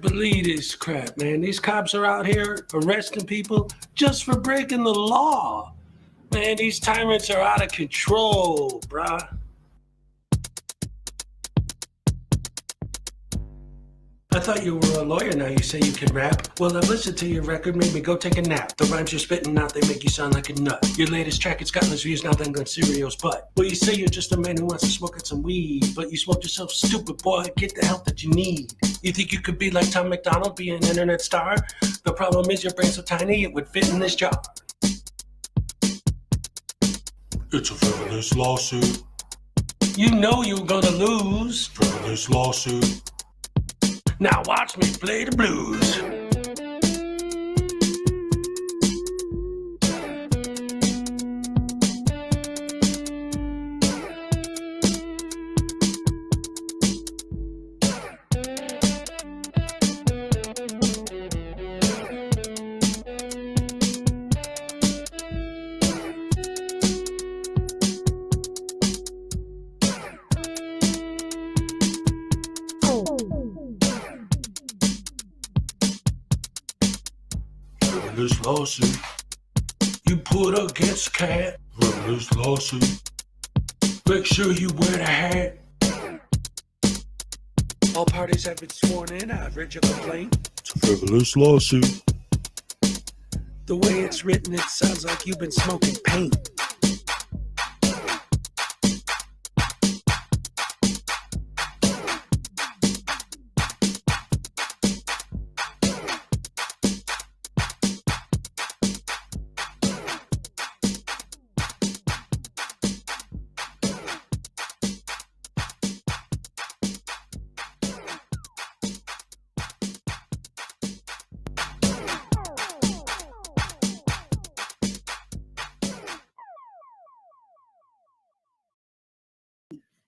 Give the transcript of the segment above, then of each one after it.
to believe this crap, man. These cops are out here arresting people just for breaking the law. Man, these tyrants are out of control, bruh. I thought you were a lawyer, now you say you can rap. Well, I've listened to your record, made me go take a nap. The rhymes you're spitting out, they make you sound like a nut. Your latest track, it's got less views now than Guncerio's butt. Well, you say you're just a man who wants to smoke at some weed, but you smoked yourself stupid, boy, get the help that you need. You think you could be like Tom McDonald, be an internet star? The problem is your brain's so tiny, it would fit in this jar. It's a frivolous lawsuit. You know you're gonna lose. Frivolous lawsuit. Now watch me play the blues. Frivolous lawsuit. You put against cat. Frivolous lawsuit. Make sure you wear the hat. All parties have been sworn in. I've read your complaint. It's a frivolous lawsuit. The way it's written, it sounds like you've been smoking paint.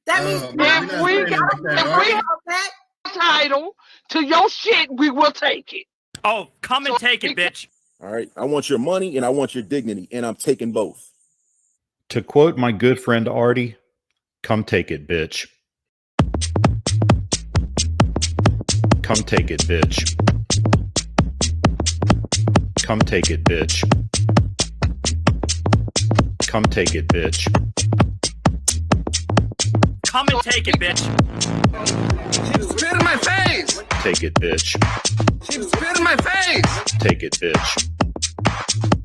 That means if we have that title to your shit, we will take it. Oh, come and take it, bitch. All right. I want your money and I want your dignity, and I'm taking both. To quote my good friend Artie, come take it, bitch. Come take it, bitch. Come take it, bitch. Come take it, bitch. Come and take it, bitch. She spit in my face. Take it, bitch. She spit in my face. Take it, bitch.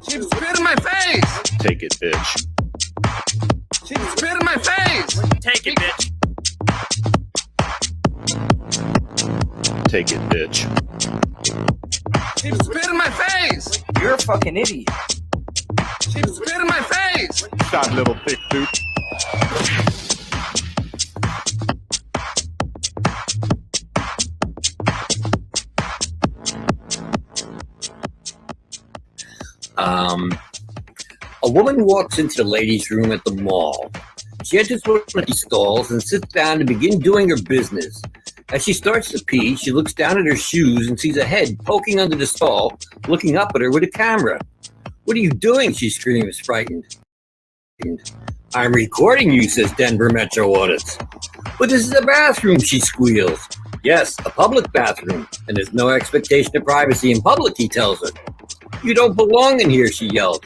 She spit in my face. Take it, bitch. She spit in my face. Take it, bitch. Take it, bitch. She spit in my face. You're a fucking idiot. She spit in my face. Shot little thick dude. A woman walks into the ladies' room at the mall. She enters one of these stalls and sits down to begin doing her business. As she starts to pee, she looks down at her shoes and sees a head poking under the stall, looking up at her with a camera. "What are you doing?" she screams, frightened. "I'm recording you," says Denver Metro Audit. "But this is a bathroom," she squeals. "Yes, a public bathroom, and there's no expectation of privacy in public," he tells her. "You don't belong in here," she yelled.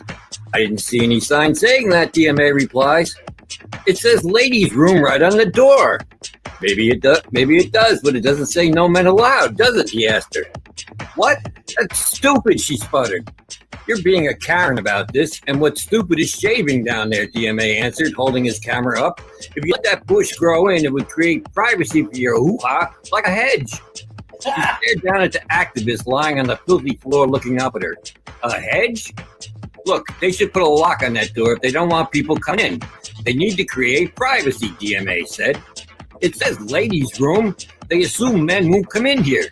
"I didn't see any sign saying that," DMA replies. "It says ladies' room right on the door." Maybe it does, but it doesn't say no men allowed, does it?" he asked her. "What? That's stupid," she sputtered. "You're being a Karen about this, and what's stupid is shaving down there," DMA answered, holding his camera up. "If you let that bush grow in, it would create privacy for your hoo-ha like a hedge." She stared down at the activist lying on the filthy floor looking up at her. "A hedge? Look, they should put a lock on that door if they don't want people coming in. They need to create privacy," DMA said. "It says ladies' room. They assume men won't come in here."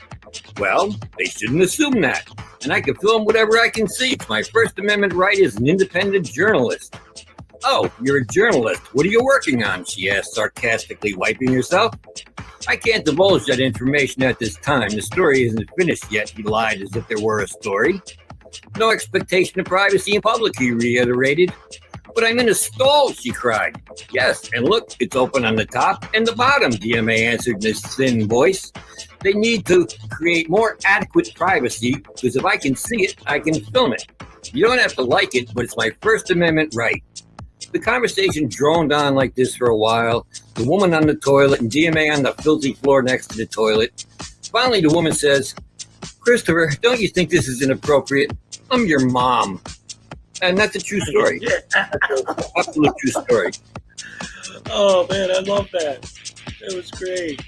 "Well, they shouldn't assume that. And I can film whatever I can see. It's my First Amendment right as an independent journalist." "Oh, you're a journalist. What are you working on?" she asked, sarcastically, wiping herself. "I can't divulge that information at this time. The story isn't finished yet," he lied as if there were a story. "No expectation of privacy in public," he reiterated. But I'm in a stall, she cried. Yes, and look, it's open on the top and the bottom, DMA answered in his thin voice. They need to create more adequate privacy, because if I can see it, I can film it. You don't have to like it, but it's my First Amendment right. The conversation droned on like this for a while, the woman on the toilet and DMA on the filthy floor next to the toilet. Finally, the woman says, Christopher, don't you think this is inappropriate? I'm your mom. And that's a true story. Absolute true story. Oh, man, I love that. That was great.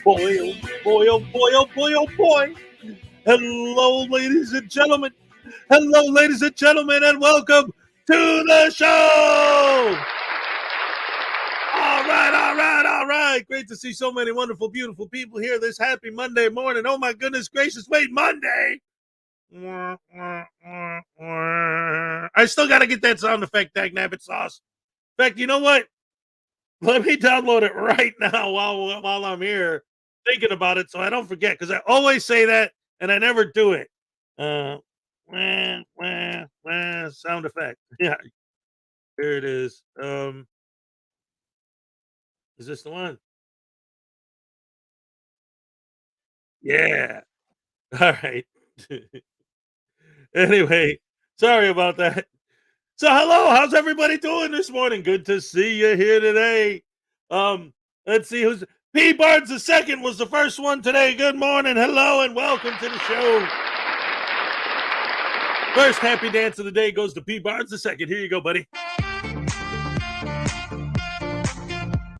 Boy, oh boy, oh boy, oh boy, oh boy. Hello, ladies and gentlemen. Hello, ladies and gentlemen, and welcome to the show. All right. Great to see so many wonderful, beautiful people here this happy Monday morning. Oh, my goodness gracious. Wait, Monday? I still got to get that sound effect, dagnabbit sauce. In fact, you know what? Let me download it right now while I'm here thinking about it so I don't forget, because I always say that and I never do it. Sound effect. Yeah, here it is. Is this the one? Yeah. All right. Anyway, sorry about that. So hello, how's everybody doing this morning? Good to see you here today. Let's see who's P. Barnes II was the first one today. Good morning, hello, and welcome to the show. First happy dance of the day goes to P. Barnes II. Here you go, buddy.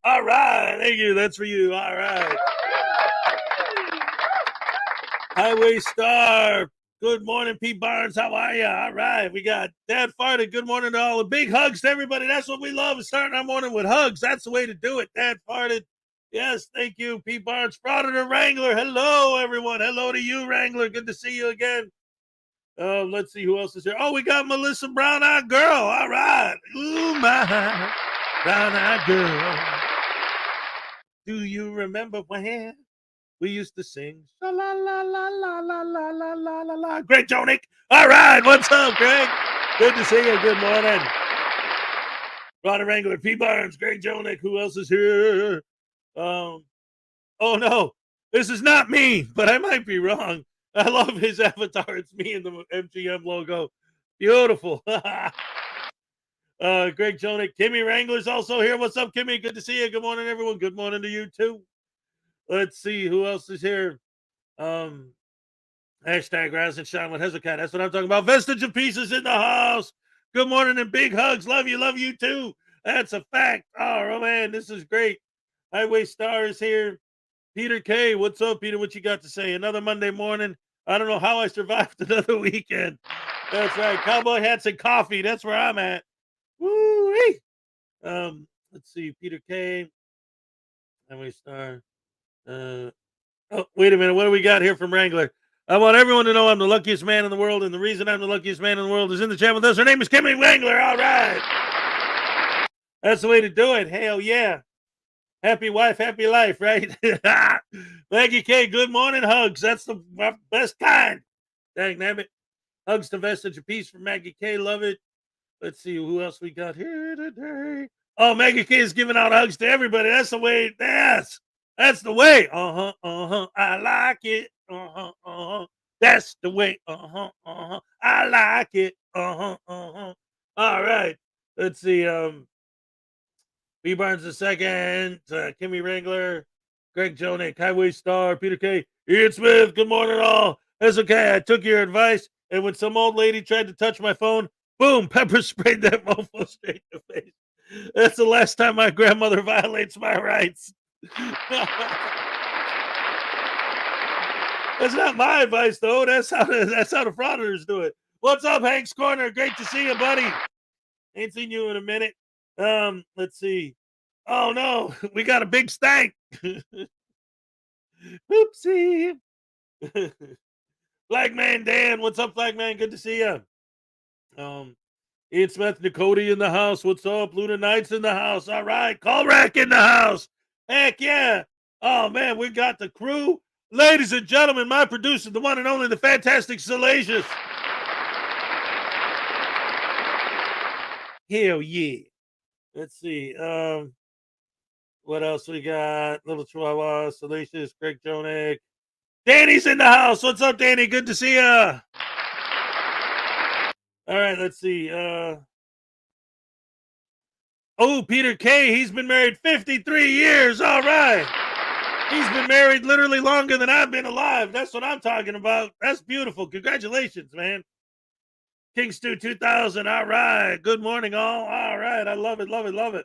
All right, thank you. That's for you. All right. Highway Star. Good morning, Pete Barnes. How are you? All right. We got Dad Farted. Good morning to all. The big hugs to everybody. That's what we love, is starting our morning with hugs. That's the way to do it. Dad Farted. Yes, thank you, Pete Barnes. Frauditor Wrangler. Hello, everyone. Hello to you, Wrangler. Good to see you again. Let's see who else is here. Oh, we got Melissa Brown Eyed Girl. All right. Ooh, my Brown Eyed Girl. Do you remember when we used to sing? La la la la la la la la la la la. Greg Jonick. All right. What's up, Greg? Good to see you. Good morning. Ronnie Wrangler, P. Barnes, Greg Jonick. Who else is here? Oh no, this is not me, but I might be wrong. I love his avatar. It's me and the MGM logo. Beautiful. Greg Jonick. Kimmy Wrangler's also here. What's up, Kimmy? Good to see you. Good morning, everyone. Good morning to you too. Let's see who else is here. Hashtag Rise and Shine with Hezokuai. That's what I'm talking about. Vestige of Pieces in the house. Good morning and big hugs. Love you too. That's a fact. Oh man, this is great. Highway Star is here. Peter K. What's up, Peter? What you got to say? Another Monday morning. I don't know how I survived another weekend. That's right. Cowboy hats and coffee. That's where I'm at. Woo-wee. Let's see. Peter K. Highway Star. Oh, wait a minute. What do we got here from Wrangler? I want everyone to know I'm the luckiest man in the world, and the reason I'm the luckiest man in the world is in the chat with us. Her name is Kimmy Wrangler. All right. That's the way to do it. Hell yeah. Happy wife, happy life, right? Maggie K, good morning, hugs. That's the best kind. Dang, damn it. Hugs to Vestige of Peace from Maggie K. Love it. Let's see who else we got here today. Oh, Maggie K is giving out hugs to everybody. That's the way. That's the way. I like it. That's the way. I like it. All right. Let's see. B. Barnes II, Kimmy Wrangler, Greg Jonick, Highway Star, Peter K. Ian Smith, good morning all. That's okay. I took your advice, and when some old lady tried to touch my phone, boom, pepper sprayed that mofo straight in the face. That's the last time my grandmother violates my rights. That's not my advice, though. That's how the frauditors do it. What's up, Hank's Corner? Great to see you, buddy. Ain't seen you in a minute. Let's see. Oh no, we got a big stank. Oopsie. Black Man Dan, what's up, Black Man? Good to see you. Ian Smith, Nicody in the house. What's up? Luna Knights in the house. All right, Call Rack in the house. Heck yeah. Oh man, we got the crew. Ladies and gentlemen, my producer, the one and only, the fantastic Salacious. Hell yeah. Let's see. What else we got? Little Chihuahua, Salacious, Greg Jonick. Danny's in the house. What's up, Danny? Good to see ya. All right, let's see. Peter K. He's been married 53 years. All right. He's been married literally longer than I've been alive. That's what I'm talking about. That's beautiful. Congratulations, man. King Stew 2000. All right. Good morning, all. All right. I love it. Love it. Love it.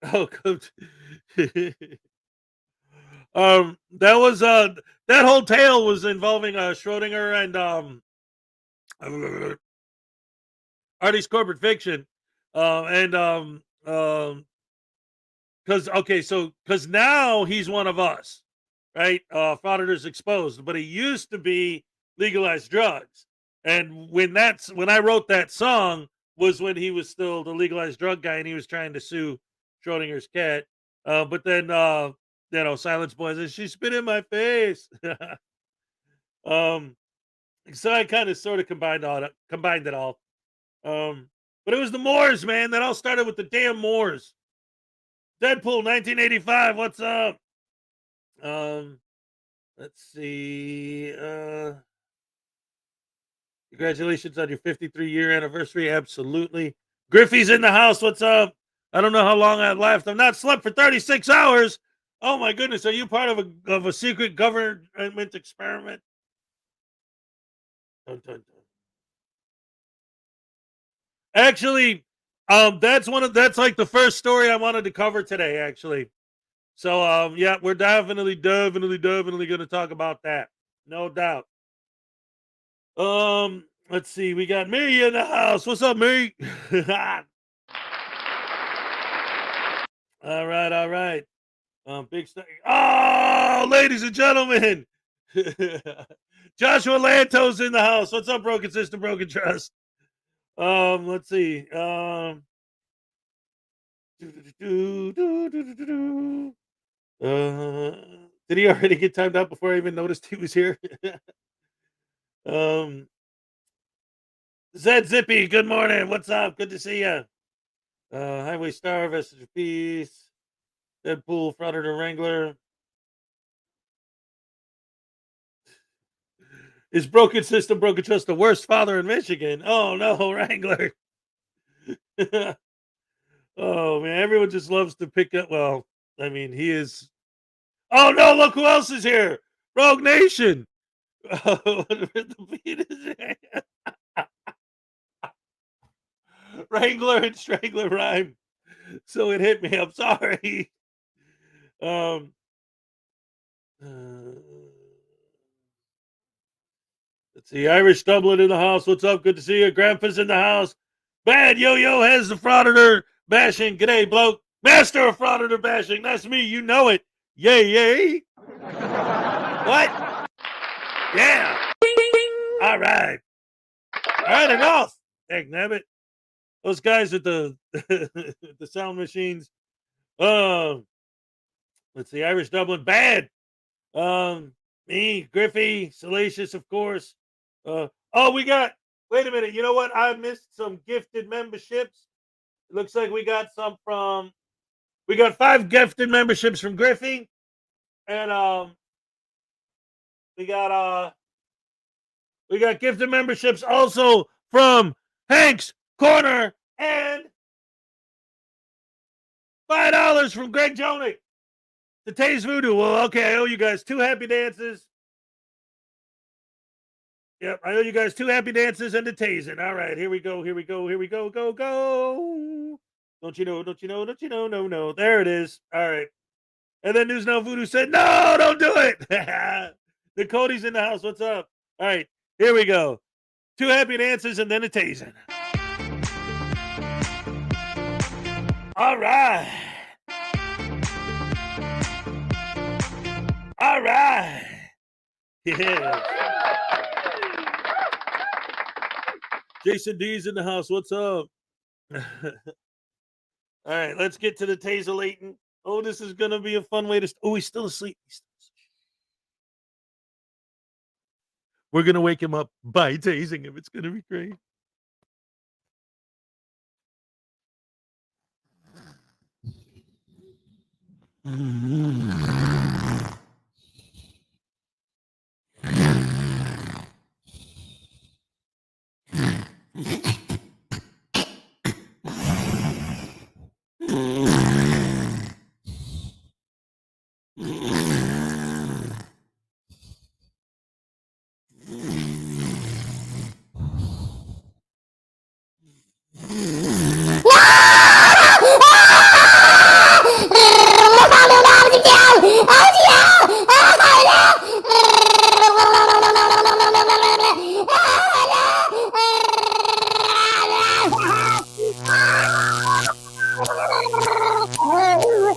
Coach. That was that whole tale was involving Schrodinger and Artie's Corporate Fiction, because now he's one of us, right? Frauditors Exposed, but he used to be Legalized Drugs, and when I wrote that song was when he was still the legalized drug guy, and he was trying to sue Schrodinger's cat. But then Silence Boy says she spit in my face. So I kind of sort of combined it all. But it was the Moors, man. That all started with the damn Moors. Deadpool 1985. What's up? Let's see. Congratulations on your 53-year anniversary. Absolutely. Griffey's in the house. What's up? I don't know how long I've left. I've not slept for 36 hours. Oh my goodness. Are you part of a secret government experiment? Dun, dun, dun. Actually, that's like the first story I wanted to cover today, actually. So yeah, we're definitely going to talk about that. No doubt. Let's see. We got me in the house. What's up, me? All right. Big stuff. Oh, ladies and gentlemen. Joshua Lantos in the house. What's up, Broken System, Broken Trust? Let's see. Did he already get timed out before I even noticed he was here? Zed Zippy, good morning. What's up? Good to see you. Highway Star, Vestige of Peace, Deadpool, Frauditor Wrangler. Is Broken System, Broken Trust the worst father in Michigan? Oh no, Wrangler. Oh man, everyone just loves to pick up. Well, I mean, he is. Oh no, look who else is here. Rogue Nation. Wrangler and Strangler rhyme. So it hit me. I'm sorry. Let's see. Irish Dublin in the house. What's up? Good to see you. Grandpa's in the house. Bad Yo-Yo has the Frauditor bashing. G'day, bloke. Master of Frauditor bashing. That's me. You know it. Yay. What? Yeah. All right. Enough. Heck, nabbit. Those guys at the the sound machines. Let's see. Irish Dublin. Bad. Me, Griffey, Salacious, of course. We got. Wait a minute. You know what? I missed some gifted memberships. It looks like we got some from. We got 5 gifted memberships from Griffey, and we got gifted memberships also from Hank's Corner and $5 from Greg Jonick. The Taze Voodoo. Well, okay, I owe you guys 2 happy dances. Yep, I owe you guys 2 happy dances and the tasing. All right, here we go. Go. Don't you know? No. There it is. All right. And then News Now Voodoo said, no, don't do it. The Cody's in the house. What's up? All right, here we go. 2 happy dances and then a tasing. All right. Yeah. Jason D's in the house. What's up? All right, let's get to the taselating. Oh, this is going to be a fun way to... Oh, he's still asleep. We're going to wake him up by tasing him. It's going to be great.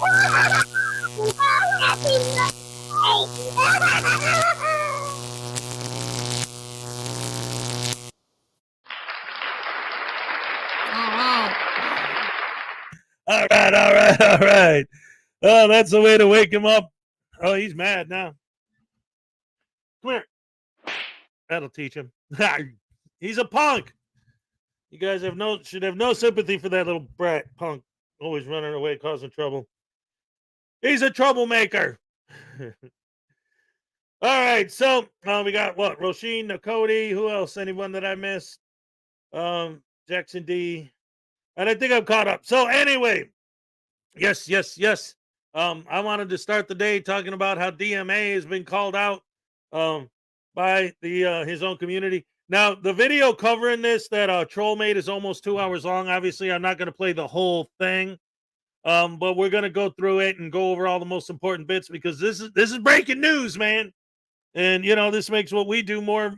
All right, all right, all right. Oh, that's the way to wake him up. Oh, he's mad now. Come here. That'll teach him. He's a punk. You guys should have no sympathy for that little brat punk. Always running away, causing trouble. He's a troublemaker. All right, so we got what? Roisin, Cody. Who else? Anyone that I missed? Jackson D. And I think I'm caught up. So anyway, yes. I wanted to start the day talking about how DMA has been called out by the his own community. Now, the video covering this that Troll made is almost 2 hours long. Obviously, I'm not going to play the whole thing, but we're going to go through it and go over all the most important bits because this is breaking news, man. And you know, this makes what we do more.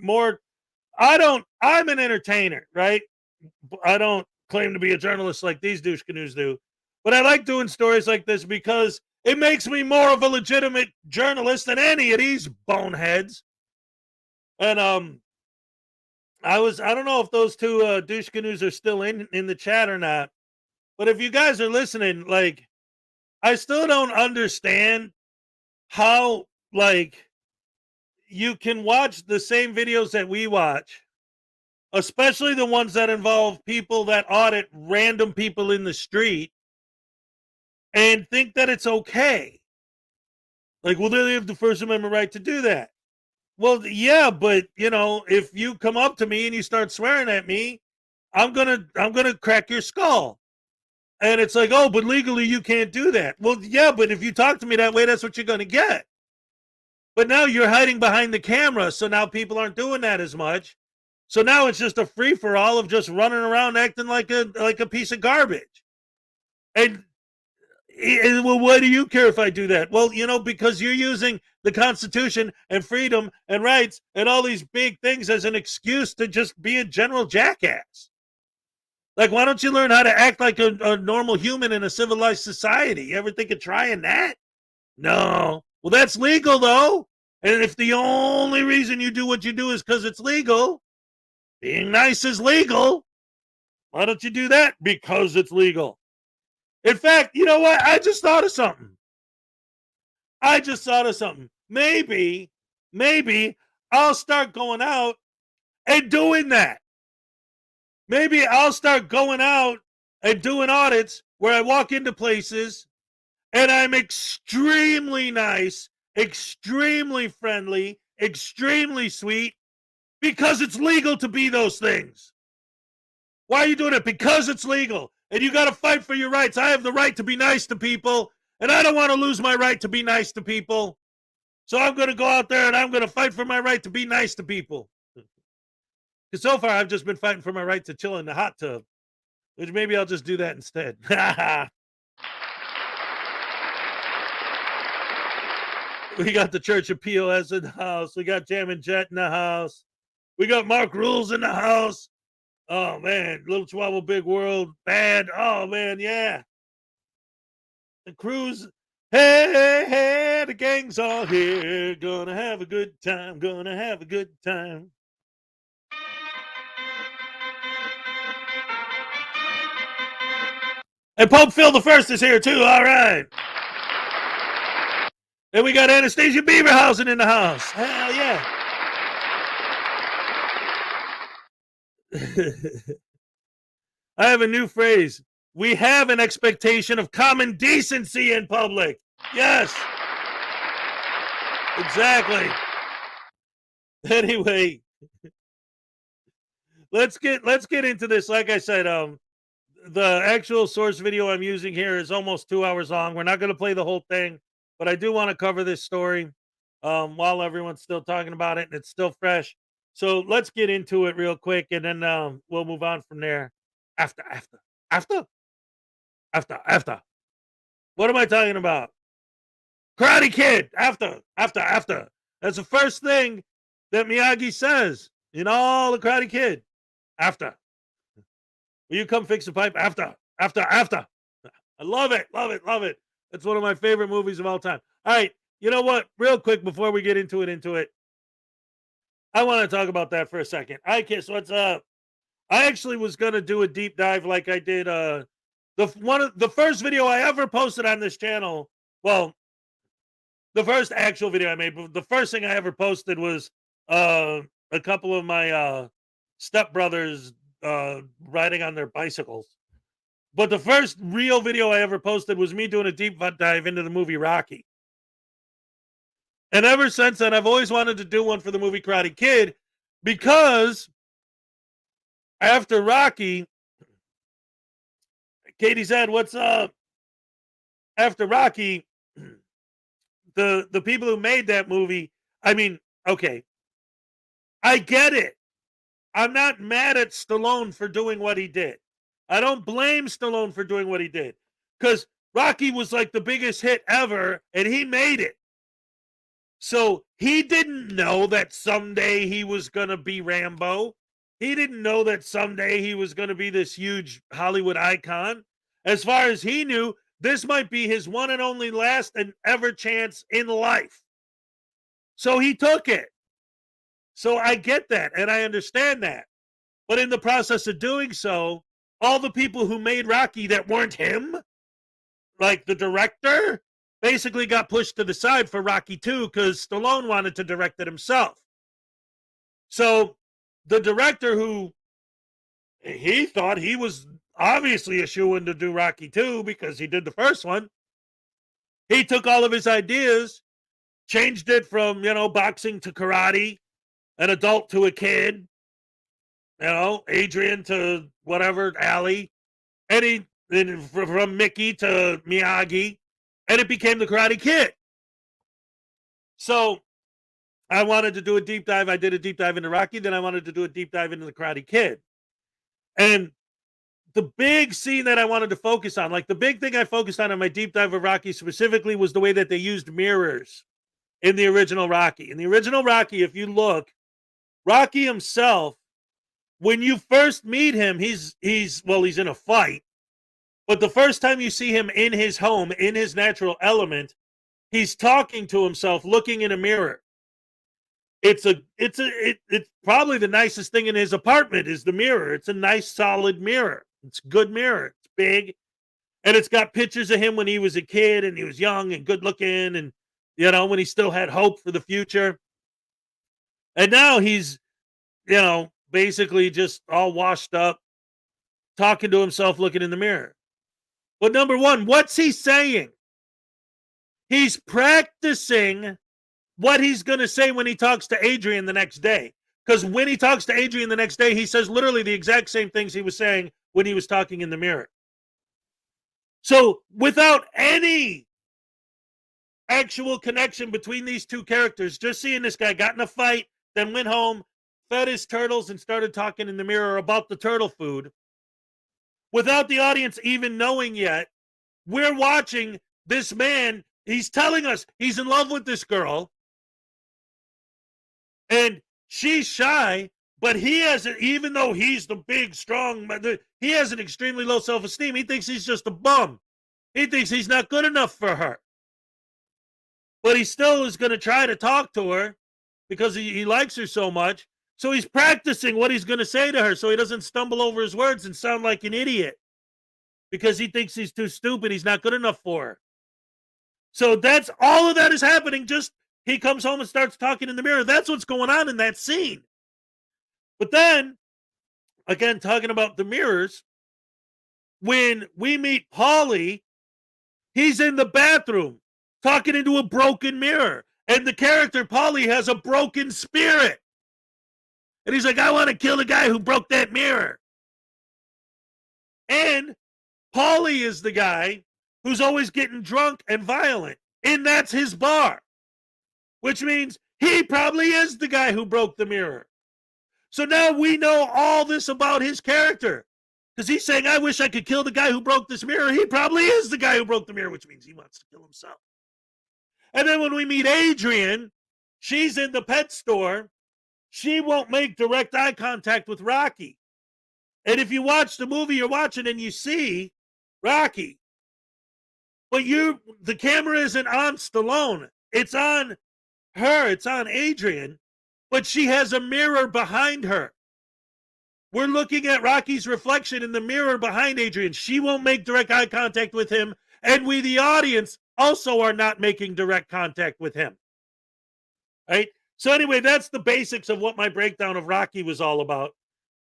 I'm an entertainer, right? I don't claim to be a journalist like these douche canoes do, but I like doing stories like this because it makes me more of a legitimate journalist than any of these boneheads. And I don't know if those two douche canoes are still in the chat or not, but if you guys are listening, like, I still don't understand how, like, you can watch the same videos that we watch, especially the ones that involve people that audit random people in the street, and think that it's okay. Like, well, they have the First Amendment right to do that. Well, yeah, but you know, if you come up to me and you start swearing at me, I'm gonna crack your skull. And it's like, oh, but legally you can't do that. Well, yeah, but if you talk to me that way, that's what you're gonna get. But now you're hiding behind the camera, so now people aren't doing that as much. So now it's just a free for all of just running around acting like a piece of garbage. And well, why do you care if I do that? Well, you know, because you're using the Constitution and freedom and rights and all these big things as an excuse to just be a general jackass. Like, why don't you learn how to act like a normal human in a civilized society? You ever think of trying that? No. Well, that's legal, though. And if the only reason you do what you do is because it's legal, being nice is legal. Why don't you do that? Because it's legal. In fact, you know what? I just thought of something. Maybe I'll start going out and doing that. Maybe I'll start going out and doing audits where I walk into places and I'm extremely nice, extremely friendly, extremely sweet, because it's legal to be those things. Why are you doing it? Because it's legal. And you got to fight for your rights. I have the right to be nice to people, and I don't want to lose my right to be nice to people. So I'm going to go out there and I'm going to fight for my right to be nice to people. Because so far I've just been fighting for my right to chill in the hot tub, which maybe I'll just do that instead. We got the Church of POS in the house. We got Jam and Jet in the house. We got Mark Rules in the house. Oh, man. Little Chihuahua Big World. Bad. Oh, man. Yeah. The crew's. Hey, the gang's all here. Gonna have a good time. Gonna have a good time. And Pope Phil the First is here, too. All right. And we got Anastasia Beaverhausen in the house. Hell yeah. I have a new phrase. We have an expectation of common decency in public. Yes. Exactly. Anyway, let's get into this. Like I said, the actual source video I'm using here is almost 2 hours long. We're not going to play the whole thing, but I do want to cover this story while everyone's still talking about it and it's still fresh. So let's get into it real quick, and then we'll move on from there. After. What am I talking about? Karate Kid. After. That's the first thing that Miyagi says in all the Karate Kid. After. Will you come fix the pipe? After. I love it. That's one of my favorite movies of all time. All right, you know what? Real quick before we get into it, I want to talk about that for a second. All right, kids, what's up? I actually was gonna do a deep dive like I did the first video I ever posted on this channel. Well, the first actual video I made, but the first thing I ever posted was a couple of my stepbrothers riding on their bicycles. But the first real video I ever posted was me doing a deep dive into the movie Rocky. And ever since then, I've always wanted to do one for the movie Karate Kid, because after Rocky, Katie said, "What's up?" After Rocky, the people who made that movie, I mean, okay, I get it. I'm not mad at Stallone for doing what he did. I don't blame Stallone for doing what he did, because Rocky was like the biggest hit ever, and he made it. So he didn't know that someday he was going to be Rambo. He didn't know that someday he was going to be this huge Hollywood icon. As far as he knew, this might be his one and only last and ever chance in life. So he took it. So I get that, and I understand that. But in the process of doing so, all the people who made Rocky that weren't him, like the director, basically got pushed to the side for Rocky 2 because Stallone wanted to direct it himself. So the director, who he thought he was obviously a shoo-in to do Rocky 2 because he did the first one, he took all of his ideas, changed it from, boxing to karate, an adult to a kid, Adrian to whatever, Ali, and from Mickey to Miyagi, and it became the Karate Kid. So I wanted to do a deep dive. I did a deep dive into Rocky, then I wanted to do a deep dive into the Karate Kid. And the big scene that I wanted to focus on, like the big thing I focused on in my deep dive of Rocky specifically, was the way that they used mirrors in the original Rocky. In the original Rocky, if you look, Rocky himself, when you first meet him, he's in a fight. But the first time you see him in his home, in his natural element, he's talking to himself, looking in a mirror. It's probably the nicest thing in his apartment is the mirror. It's a nice, solid mirror. It's a good mirror. It's big, and it's got pictures of him when he was a kid and he was young and good looking, and when he still had hope for the future. And now he's, basically just all washed up, talking to himself, looking in the mirror. But number one, what's he saying? He's practicing what he's going to say when he talks to Adrian the next day. Because when he talks to Adrian the next day, he says literally the exact same things he was saying when he was talking in the mirror. So without any actual connection between these two characters, just seeing this guy got in a fight, then went home, fed his turtles, and started talking in the mirror about the turtle food, without the audience even knowing yet, we're watching this man. He's telling us he's in love with this girl, and she's shy, but he has, even though he's the big, strong, he has an extremely low self-esteem. He thinks he's just a bum. He thinks he's not good enough for her. But he still is going to try to talk to her because he likes her so much. So he's practicing what he's going to say to her so he doesn't stumble over his words and sound like an idiot because he thinks he's too stupid. He's not good enough for her. So that's all of that is happening. Just he comes home and starts talking in the mirror. That's what's going on in that scene. But then, again, talking about the mirrors, when we meet Paulie, he's in the bathroom talking into a broken mirror. And the character, Paulie, has a broken spirit. And he's like, I want to kill the guy who broke that mirror. And Paulie is the guy who's always getting drunk and violent. And that's his bar. Which means he probably is the guy who broke the mirror. So now we know all this about his character. Because he's saying, I wish I could kill the guy who broke this mirror. He probably is the guy who broke the mirror, which means he wants to kill himself. And then when we meet Adrian, she's in the pet store. She won't make direct eye contact with Rocky. And if you watch the movie you're watching and you see Rocky, But the camera isn't on Stallone. It's on her. It's on Adrian. But she has a mirror behind her. We're looking at Rocky's reflection in the mirror behind Adrian. She won't make direct eye contact with him. And we, the audience, also are not making direct contact with him. Right? So anyway, that's the basics of what my breakdown of Rocky was all about.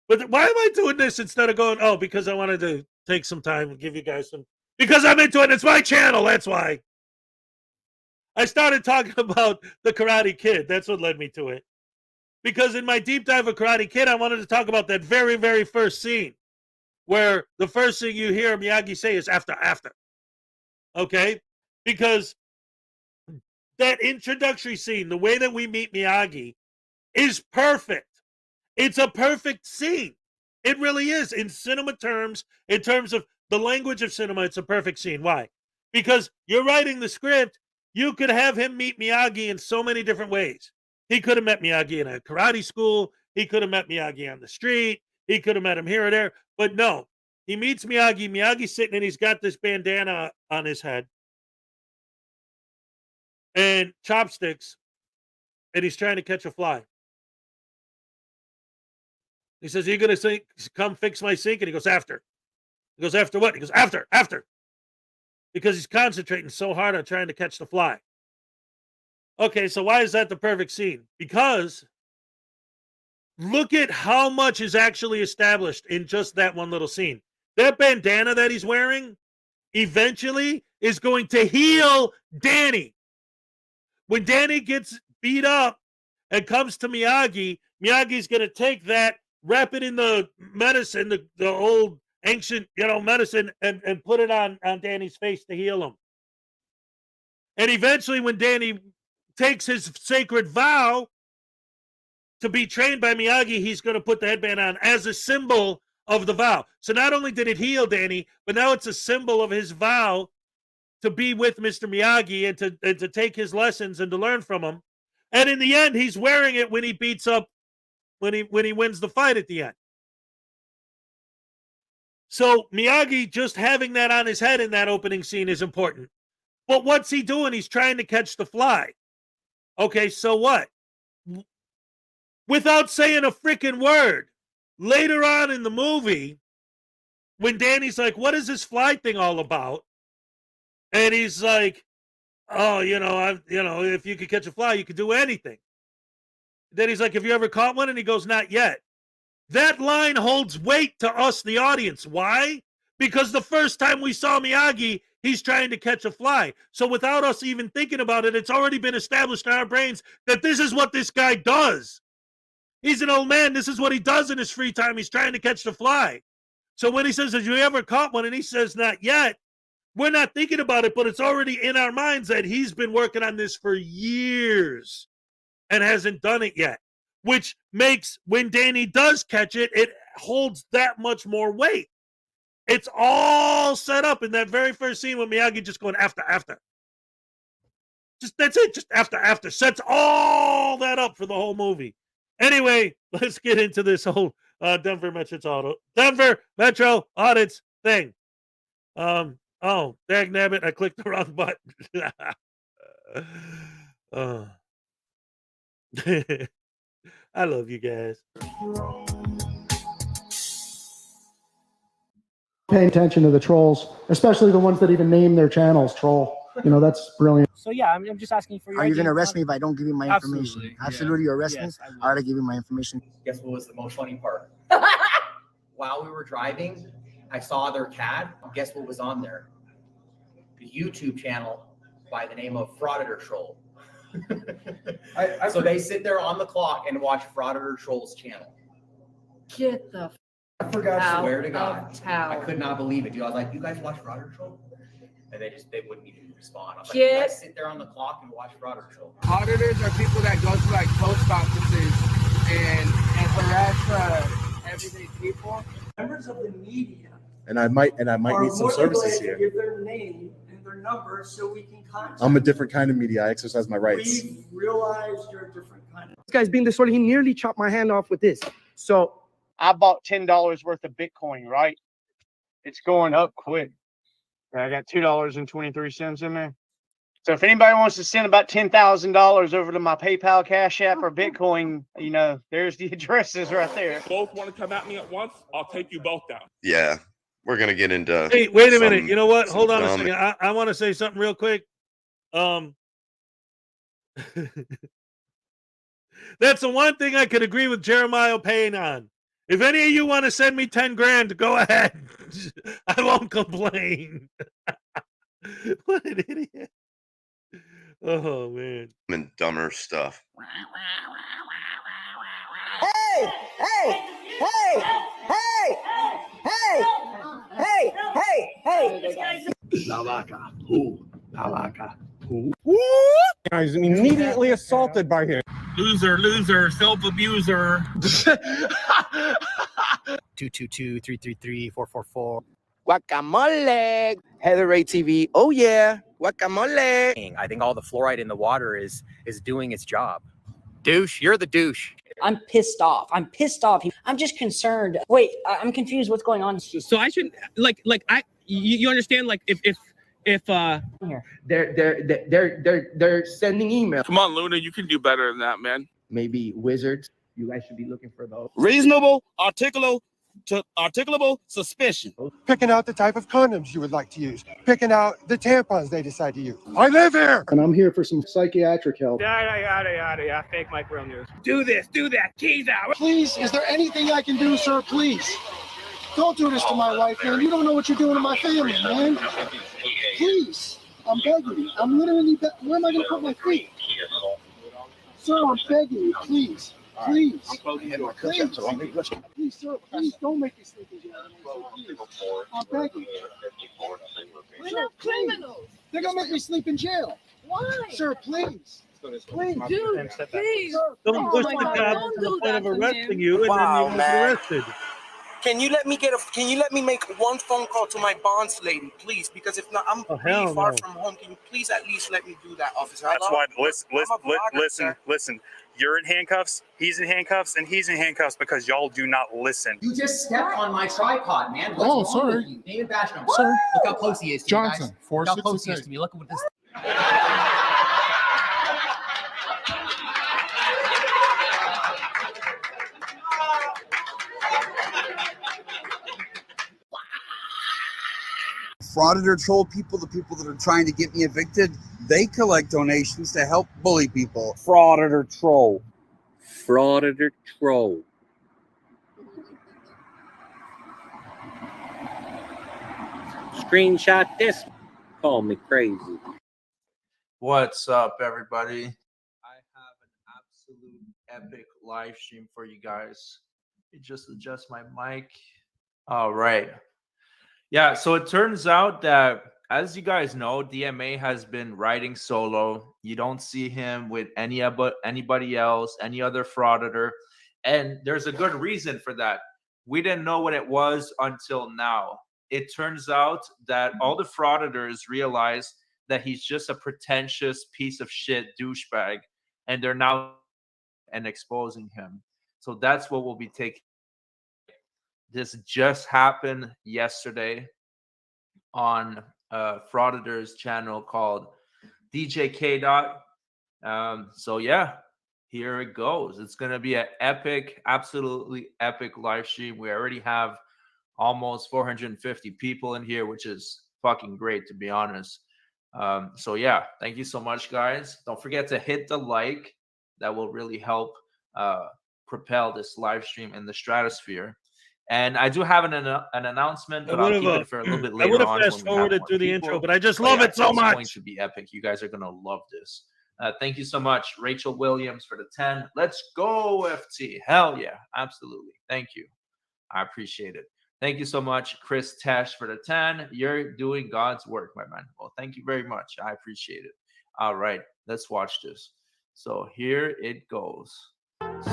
But why am I doing this instead of going, oh, because I wanted to take some time and give you guys some, because I'm into it. It's my channel. That's why. I started talking about the Karate Kid. That's what led me to it. Because in my deep dive of Karate Kid, I wanted to talk about that very, very first scene where the first thing you hear Miyagi say is after. Okay? Because that introductory scene, the way that we meet Miyagi, is perfect. It's a perfect scene. It really is. In cinema terms, in terms of the language of cinema, it's a perfect scene. Why? Because you're writing the script, you could have him meet Miyagi in so many different ways. He could have met Miyagi in a karate school. He could have met Miyagi on the street. He could have met him here or there. But no, he meets Miyagi. Miyagi's sitting and he's got this bandana on his head and chopsticks, and he's trying to catch a fly. He says, "Are you going to come fix my sink?" And he goes, "After." He goes, "After what?" He goes, after. Because he's concentrating so hard on trying to catch the fly. Okay, so why is that the perfect scene? Because look at how much is actually established in just that one little scene. That bandana that he's wearing eventually is going to heal Danny. When Danny gets beat up and comes to Miyagi, Miyagi's going to take that, wrap it in the medicine, the old ancient, medicine, and put it on Danny's face to heal him. And eventually when Danny takes his sacred vow to be trained by Miyagi, he's going to put the headband on as a symbol of the vow. So not only did it heal Danny, but now it's a symbol of his vow to be with Mr. Miyagi and to take his lessons and to learn from him. And in the end, he's wearing it when he beats up, when he wins the fight at the end. So Miyagi just having that on his head in that opening scene is important. But what's he doing? He's trying to catch the fly. Okay, so what? Without saying a freaking word, later on in the movie, when Danny's like, "What is this fly thing all about?" And he's like, "Oh, if you could catch a fly, you could do anything." Then he's like, "Have you ever caught one?" And he goes, "Not yet." That line holds weight to us, the audience. Why? Because the first time we saw Miyagi, he's trying to catch a fly. So without us even thinking about it, it's already been established in our brains that this is what this guy does. He's an old man. This is what he does in his free time. He's trying to catch the fly. So when he says, "Have you ever caught one?" and he says, "Not yet," we're not thinking about it, but it's already in our minds that he's been working on this for years and hasn't done it yet, which makes when Danny does catch it, it holds that much more weight. It's all set up in that very first scene with Miyagi just going after. Just that's it. Just after sets all that up for the whole movie. Anyway, let's get into this whole Denver Metro Audits thing. Oh, dagnabbit, I clicked the wrong button. I love you guys. Paying attention to the trolls, especially the ones that even name their channels troll. That's brilliant. So yeah, I'm just asking for your. Are you gonna arrest me if I don't give you my information? Absolutely, you arrest Yes, me. All right, I give you my information. Guess what was the most funny part? While we were driving, I saw their CAD. Guess what was on there? The YouTube channel by the name of Frauditor Troll. So they sit there on the clock and watch Frauditor Troll's channel. Get the I forgot. I swear to God, town. I could not believe it, dude. I was like, "You guys watch Frauditor Troll?" And they wouldn't even respond. I was like, "You guys sit there on the clock and watch Frauditor Troll." Auditors are people that go to like post offices and harass everyday people. Members of the media And I might need some services here. give their name and their number so we can contact. I'm a different kind of media. I exercise my rights. We realize you're a different kind of. This guy's being disorderly. He nearly chopped my hand off with this. So I bought $10 worth of Bitcoin, right? It's going up quick. I got $2.23 in there. So if anybody wants to send about $10,000 over to my PayPal, Cash App, or Bitcoin, you know, there's the addresses right there. Both want to come at me at once, I'll take you both down. Yeah, we're gonna get into. Hey, wait a minute. some- You know what? some Hold on a dumb- second. I want to say something real quick. That's the one thing I could agree with Jeremiah Payne on. If any of you want to send me 10 grand, go ahead. I won't complain. What an idiot. Oh, man. and dumber stuff. Hey, hey, hey, hey, hey, hey, hey, hey. Lavaca. Ooh, Lavaca. Ooh. I was immediately assaulted by him. Loser, self-abuser. 222-333-444. Guacamole. Heather Ray TV. Oh yeah, guacamole. I think all the fluoride in the water is doing its job. Douche, you're the douche. I'm pissed off. I'm I'm just concerned. Wait, I'm confused. What's going on? So I should you understand, like if here. They're sending emails. Come on, Luna, you can do better than that, man. Maybe wizards. You guys should be looking for those. Reasonable, articulable suspicion. Picking out the type of condoms you would like to use. Picking out the tampons they decide to use. I live here. And I'm here for some psychiatric help. Yada. Fake Mike Real News. Do this, do that, keys out. Please, is there anything I can do, sir? Please. Don't do this to my wife, man. You don't know what you're doing to my family, man. Please. I'm begging you. I'm literally, where am I going to put my feet? Sir, I'm begging you, please. Please. Please, sir, please don't make me sleep in jail. Please. I'm begging you. We're not criminals. They're going to make me sleep in jail. Why? Sir, please. Please. Dude, please. Don't push the cop to the point of arresting you, and then you get arrested. Can you let me make one phone call to my bonds lady, please? Because if not, I'm really far from home. Can you please at least let me do that, officer? That's why. Listen. You're in handcuffs. He's in handcuffs, and he's in handcuffs because y'all do not listen. You just stepped on my tripod, man. What's wrong with you? David Basham. Sir. Look how close he is to Johnson, me, guys. Look how close he is 466. to me. Look at what this. Frauditor troll people, the people that are trying to get me evicted, they collect donations to help bully people. Frauditor troll. Frauditor troll. Screenshot this. Call me crazy. What's up, everybody? I have an absolute epic live stream for you guys. Let me just adjust my mic. All right. Yeah, so it turns out that, as you guys know, DMA has been riding solo. You don't see him with anybody else, any other frauditor. And there's a good reason for that. We didn't know what it was until now. It turns out that all the frauditors realize that he's just a pretentious piece of shit douchebag, and they're now exposing him. So that's what we'll be taking. This just happened yesterday on Frauditor's channel called DJ K. So yeah, here it goes. It's gonna be an epic, absolutely epic live stream. We already have almost 450 people in here, which is fucking great, to be honest. So yeah, thank you so much, guys. Don't forget to hit the like. That will really help propel this live stream in the stratosphere. And I do have an announcement, but I'll keep it for a little bit later on. I would have fast forwarded through the intro, but I just love it so much. It's going to be epic. You guys are going to love this. Thank you so much, Rachel Williams, for the 10. Let's go, FT. Hell yeah, absolutely. Thank you. I appreciate it. Thank you so much, Chris Tesh, for the 10. You're doing God's work, my man. Well, thank you very much. I appreciate it. All right, let's watch this. So here it goes.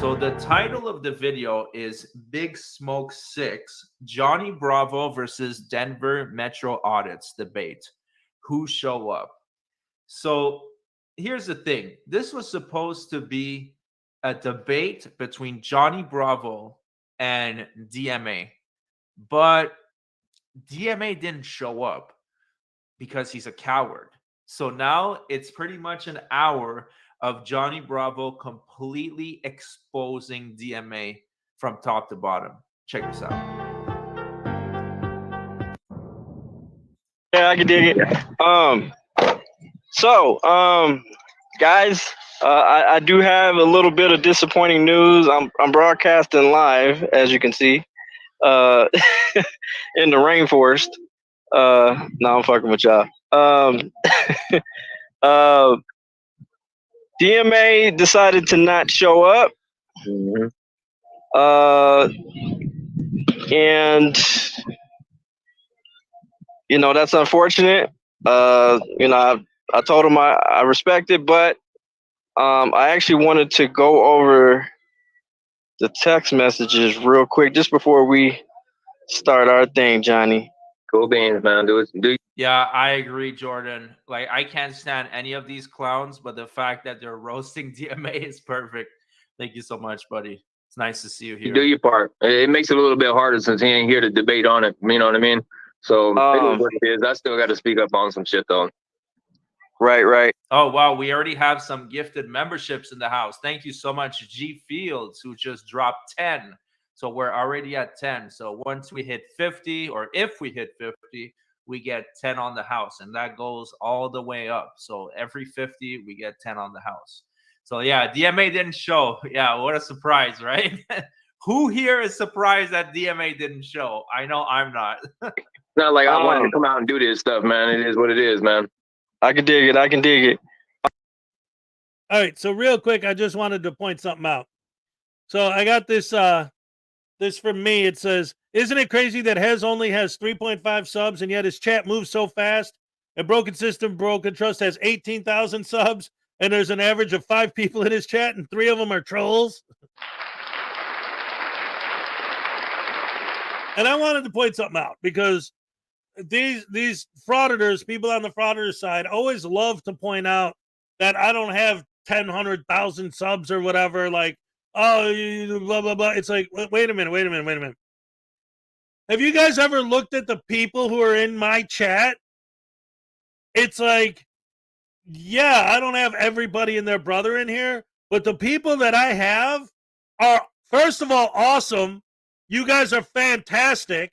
So the title of the video is Big Smoke 6, Johnny Bravo versus Denver Metro Audits debate. Who show up? So here's the thing. This was supposed to be a debate between Johnny Bravo and DMA, but DMA didn't show up. because he's a coward. So now it's pretty much an hour of Johnny Bravo completely exposing DMA from top to bottom. Check this out. Yeah, I can dig it. Guys, I do have a little bit of disappointing news. I'm broadcasting live, as you can see, in the rainforest. No, I'm fucking with y'all. DMA decided to not show up. And that's unfortunate. I told him I respect it, but I actually wanted to go over the text messages real quick just before we start our thing, Johnny. Cool beans, man. Yeah, I agree, Jordan. Like, I can't stand any of these clowns, but the fact that they're roasting DMA is perfect. Thank you so much, buddy. It's nice to see you here. You do your part. It makes it a little bit harder since he ain't here to debate on it. You know what I mean? So it is what it is. I still got to speak up on some shit though. Right. Oh, wow. We already have some gifted memberships in the house. Thank you so much, G Fields, who just dropped 10. So we're already at 10. So once we hit 50, or if we hit 50, we get 10 on the house. And that goes all the way up. So every 50, we get 10 on the house. So yeah, DMA didn't show. Yeah, what a surprise, right? Who here is surprised that DMA didn't show? I know I'm not. It's not like I wanted to come out and do this stuff, man. It is what it is, man. I can dig it. All right, so real quick, I just wanted to point something out. So I got this this from me. It says, "Isn't it crazy that Hez only has 3.5 subs and yet his chat moves so fast? And Broken System, Broken Trust has 18,000 subs and there's an average of 5 people in his chat and 3 of them are trolls." And I wanted to point something out because these frauditors, people on the frauditor side, always love to point out that I don't have 100,000 subs or whatever. Like, oh, blah, blah, blah. It's like, wait a minute. Have you guys ever looked at the people who are in my chat? It's like, yeah, I don't have everybody and their brother in here, but the people that I have are, first of all, awesome. You guys are fantastic.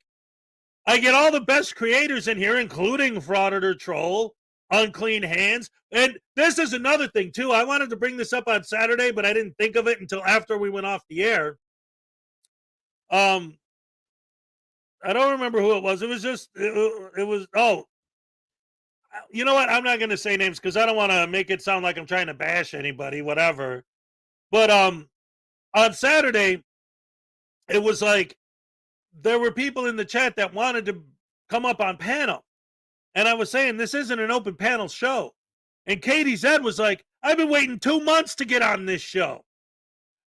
I get all the best creators in here, including Frauditor Troll, Unclean Hands. And this is another thing, too. I wanted to bring this up on Saturday, but I didn't think of it until after we went off the air. I don't remember who it was. It was just, it was, oh, you know what? I'm not going to say names because I don't want to make it sound like I'm trying to bash anybody, whatever. But on Saturday, it was like, there were people in the chat that wanted to come up on panel. And I was saying, this isn't an open panel show. And Katie Zed was like, I've been waiting 2 months to get on this show.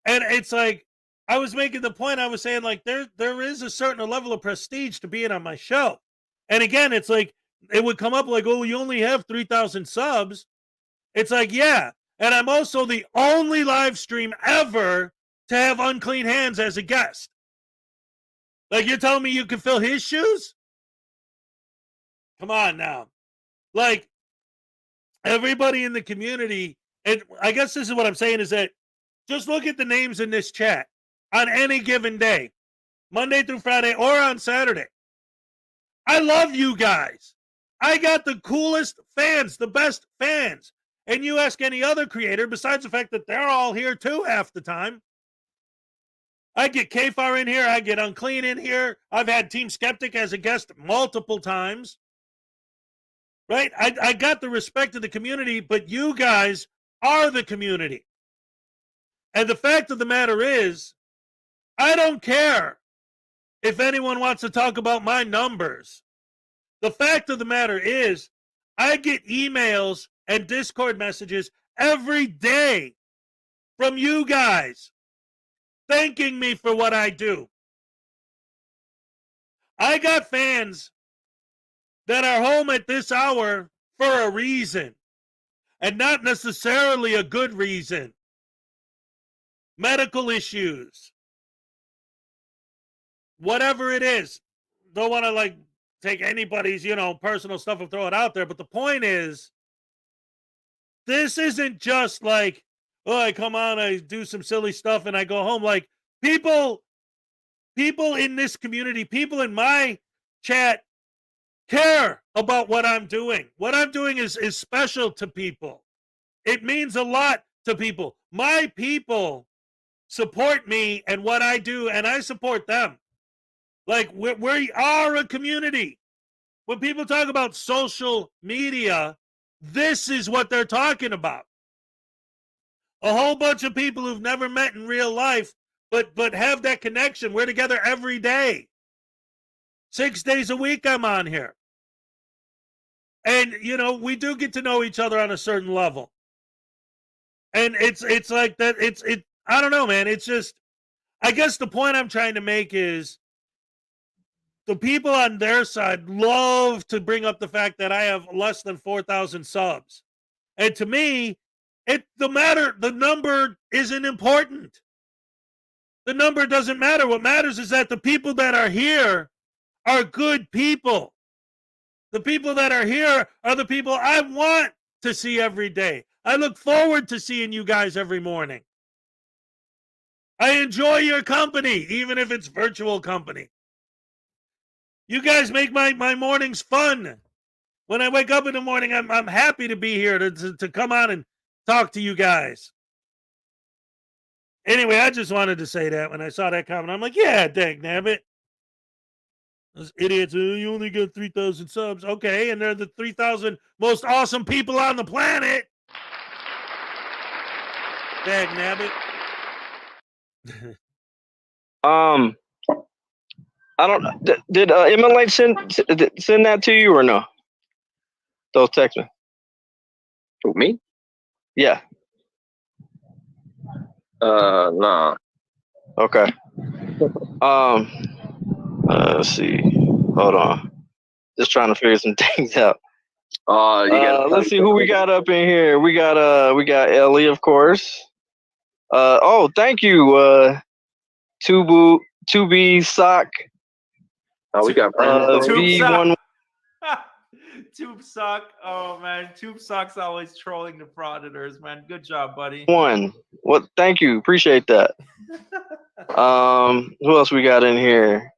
And it's like, I was making the point, I was saying, like, there is a certain level of prestige to being on my show. And again, it's like, it would come up like, oh, you only have 3,000 subs. It's like, yeah. And I'm also the only live stream ever to have Unclean Hands as a guest. Like, you're telling me you can fill his shoes? Come on now. Like, everybody in the community, and I guess this is what I'm saying, is that just look at the names in this chat on any given day, Monday through Friday or on Saturday. I love you guys. I got the coolest fans, the best fans. And you ask any other creator, besides the fact that they're all here too half the time. I get Kfar in here. I get Unclean in here. I've had Team Skeptic as a guest multiple times. Right? I got the respect of the community, but you guys are the community. And the fact of the matter is, I don't care if anyone wants to talk about my numbers. The fact of the matter is, I get emails and Discord messages every day from you guys thanking me for what I do. I got fans that are home at this hour for a reason, and not necessarily a good reason. Medical issues. Whatever it is. Don't want to, like, take anybody's, personal stuff and throw it out there. But the point is, this isn't just like, oh, I come on, I do some silly stuff and I go home. Like people in this community, people in my chat care about what I'm doing. What I'm doing is special to people. It means a lot to people. My people support me and what I do, and I support them. Like we are a community. When people talk about social media, this is what they're talking about. A whole bunch of people who've never met in real life, but have that connection. We're together every day. 6 days a week I'm on here. And, we do get to know each other on a certain level. And it's like that. I don't know, man. It's just, I guess the point I'm trying to make is the people on their side love to bring up the fact that I have less than 4,000 subs. And to me, the number isn't important. The number doesn't matter. What matters is that the people that are here are good people. The people that are here are the people I want to see every day. I look forward to seeing you guys every morning. I enjoy your company, even if it's virtual company. You guys make my mornings fun. When I wake up in the morning, I'm happy to be here to come on and talk to you guys. Anyway, I just wanted to say that when I saw that comment, I'm like, yeah, dang nabbit. Those idiots, you only got 3,000 subs. Okay, and they're the 3,000 most awesome people on the planet. Dang nabbit. I don't. Did Emily send that to you or no? Those texts. Who, me? Yeah. No. Okay. Let's see. Hold on. Just trying to figure some things out. Let's see who we got up in here. We got Ellie, of course. Oh, thank you, Tubi Sock. Oh, we got V1. Tube Sock. Oh man, Tube Sock's always trolling the Frauditors, man. Good job, buddy. Well, thank you. Appreciate that. Who else we got in here?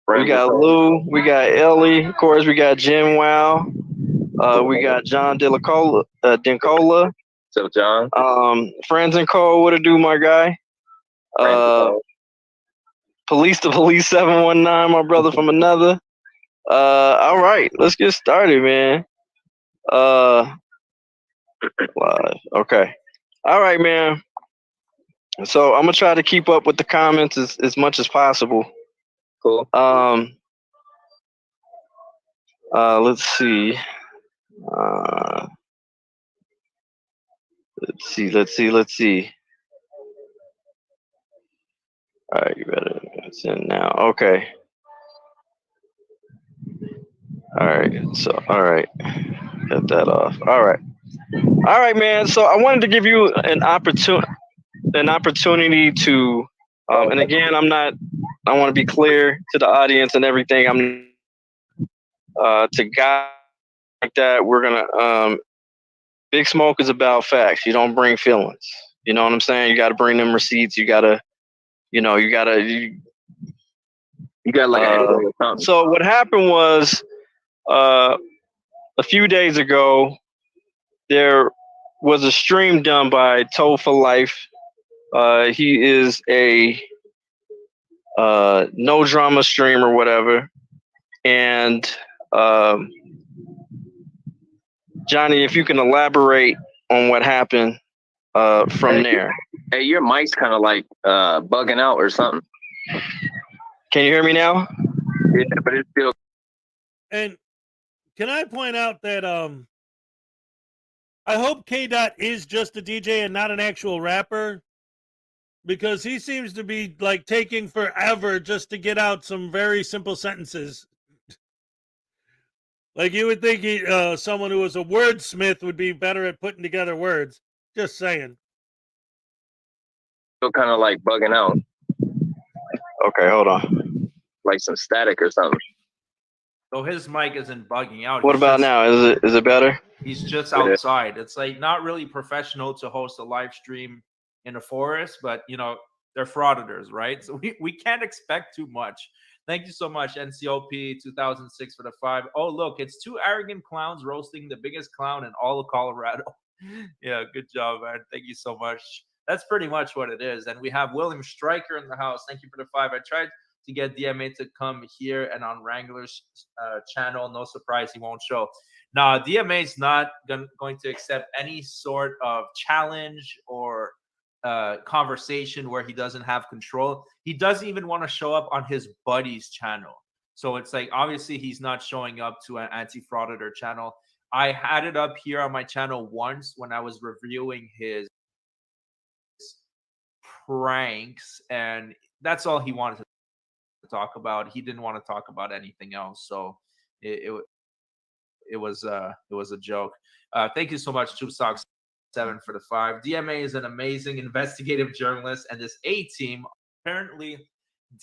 We got Lou, we got Ellie, of course, we got Jim Wow, we got John Dencola. So John. Friends and Co, what to do, my guy? Police to Police 719, my brother from another. All right, let's get started, man. Live. Okay. All right, man. So I'm gonna try to keep up with the comments as much as possible. Cool. Let's see. Let's see. All right, you better send now. Okay. All right. So, all right. Cut that off. All right. All right, man. So I wanted to give you an opportunity to, and again, I want to be clear to the audience and everything. I'm to guys like that. We're gonna Big Smoke is about facts. You don't bring feelings. You know what I'm saying? You got to bring them receipts. You got like so what happened was a few days ago there was a stream done by Toe for Life. He is a no drama stream or whatever. And Johnny, if you can elaborate on what happened from there. Hey, your mic's kind of like bugging out or something. Can you hear me now? Yeah, but it's still. And can I point out that I hope K-Dot is just a DJ and not an actual rapper, because he seems to be like taking forever just to get out some very simple sentences. Like you would think someone who was a wordsmith would be better at putting together words. Just saying. Still kind of like bugging out. Okay, hold on. Like some static or something. So his mic isn't bugging out. What He's about just- now? Is it better? He's just Yeah. outside. It's like not really professional to host a live stream in a forest, but you know, they're frauditors, right? So we can't expect too much. Thank you so much, NCOP 2006 for the 5. Oh, look, it's 2 arrogant clowns roasting the biggest clown in all of Colorado. Yeah, good job, man. Thank you so much. That's pretty much what it is. And we have William Stryker in the house. Thank you for the 5. I tried to get DMA to come here and on Wrangler's channel. No surprise, he won't show. Now, DMA is not going to accept any sort of challenge or conversation where he doesn't have control. He doesn't even want to show up on his buddy's channel. So it's like, obviously, he's not showing up to an anti-frauditor channel. I had it up here on my channel once when I was reviewing his pranks, and that's all he wanted to talk about. He didn't want to talk about anything else. So it was a joke. Thank you so much, Tube7 for the 5. DMA is an amazing investigative journalist, and this A team, apparently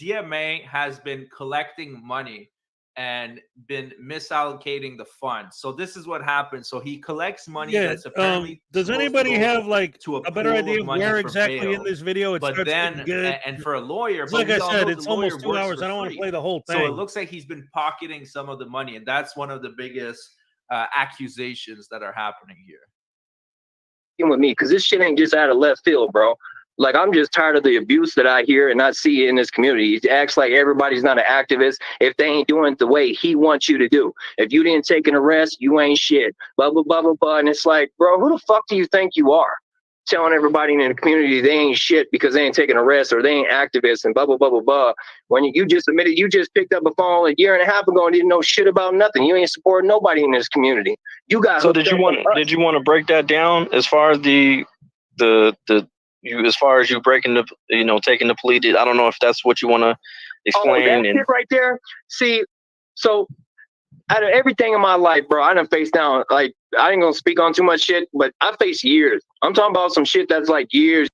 DMA has been collecting money and been misallocating the funds. So this is what happens. So he collects money that's apparently does supposed to anybody go have like to a better pool idea of money where for exactly in bail. this video it But starts then, getting good? and for a lawyer, It's but like we I all said, know it's the lawyer almost 2 works hours. for I don't want to free. play the whole thing. So it looks like he's been pocketing some of the money, and that's one of the biggest accusations that are happening here. With me, because this shit ain't just out of left field, bro. Like, I'm just tired of the abuse that I hear and I see in this community. He acts like everybody's not an activist if they ain't doing it the way he wants you to do. If you didn't take an arrest, you ain't shit. Blah, blah, blah, blah, blah. And it's like, bro, who the fuck do you think you are? Telling everybody in the community they ain't shit because they ain't taking arrests or they ain't activists and blah, blah, blah, blah, blah. When you just admitted you just picked up a phone a year and a half ago and didn't know shit about nothing. You ain't supporting nobody in this community. You got So hooked did you up want with us. did you want to break that down as far as as far as you breaking the taking the plea? I don't know if that's what you want to explain. Oh, that shit right there. See, so out of everything in my life, bro, I done faced down. Like, I ain't gonna speak on too much shit, but I faced years. I'm talking about some shit that's like years,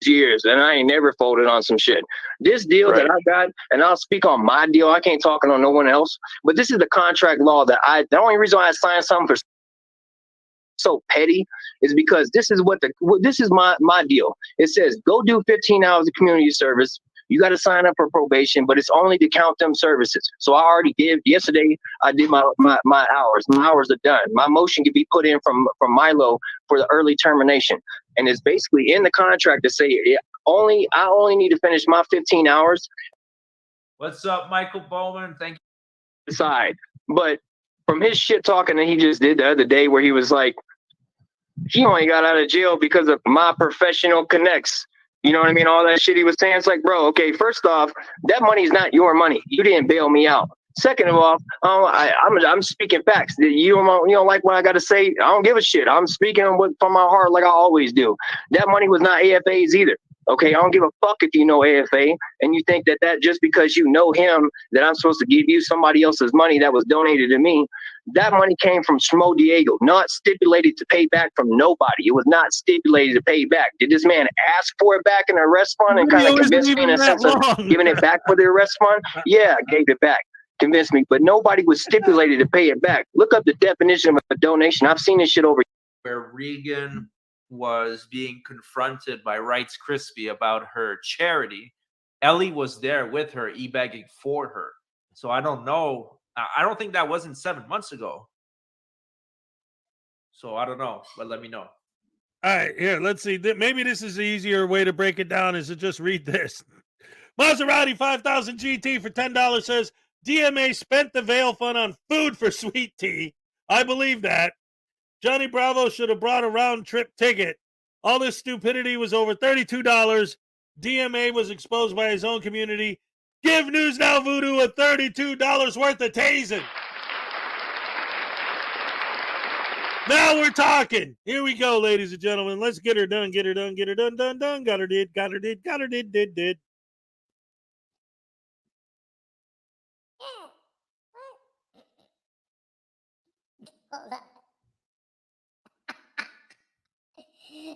and I ain't never folded on some shit. This deal that I got, and I'll speak on my deal. I can't talk on no one else, but this is the contract law that the only reason why I signed something for so petty is because this is my deal. It says go do 15 hours of community service. You got to sign up for probation, but it's only to count them services. So I already did yesterday. I did my hours. My hours are done. My motion can be put in from Milo for the early termination, and it's basically in the contract to say I only need to finish my 15 hours. What's up, Michael Bowman? Thank you. Side, but from his shit talking that he just did the other day, where he was like, he only got out of jail because of my professional connects. You know what I mean? All that shit he was saying. It's like, bro, okay, first off, that money is not your money. You didn't bail me out. Second of all, I'm speaking facts. You don't like what I got to say? I don't give a shit. I'm speaking from my heart like I always do. That money was not AFA's either. Okay, I don't give a fuck if you know AFA and you think that just because you know him that I'm supposed to give you somebody else's money that was donated to me. That money came from Schmo Diego, not stipulated to pay back from nobody. It was not stipulated to pay back. Did this man ask for it back in the arrest fund and kind of convince me in a sense of giving it back for the arrest fund? Yeah, I gave it back. Convinced me, but nobody was stipulated to pay it back. Look up the definition of a donation. I've seen this shit over where Regan was being confronted by Rights Crispy about her charity. Ellie was there with her, e-bagging for her. So I don't know. I don't think that wasn't 7 months ago. So I don't know, but let me know. All right, here, let's see. Maybe this is the easier way to break it down is to just read this. Maserati 5000 GT for $10 says, DMA spent the bail fund on food for sweet tea. I believe that. Johnny Bravo should have brought a round trip ticket. All this stupidity was over $32. DMA was exposed by his own community. Give News Now Voodoo a $32 worth of tasing. Now we're talking. Here we go, ladies and gentlemen. Let's get her done, get her done, get her done, done, done. Got her did, got her did, got her did.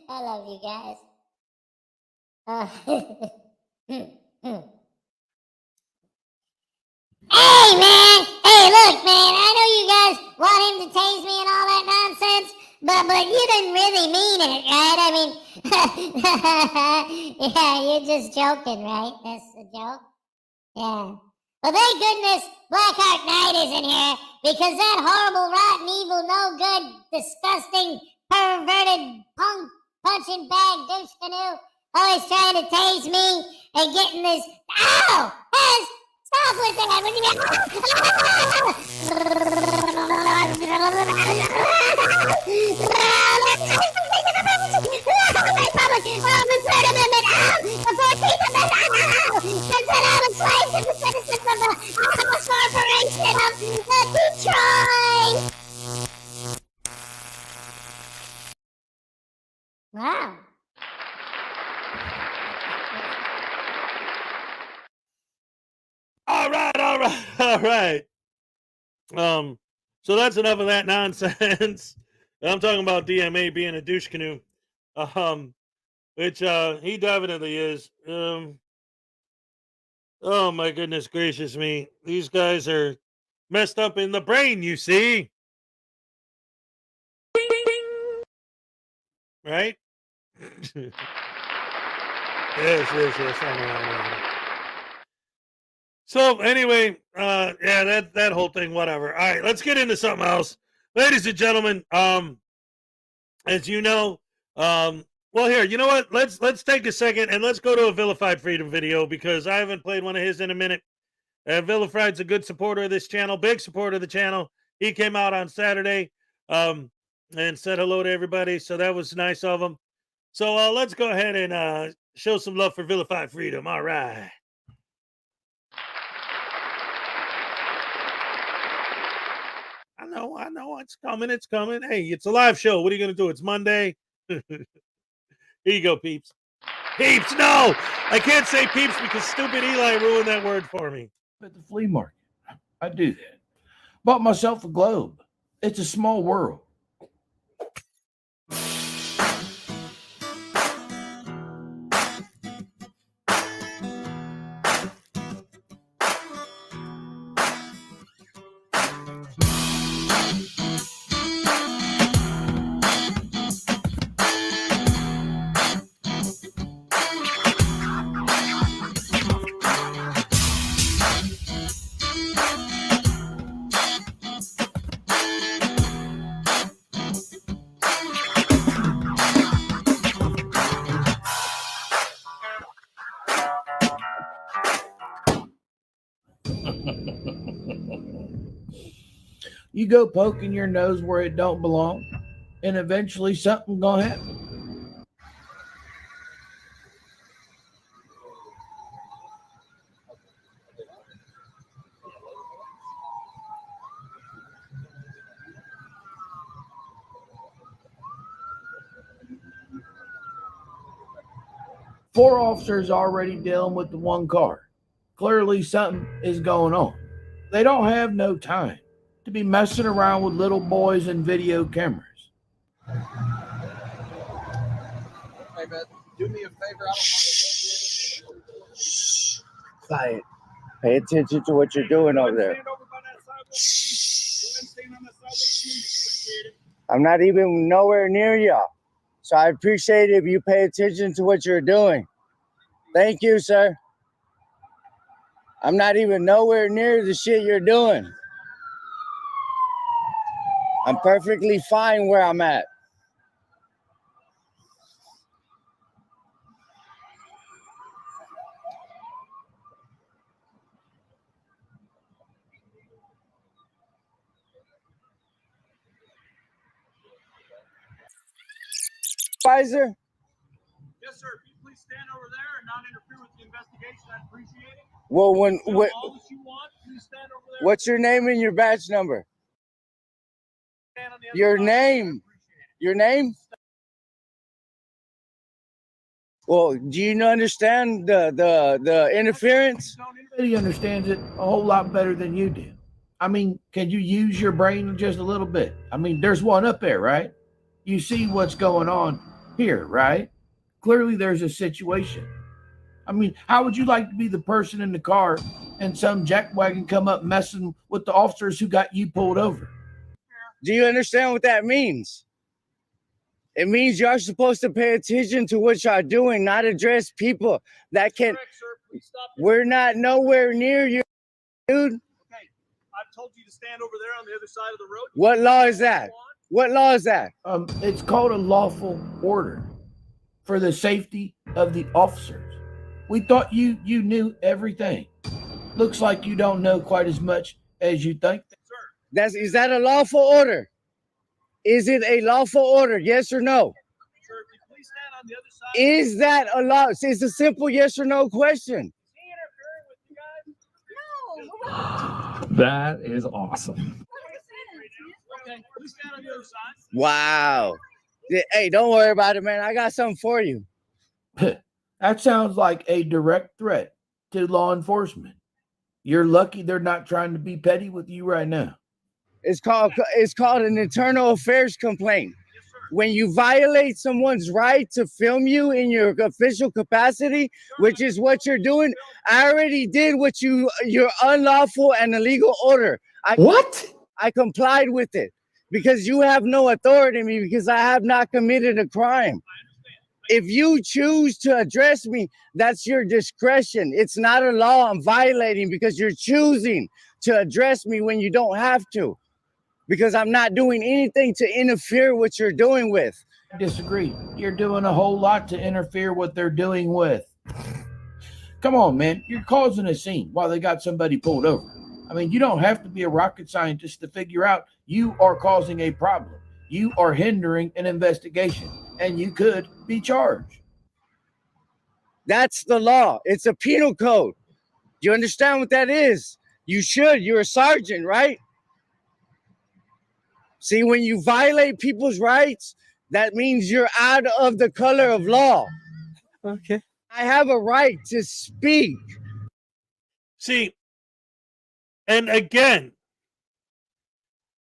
I love you guys. Hey, man. Hey, look, man. I know you guys want him to tase me and all that nonsense, but you didn't really mean it, right? I mean, yeah, you're just joking, right? That's a joke? Yeah. Well, thank goodness Blackheart Knight isn't here, because that horrible, rotten, evil, no good, disgusting, perverted, punk punching bag douche canoe always trying to tase me and getting this. Ow! Hez, stop with that! What do you mean? Wow. All right, all right, all right. So that's enough of that nonsense. I'm talking about DMA being a douche canoe, which he definitely is. Oh my goodness gracious me, these guys are messed up in the brain. You see, right? Yes, I know. So anyway, yeah, that whole thing, whatever. All right, let's get into something else, ladies and gentlemen. As you know, well, here, you know what? Let's take a second and let's go to a Vilified Freedom video, because I haven't played one of his in a minute. Vilified's a good supporter of this channel, big supporter of the channel. He came out on Saturday, and said hello to everybody, so that was nice of him. So let's go ahead and show some love for Vilified Freedom. All right. I know, it's coming. Hey, it's a live show. What are you going to do? It's Monday. Here you go, peeps. Peeps, no! I can't say peeps because stupid Eli ruined that word for me. At the flea market, I do that. Bought myself a globe. It's a small world. You go poking your nose where it don't belong, and eventually something gonna happen. Four officers already dealing with the one car. Clearly something is going on. They don't have no time to be messing around with little boys and video cameras. Hey, man, do me a favor. Quiet. Pay attention to what you're doing over there. I'm not even nowhere near y'all. So I appreciate it if you pay attention to what you're doing. Thank you, sir. I'm not even nowhere near the shit you're doing. I'm perfectly fine where I'm at. Supervisor? Yes, sir. Can you please stand over there and not interfere with the investigation? I'd appreciate it. Well, All that you want, please stand over there. what's your name and your badge number? Stand on the other Your side. name? Your name? Well, do you understand the interference? Everybody understands it a whole lot better than you do. I mean, can you use your brain just a little bit? I mean, there's one up there, right? You see what's going on here, right? Clearly there's a situation. I mean, how would you like to be the person in the car and some jackwagon come up messing with the officers who got you pulled over. Do you understand what that means? It means y'all supposed to pay attention to what y'all doing, not address people that can. We're not nowhere near you, dude. Okay, I've told you to stand over there on the other side of the road. What law is that? What law is that? It's called a lawful order for the safety of the officers. We thought you knew everything. Looks like you don't know quite as much as you think. Is that a lawful order? Is it a lawful order? Yes or no? Sir, if you please stand on the other side. Is that a law? It's a simple yes or no question. That is awesome. Okay, please stand on the other side. Wow. Hey, don't worry about it, man. I got something for you. That sounds like a direct threat to law enforcement. You're lucky they're not trying to be petty with you right now. It's called an internal affairs complaint. When you violate someone's right to film you in your official capacity, which is what you're doing, I already did what your unlawful and illegal order. I complied with it because you have no authority in me because I have not committed a crime. If you choose to address me, that's your discretion. It's not a law I'm violating because you're choosing to address me when you don't have to. Because I'm not doing anything to interfere what you're doing with. I disagree. You're doing a whole lot to interfere what they're doing with. Come on, man. You're causing a scene while they got somebody pulled over. I mean, you don't have to be a rocket scientist to figure out you are causing a problem. You are hindering an investigation, and you could be charged. That's the law. It's a penal code. Do you understand what that is? You should. You're a sergeant, right? See, when you violate people's rights, that means you're out of the color of law. Okay. I have a right to speak. See, and again,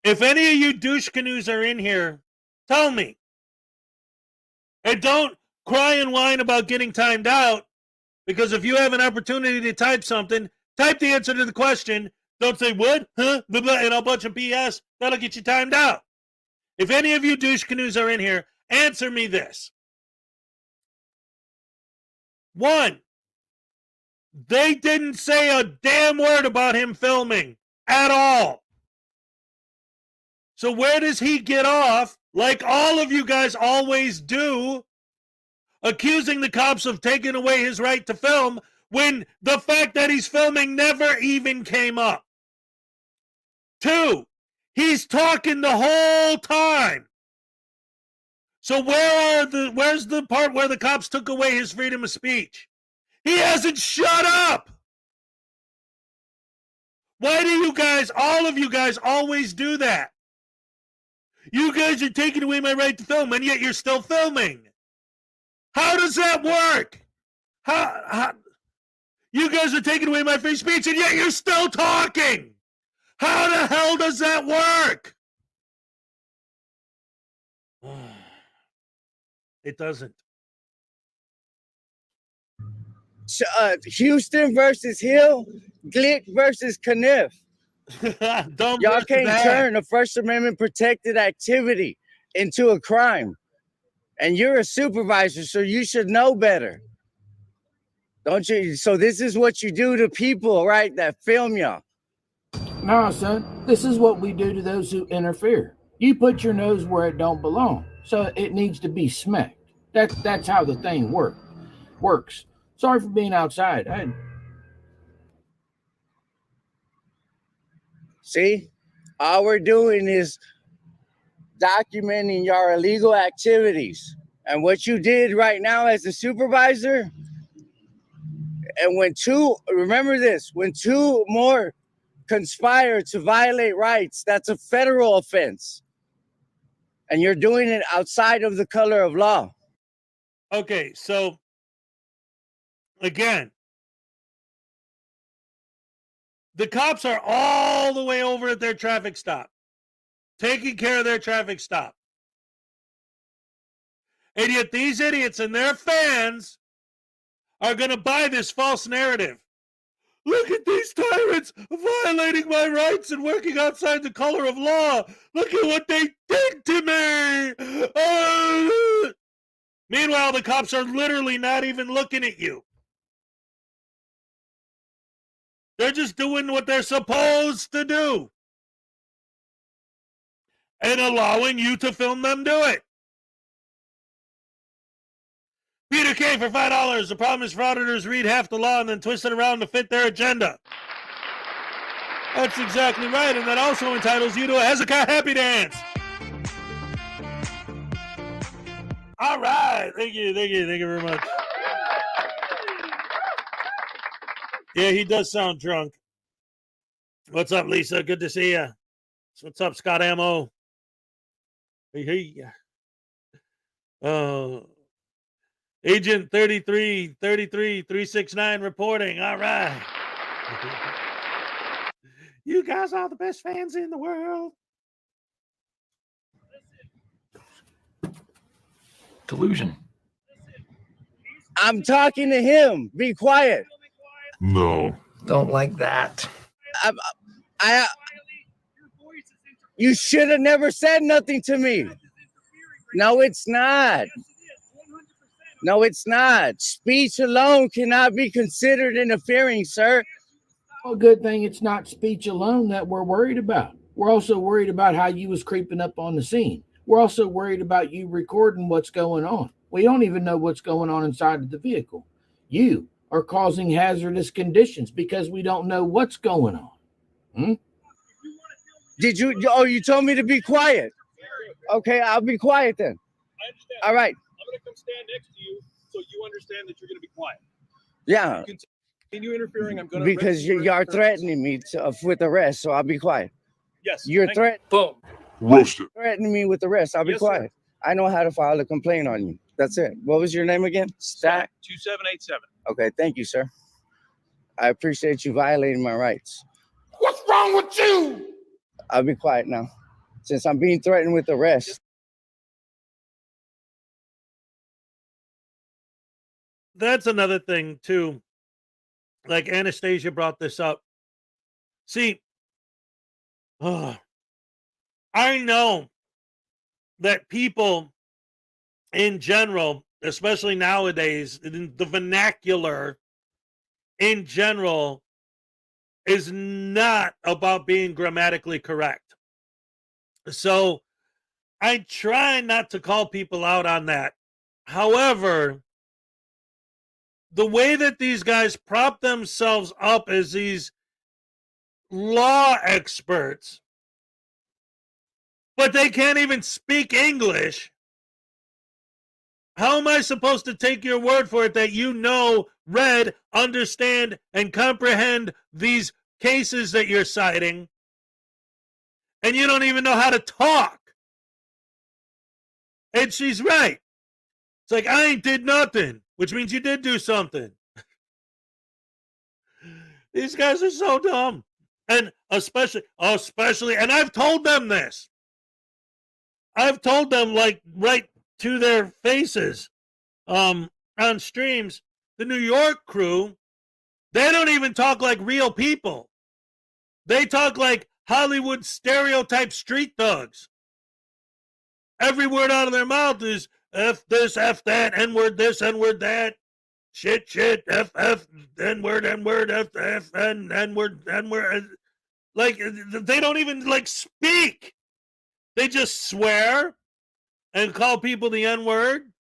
if any of you douche canoes are in here, tell me. And don't cry and whine about getting timed out, because if you have an opportunity to type something, type the answer to the question. Don't say what, huh, blah, blah, and a bunch of BS. That'll get you timed out. If any of you douche canoes are in here, answer me this. 1, they didn't say a damn word about him filming at all. So where does he get off, like all of you guys always do, accusing the cops of taking away his right to film when the fact that he's filming never even came up? 2, he's talking the whole time. So where's the part where the cops took away his freedom of speech? He hasn't shut up. Why do you guys, all of you guys, always do that? You guys are taking away my right to film, and yet you're still filming. How does that work? How you guys are taking away my free speech, and yet you're still talking. How the hell does that work? It doesn't. Houston versus Hill, Glick versus Kniff. Y'all can't turn a First Amendment protected activity into a crime. And you're a supervisor, so you should know better. Don't you? So this is what you do to people, right, that film y'all. No, son. This is what we do to those who interfere. You put your nose where it don't belong, so it needs to be smacked. That's how the thing works. Sorry for being outside. See, all we're doing is documenting your illegal activities. And what you did right now as a supervisor, and when when 2 more conspire to violate rights, that's a federal offense. And you're doing it outside of the color of law. Okay, so again, the cops are all the way over at their traffic stop, taking care of their traffic stop. And yet these idiots and their fans are going to buy this false narrative. Look at these tyrants violating my rights and working outside the color of law. Look at what they did to me. Meanwhile, the cops are literally not even looking at you. They're just doing what they're supposed to do and allowing you to film them do it. Peter K. for $5. The problem is frauditors read half the law and then twist it around to fit their agenda. That's exactly right, and that also entitles you to a Hezekiah Happy Dance. All right. Thank you very much. Yeah, he does sound drunk. What's up, Lisa? Good to see you. What's up, Scott Ammo? Hey. Agent 33369 reporting. All right. You guys are the best fans in the world. Delusion. I'm talking to him. Be quiet. No. Don't like that. You should have never said nothing to me. No, it's not. No, it's not. Speech alone cannot be considered interfering, sir. Well, good thing it's not speech alone that we're worried about. We're also worried about how you was creeping up on the scene. We're also worried about you recording what's going on. We don't even know what's going on inside of the vehicle. You are causing hazardous conditions because we don't know what's going on. Did you? Oh, you told me to be quiet. Okay, I'll be quiet then. I understand. All right. I'm going to come stand next to you so you understand that you're going to be quiet. Yeah. Continue interfering. I'm going to Because you are threatening me with arrest, so I'll be quiet. Yes. You're Boom. threatening me with arrest. I'll be quiet. Sir. I know how to file a complaint on you. That's it. What was your name again? Stack 2787. Okay, thank you, sir. I appreciate you violating my rights. What's wrong with you? I'll be quiet now, since I'm being threatened with arrest. That's another thing, too. Like Anastasia brought this up. See, I know that people in general, especially nowadays, the vernacular in general is not about being grammatically correct. So I try not to call people out on that. However, the way that these guys prop themselves up as these law experts, but they can't even speak English. How am I supposed to take your word for it that you know, read, understand, and comprehend these cases that you're citing, and you don't even know how to talk? And she's right. It's like, I ain't did nothing, which means you did do something. These guys are so dumb. And especially, and I've told them this. I've told them, like, right to their faces on streams, the New York crew, they don't even talk like real people. They talk like Hollywood stereotype street thugs. Every word out of their mouth is F this, F that, N-word this, N-word that, shit, F, N-word, F, N-word, N-word. Like, they don't even, like, speak. They just swear and call people the N-word.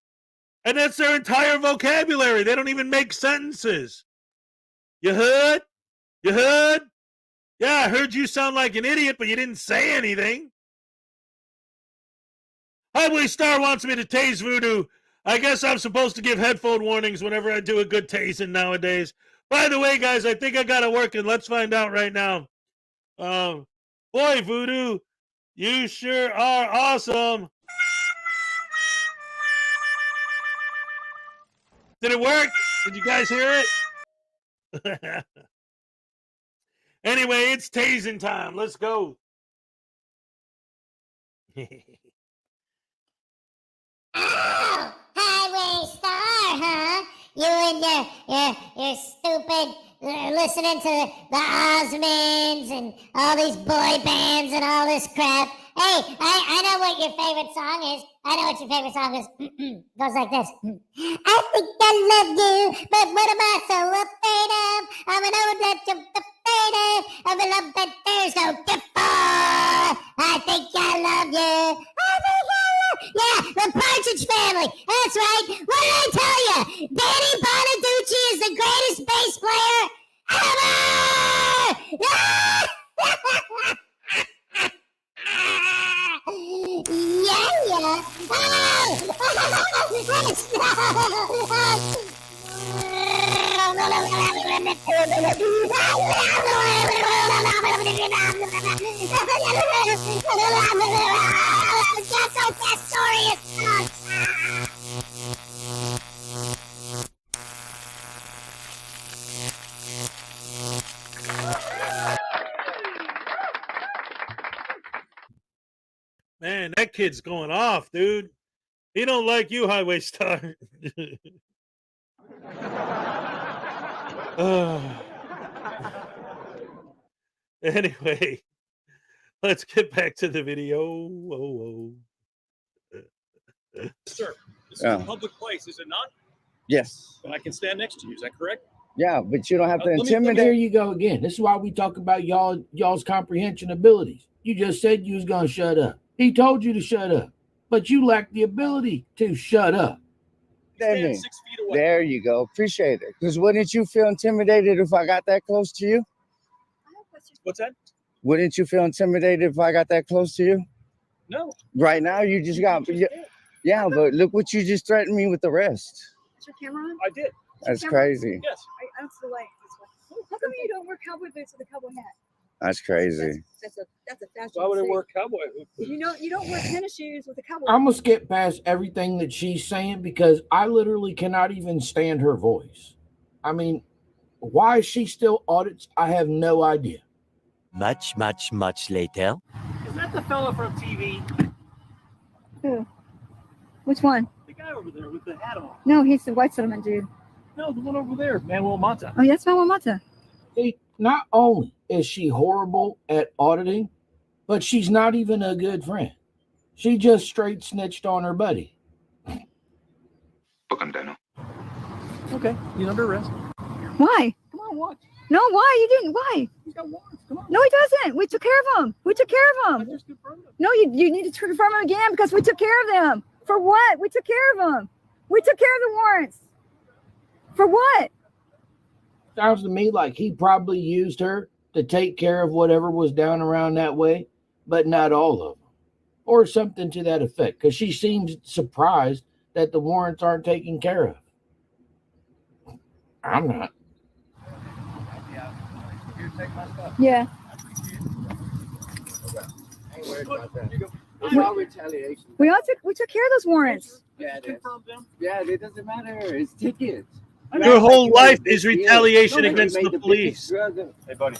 And that's their entire vocabulary. They don't even make sentences. You heard? You heard? Yeah, I heard you sound like an idiot, but you didn't say anything. Highway Star wants me to tase Voodoo. I guess I'm supposed to give headphone warnings whenever I do a good tasing nowadays. By the way, guys, I think I got it working. Let's find out right now. Boy, Voodoo, you sure are awesome. Did it work? Did you guys hear it? Anyway, it's tasing time. Let's go. Oh, Highway Star, huh? You and your stupid listening to the Osmonds and all these boy bands and all this crap. Hey, I know what your favorite song is. I know what your favorite song is. Goes like this. I think I love you, but what am I so afraid of? I'm an old that you're afraid of a love that there's no gift for. I think I love you. Yeah, the Partridge Family. That's right. What did I tell you? Danny Bonaducci is the greatest bass player ever! Yeah. Man, that kid's going off, dude. He don't like you, Highway Star. Anyway, let's get back to the video. Sir, this is Yeah. a public place, is it not? Yes. And I can stand next to you. Is that correct? Yeah, but you don't have to There intimidate. you go again. This is why we talk about y'all's comprehension abilities. You just said you was gonna shut up. He told you to shut up, but you lack the ability to shut up. Stand 6 feet away. There you go. Appreciate it. Because wouldn't you feel intimidated if I got that close to you? What's that? Wouldn't you feel intimidated if I got that close to you? No. Right now, you just got. Yeah, but look what you just threatened me with the rest. Is your camera on? I did. That's crazy. Yes. That's the light. How come you don't wear cowboy boots with a cowboy hat? That's crazy. That's a fashion. Why would I mistake. wear cowboy boots? You don't wear tennis shoes with a cowboy. I'm gonna skip past everything that she's saying because I literally cannot even stand her voice. I mean, why she still audits, I have no idea. Much later. Is that the fellow from TV? Who? Which one? The guy over there with the hat on. No, he's the white settlement dude. No, the one over there, Manuel Mata. Oh, yes, Manuel Mata. See, not only is she horrible at auditing, but she's not even a good friend. She just straight snitched on her buddy. Okay, he's under arrest. Why? Come on, watch. No, why? You didn't. Why? He's got warrants. Come on. No, he doesn't. We took care of him. No, you need to confirm him again because we took care of them. For what? We took care of them. We took care of the warrants. For what? Sounds to me like he probably used her to take care of whatever was down around that way, but not all of them. Or something to that effect, because she seems surprised that the warrants aren't taken care of. I'm not. Yeah. It's all retaliation. We took care of those warrants. Yeah, it doesn't matter. It's tickets. Your whole life is retaliation against the police. Hey, buddy.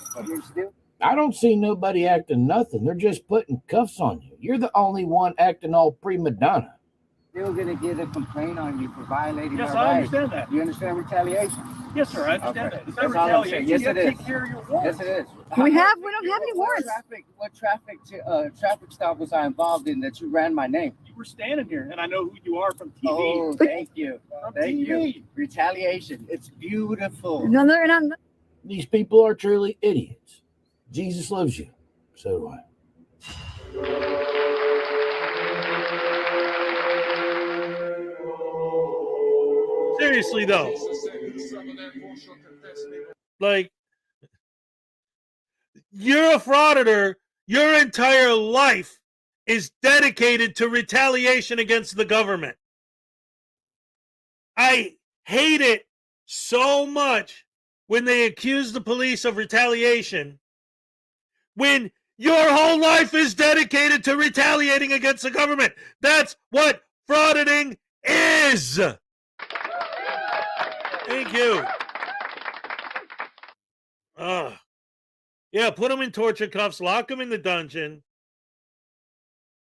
I don't see nobody acting nothing. They're just putting cuffs on you. You're the only one acting all prima donna. Still gonna get a complaint on you for violating Yes, our I rights. understand that. You understand retaliation? Yes, sir, I understand that. It's not That's all I'm retaliation. saying. Yes, You have it to is. take care of your Yes, warrants. it is. We don't have any warrants. What traffic stop was I involved in that you ran my name? You were standing here, and I know who you are from TV. Oh, thank you. From Thank you. TV. Retaliation. It's beautiful. No, they're not. These people are truly idiots. Jesus loves you. So do I. Seriously, though. Like, you're a frauditor. Your entire life is dedicated to retaliation against the government. I hate it so much when they accuse the police of retaliation when your whole life is dedicated to retaliating against the government. That's what frauditing is. Thank you. Yeah, put them in torture cuffs, lock them in the dungeon.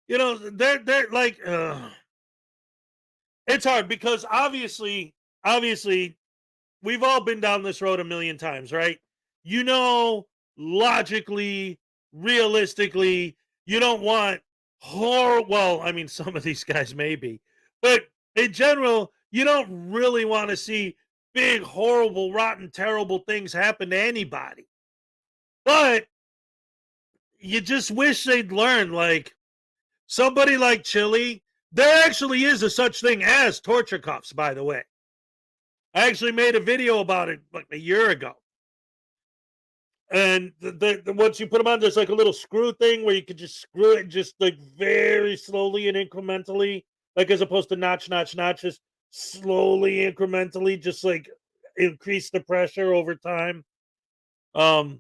You know, they're like, it's hard because obviously, we've all been down this road a million times, right? You know, logically, realistically, you don't want horror. Well, I mean, some of these guys maybe, but in general, you don't really want to see big, horrible, rotten, terrible things happen to anybody. But you just wish they'd learn, like, somebody like Chile, there actually is a such thing as torture cuffs, by the way. I actually made a video about it like a year ago. And once you put them on, there's like a little screw thing where you can just screw it just like very slowly and incrementally, like as opposed to notch, just slowly, incrementally, just like increase the pressure over time. So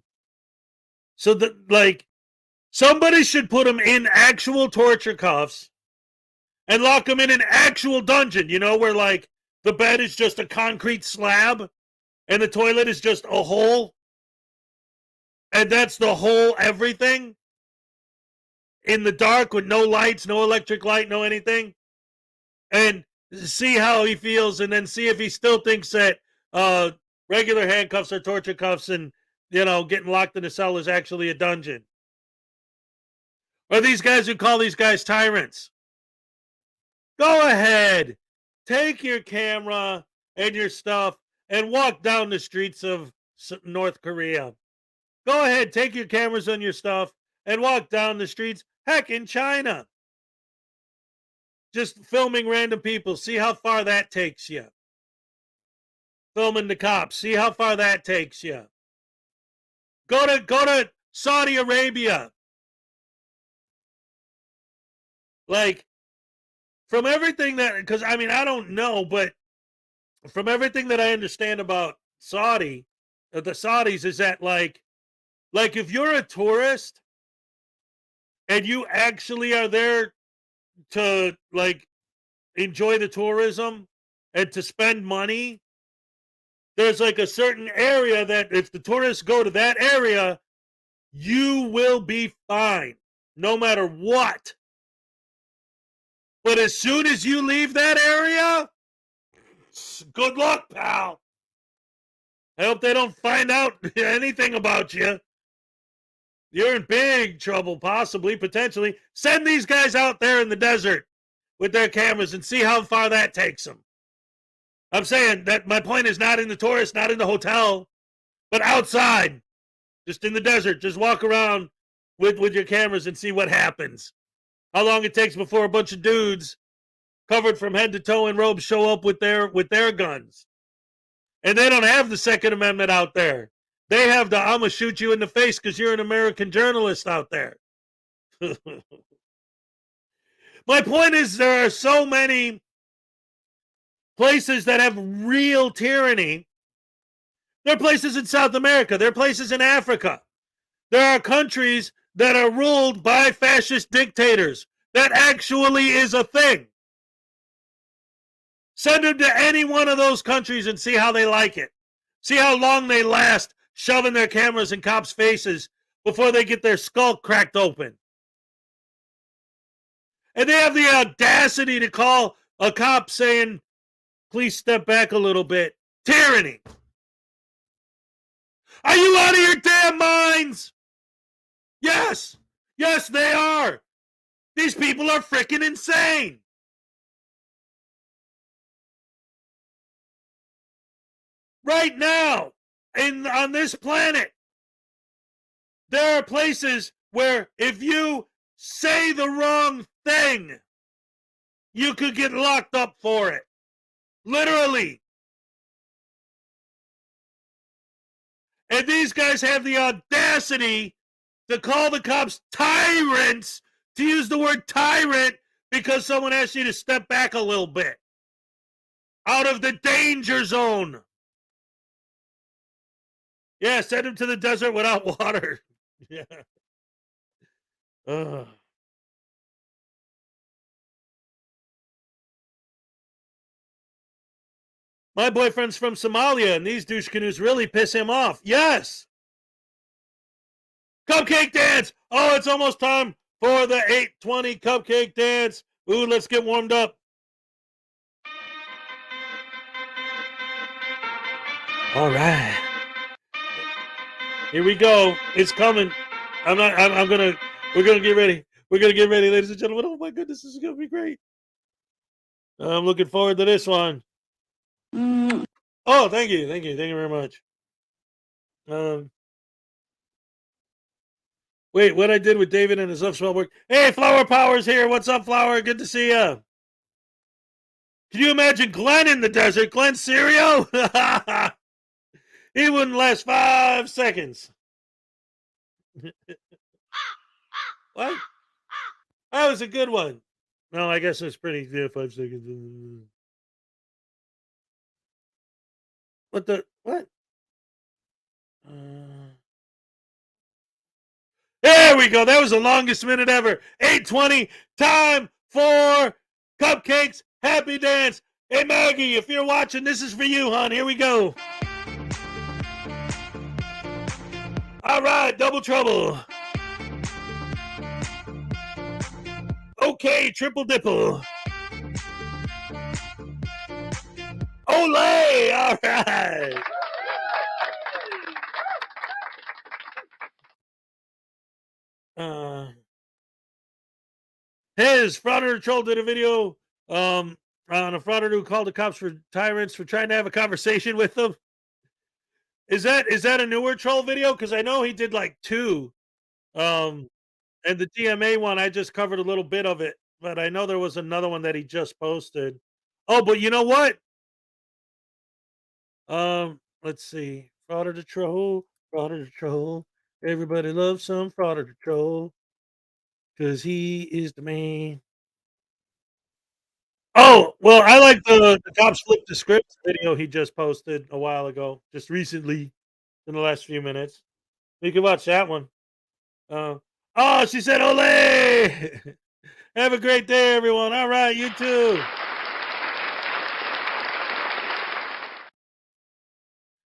that, like, somebody should put them in actual torture cuffs and lock them in an actual dungeon, you know, where like the bed is just a concrete slab and the toilet is just a hole. And that's the whole everything in the dark with no lights, no electric light, no anything. And see how he feels, and then see if he still thinks that regular handcuffs are torture cuffs and, you know, getting locked in a cell is actually a dungeon. Or these guys who call these guys tyrants. Go ahead. Take your camera and your stuff and walk down the streets of North Korea. Go ahead, take your cameras and your stuff and walk down the streets. Heck, in China. Just filming random people. See how far that takes you. Filming the cops. See how far that takes you. Go to Saudi Arabia. Like, from everything that, because I mean, I don't know, but from everything that I understand about the Saudis is that like if you're a tourist and you actually are there to like enjoy the tourism and to spend money, there's like a certain area that if the tourists go to that area, you will be fine no matter what. But as soon as you leave that area, good luck, pal. I hope they don't find out anything about you. You're in big trouble, possibly, potentially. Send these guys out there in the desert with their cameras and see how far that takes them. I'm saying that my point is not in the tourist, not in the hotel, but outside, just in the desert. Just walk around with your cameras and see what happens. How long it takes before a bunch of dudes covered from head to toe in robes show up with their guns. And they don't have the Second Amendment out there. They have the "I'ma shoot you in the face because you're an American journalist" out there. My point is there are so many places that have real tyranny. There are places in South America. There are places in Africa. There are countries that are ruled by fascist dictators. That actually is a thing. Send them to any one of those countries and see how they like it. See how long they last shoving their cameras in cops' faces before they get their skull cracked open. And they have the audacity to call a cop saying, "Please step back a little bit." Tyranny. Are you out of your damn minds? Yes. Yes, they are. These people are freaking insane. Right now, on this planet, there are places where if you say the wrong thing, you could get locked up for it. Literally. And these guys have the audacity to call the cops tyrants, to use the word tyrant because someone asked you to step back a little bit out of the danger zone. Yeah, send him to the desert without water. Yeah. My boyfriend's from Somalia, and these douche canoes really piss him off. Yes. Cupcake dance. Oh, it's almost time for the 8:20 cupcake dance. Ooh, let's get warmed up. All right. Here we go. It's coming. We're gonna get ready. We're gonna get ready, ladies and gentlemen. Oh my goodness, this is gonna be great. I'm looking forward to this one. Oh, thank you very much. Wait, what I did with David and his upswell work. Hey, Flower Power's here. What's up, Flower? Good to see ya. Can you imagine Glenn in the desert? Glenn Serio? He wouldn't last 5 seconds. What? That was a good one. No, I guess it's pretty. Yeah, 5 seconds. What the? What? There we go. That was the longest minute ever. 8:20. Time for cupcakes. Happy dance. Hey, Maggie, if you're watching, this is for you, hon. Here we go. All right, double trouble. Okay, triple dipple. Olay! All right. His Frauditor troll did a video on a frauditor who called the cops for tyrants for trying to have a conversation with them. Is that a newer troll video? Because I know he did like 2. And the DMA one, I just covered a little bit of it, but I know there was another one that he just posted. Oh, but you know what? Let's see. Frauditor troll, Frauditor troll. Everybody loves some Frauditor troll because he is the man. Oh, well, I like the cops flip the script video he just posted a while ago, just recently in the last few minutes. You can watch that one. Oh, she said, "Ole!" Have a great day, everyone. All right, you too.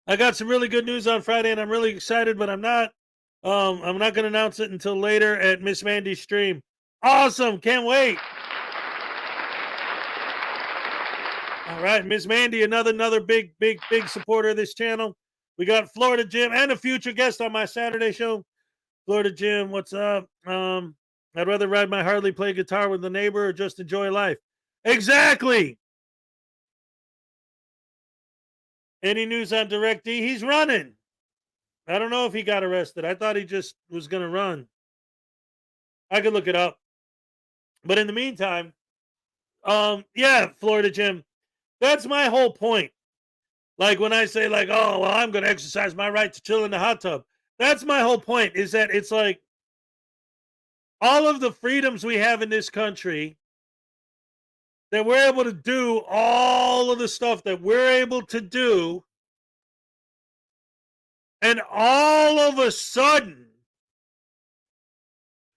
I got some really good news on Friday, and I'm really excited, but I'm not going to announce it until later at Miss Mandy's stream. Awesome. Can't wait. All right, Miss Mandy, another big supporter of this channel. We got Florida Jim and a future guest on my Saturday show. Florida Jim, what's up? I'd rather ride my Harley, play guitar with the neighbor, or just enjoy life. Exactly. Any news on Direct D? He's running. I don't know if he got arrested. I thought he just was going to run. I could look it up. But in the meantime, yeah, Florida Jim, that's my whole point. Like when I say like, oh, well, I'm going to exercise my right to chill in the hot tub. That's my whole point, is that it's like all of the freedoms we have in this country, that we're able to do all of the stuff that we're able to do, and all of a sudden,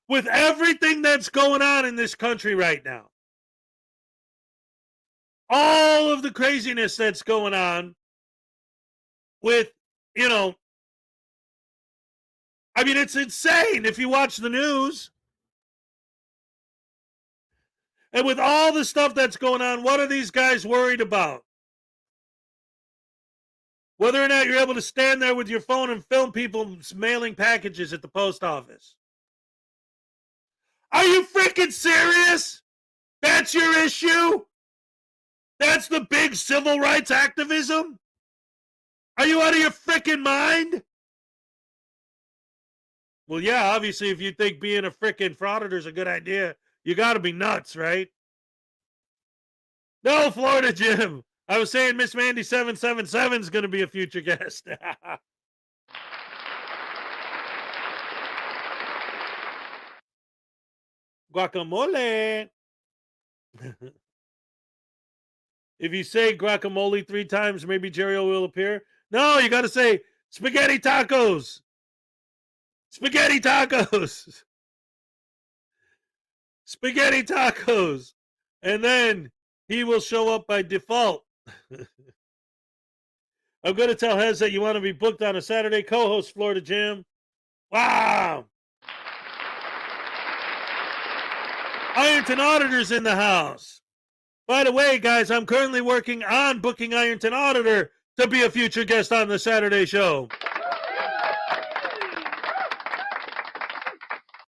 with everything that's going on in this country right now, all of the craziness that's going on with, I mean, it's insane if you watch the news. And with all the stuff that's going on, what are these guys worried about? Whether or not you're able to stand there with your phone and film people mailing packages at the post office. Are you freaking serious? That's your issue? That's the big civil rights activism? Are you out of your freaking mind? Well, yeah, obviously, if you think being a freaking frauditor is a good idea, you got to be nuts, right? No, Florida Jim. I was saying Miss Mandy 777 is going to be a future guest. Guacamole. If you say guacamole 3 times, maybe Jerry will appear. No, you got to say spaghetti tacos. Spaghetti tacos. Spaghetti tacos. And then he will show up by default. I'm going to tell Hez that you want to be booked on a Saturday co-host, Florida Jim. Wow. Ironton Auditor's in the house. By the way, guys, I'm currently working on booking Ironton Auditor to be a future guest on the Saturday show.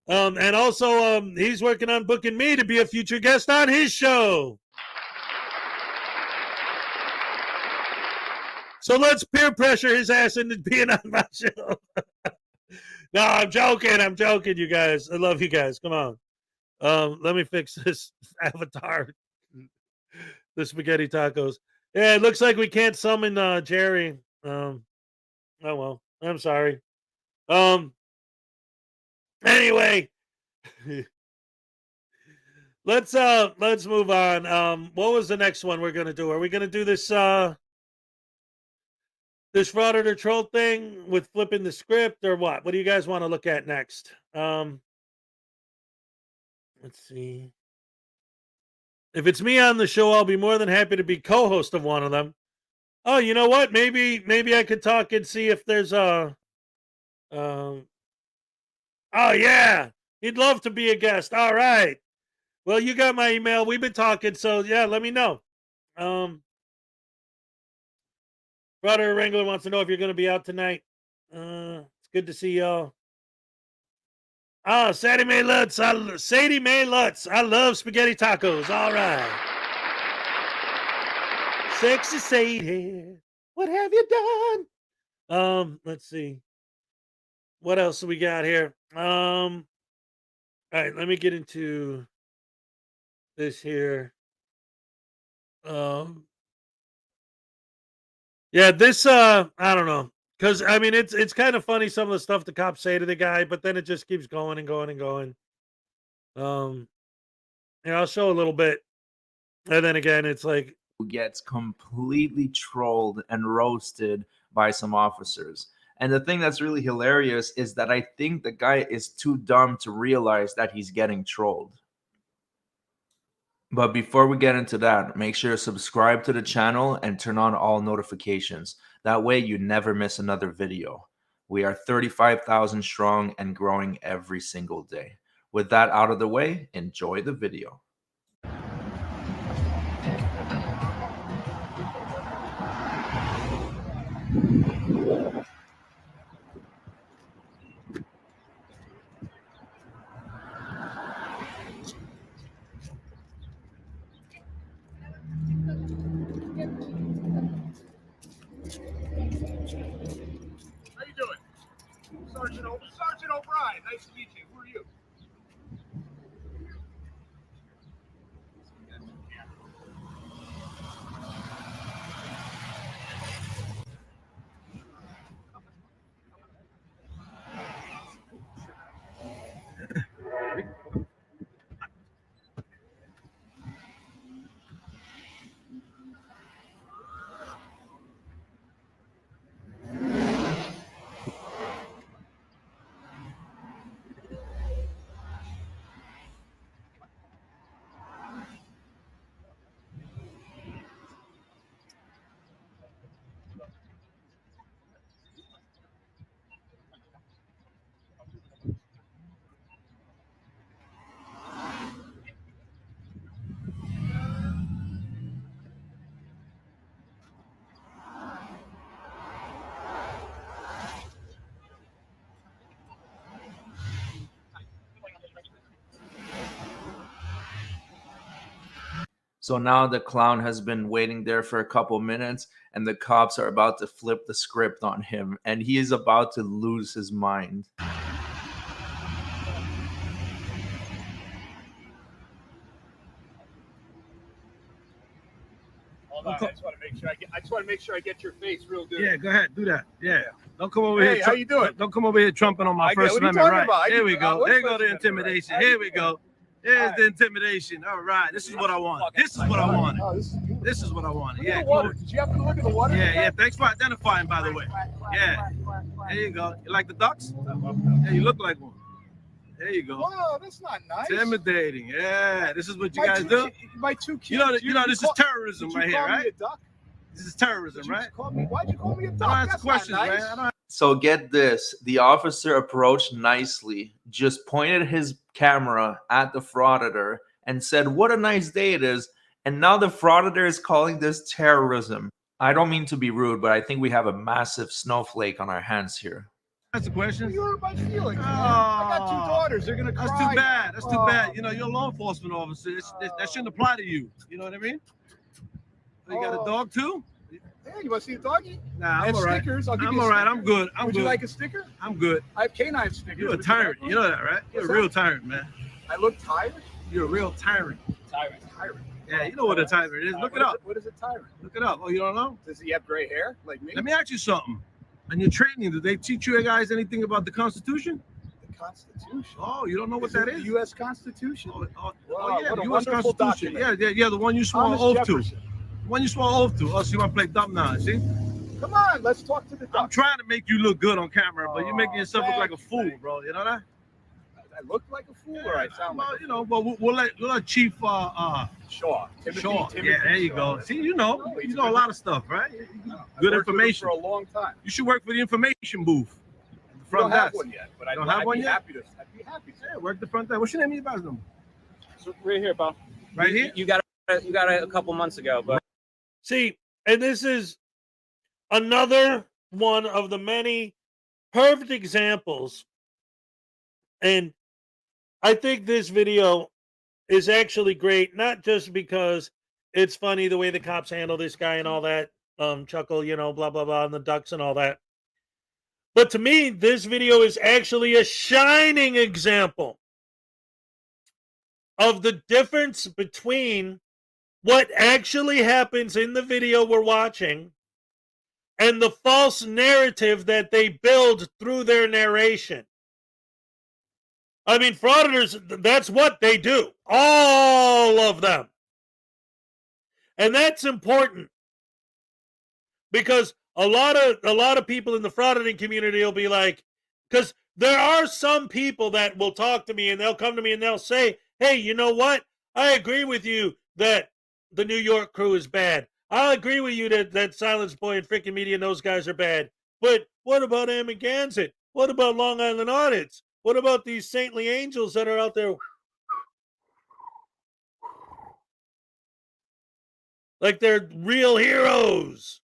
And also, he's working on booking me to be a future guest on his show. So let's peer pressure his ass into being on my show. No, I'm joking, you guys. I love you guys. Come on. Let me fix this avatar. The spaghetti tacos. Yeah, it looks like we can't summon Jerry. Oh well. I'm sorry. Anyway. Let's move on. What was the next one we're gonna do? Are we gonna do this this Frauditor troll thing with flipping the script, or what? What do you guys want to look at next? Let's see. If it's me on the show, I'll be more than happy to be co-host of one of them. Oh, you know what? Maybe I could talk and see if there's a. Oh yeah, he'd love to be a guest. All right. Well, you got my email. We've been talking, so yeah, let me know. Brother Wrangler wants to know if you're going to be out tonight. It's good to see y'all. Oh, Sadie Mae Lutz. Sadie Mae Lutz. I love spaghetti tacos. All right. Sexy Sadie. What have you done? Let's see. What else do we got here? All right, let me get into this here. Yeah, this I don't know, because I mean it's kind of funny some of the stuff the cops say to the guy, but then it just keeps going and going and going. Yeah, I'll show a little bit, and then again, it's like Who gets completely trolled and roasted by some officers. And the thing that's really hilarious is that I think the guy is too dumb to realize that he's getting trolled. But before we get into that, make sure to subscribe to the channel and turn on all notifications. That way you never miss another video. We are 35,000 strong and growing every single day. With that out of the way, enjoy the video. How you doing? Sergeant O'Brien. Nice to meet you. Who are you? So now the clown has been waiting there for a couple minutes and the cops are about to flip the script on him and he is about to lose his mind. Hold on. I just want to make sure I get your face real good. Yeah, go ahead, do that. Yeah, don't come over Hey, here. how you doing? Don't come over here trumping on my First what are you Amendment talking right. about? Here we go. What's There go First the Amendment right? intimidation. How Here you we doing? go. Here's the intimidation. All right, this is what I want. This is what I wanted. This is what I wanted. Yeah, Water. Did you happen to look at the water? yeah. Thanks for identifying, by the way. Yeah. There you go. You like the ducks? Yeah, you look like one. There you go. Wow, that's not nice. Intimidating. Yeah, this is what you My guys two do. My two kids. You know, this is terrorism did you right here, call me right? a duck? This is terrorism, Did you right? Why'd you call me a I duck? don't answer That's questions, not nice. man. I don't So get this, the officer approached nicely, just pointed his camera at the frauditor and said, "What a nice day it is." And now the frauditor is calling this terrorism. I don't mean to be rude, but I think we have a massive snowflake on our hands here. That's the question. You hurt my feelings, man. I got 2 daughters. They're gonna cry. That's too bad. That's too bad. You know, you're a law enforcement officer. That shouldn't apply to you. You know what I mean? You got a dog too? Yeah, you want to see a doggy? Nah, I have I'm all right. stickers. I'll give I'm you a all right. sticker. I'm good. I'm Would good. you like a sticker? I'm good. I have canine stickers. You're a Would you like tyrant. one? You know that, right? You're What's a real that? tyrant, man. I look tired? You're a real tyrant. Tyrant. Yeah, you know what a tyrant is. Look it up. What is a tyrant? Look it up. Oh, you don't know? Does he have gray hair like me? Let me ask you something. In your training, did they teach you guys anything about the Constitution? The Constitution. Oh, you don't know what that The is? U.S. Constitution. Oh, what yeah, the a U.S. wonderful Constitution. document. Yeah, the one you swore Thomas oath Jefferson. to. The one you swore oath to. Oh, so you want to play dumb now, see? Come on, let's talk to the I'm duck. trying to make you look good on camera, but you're making yourself look like a thanks, fool, bro. You know that? I look like a fool, or I sound like Well, you know, but we'll let Chief Shaw. Shaw. Timothy Yeah, there you Shaw. go. See, you know he's a lot of stuff, right? Good information. for a long time. You should work for the information booth. The We front don't have desk. one yet, but I'd, Don't have I'd one be yet? happy to. I'd be happy to. Yeah, work the front desk. What's your name? Your badge number? So right here, pal. Right here. You got it a couple months ago, but See, and this is another one of the many perfect examples. And I think this video is actually great, not just because it's funny the way the cops handle this guy and all that, chuckle, you know, blah, blah, blah, and the ducks and all that. But to me, this video is actually a shining example of the difference between what actually happens in the video we're watching and the false narrative that they build through their narration. I mean, frauditors, that's what they do. All of them. And that's important because a lot of people in the frauditing community will be like, because there are some people that will talk to me and they'll come to me and they'll say, hey, you know what? I agree with you that the New York crew is bad. I agree with you that Silence Boy and freaking media and those guys are bad. But what about Amagansett? What about Long Island Audits? What about these saintly angels that are out there? Like they're real heroes.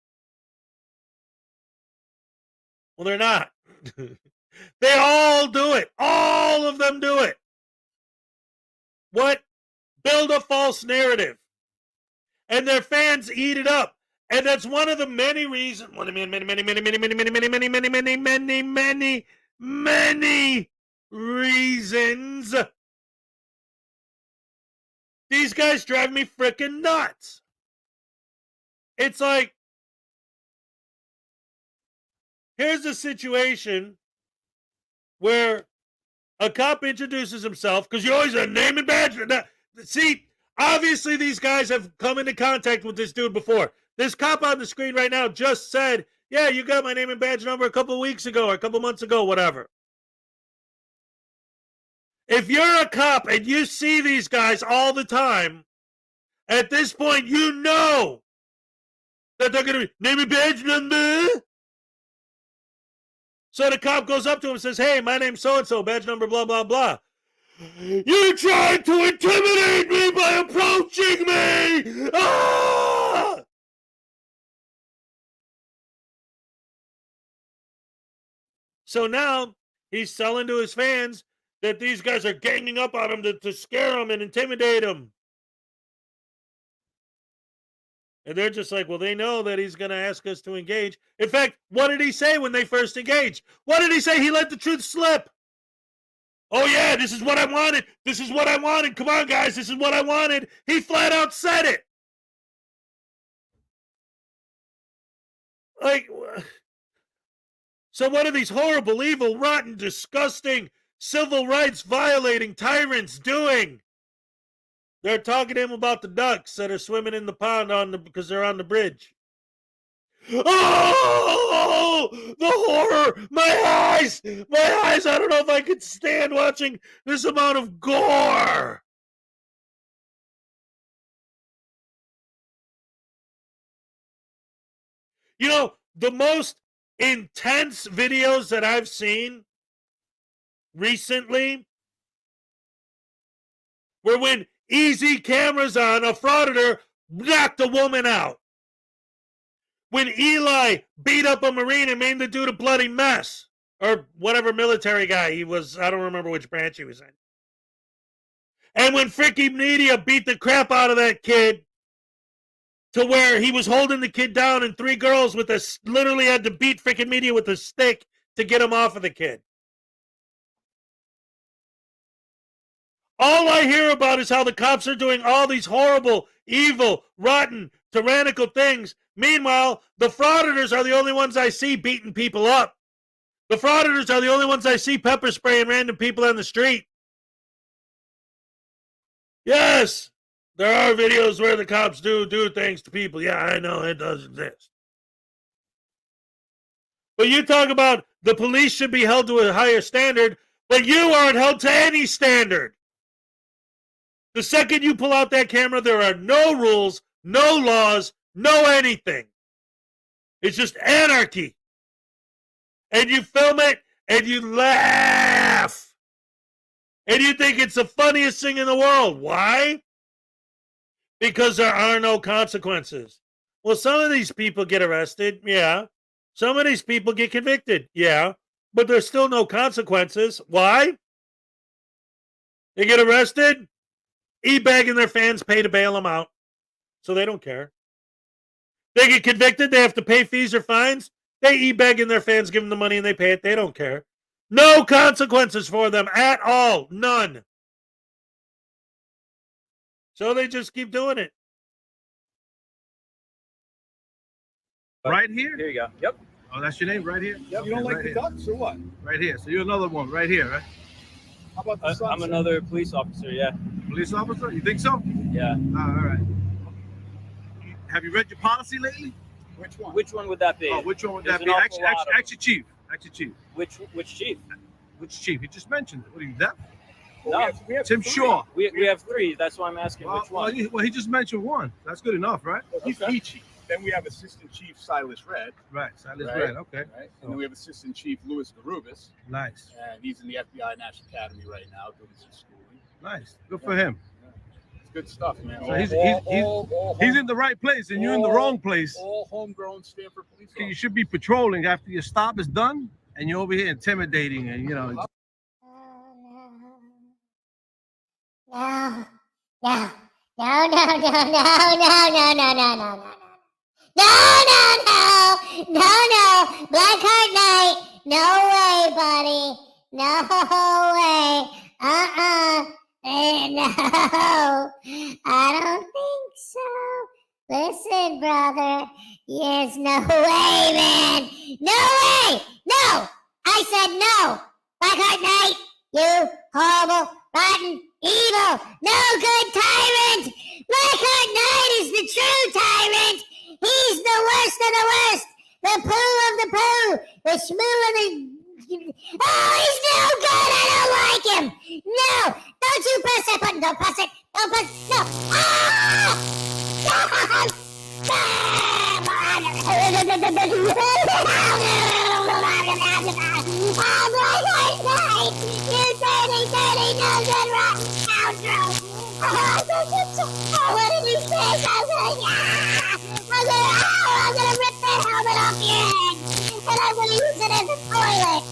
Well, they're not. They all do it. All of them do it. What? Build a false narrative. And their fans eat it up. And that's one of the many reasons, many reasons these guys drive me freaking nuts. It's like, here's a situation where a cop introduces himself, because you always have name and badge. See, obviously these guys have come into contact with this dude before. This cop on the screen right now just said, yeah, you got my name and badge number a couple weeks ago or a couple months ago, whatever. If you're a cop and you see these guys all the time, at this point you know that they're going to be name and badge number. So the cop goes up to him and says, hey, my name's so-and-so, badge number blah, blah, blah. You tried to intimidate me by approaching me! Ah! So now he's selling to his fans that these guys are ganging up on him to scare him and intimidate him. And they're just like, well, they know that he's going to ask us to engage. In fact, what did he say when they first engaged? What did he say? He let the truth slip. Oh, yeah, this is what I wanted. This is what I wanted. Come on, guys, this is what I wanted. He flat out said it. Like, so what are these horrible, evil, rotten, disgusting, civil rights violating tyrants doing? They're talking to him about the ducks that are swimming in the pond because they're on the bridge. Oh, the horror! My eyes! My eyes! I don't know if I could stand watching this amount of gore. You know, the most intense videos that I've seen recently were when easy cameras on a frauditor knocked a woman out. When Eli beat up a Marine and made the dude a bloody mess. Or whatever military guy he was. I don't remember which branch he was in. And when freaking media beat the crap out of that kid to where he was holding the kid down and 3 girls with a literally had to beat freaking media with a stick to get him off of the kid. All I hear about is how the cops are doing all these horrible, evil, rotten, tyrannical things. Meanwhile, the frauditors are the only ones I see beating people up. The frauditors are the only ones I see pepper spraying random people on the street. Yes, there are videos where the cops do things to people. Yeah, I know it does exist. But you talk about the police should be held to a higher standard, but you aren't held to any standard. The second you pull out that camera, there are no rules, no laws, no anything. It's just anarchy. And you film it, and you laugh. And you think it's the funniest thing in the world. Why? Because there are no consequences. Well, some of these people get arrested, yeah. Some of these people get convicted, yeah. But there's still no consequences. Why? They get arrested, e-bagging their fans pay to bail them out. So they don't care. They get convicted, they have to pay fees or fines. They e-bagging their fans, give them the money, and they pay it. They don't care. No consequences for them at all. None. So they just keep doing it. Right here? Here you go. Yep. Oh, that's your name right here? Yep. You don't like the ducks or what? Right here. So you're another one right here, right? How about the sun? I'm another police officer, yeah. Police officer? You think so? Yeah. All right. Have you read your policy lately? Which one? Which one would that be? Oh, which one would There's that be? an awful Actually, lot of them. actually, chief. Actually, chief. Which chief? Which chief? You just mentioned it. What are you, deaf? No, Tim Shaw. we have 3. That's why I'm asking Well, which one. well, he just mentioned one. That's good enough, right? Well, he's Okay. the chief. Then we have Assistant Chief Silas Red. Right. Silas Right. Red. Okay. Right. And then we have Assistant Chief Louis Garubis. Nice. And he's in the FBI National Academy right now doing some schooling. Nice. Good for him. It's good stuff, man. So he's in the right place and you're in the wrong place. All homegrown Stanford police You officers. should be patrolling after your stop is done and you're over here intimidating and, you know. No, no, no, no, no, no, no, no, no, no, no, no. No, Blackheart Night. No way, buddy. No way. No, I don't think so. Listen, brother. Yes, no way, man. No way. No. I said no. Blackheart Night, you horrible, rotten, evil, no good tyrant. Blackheart Knight is the true tyrant. He's the worst of the worst. The poo of the poo. The shmoo of the... Oh, he's no good. I don't like him. No. Don't you press that button. Don't press it. Don't press... No. You dirty, no good, rotten scoundrel. What did you say? I'm gonna rip that helmet off your head, and I'm gonna use it as a toilet.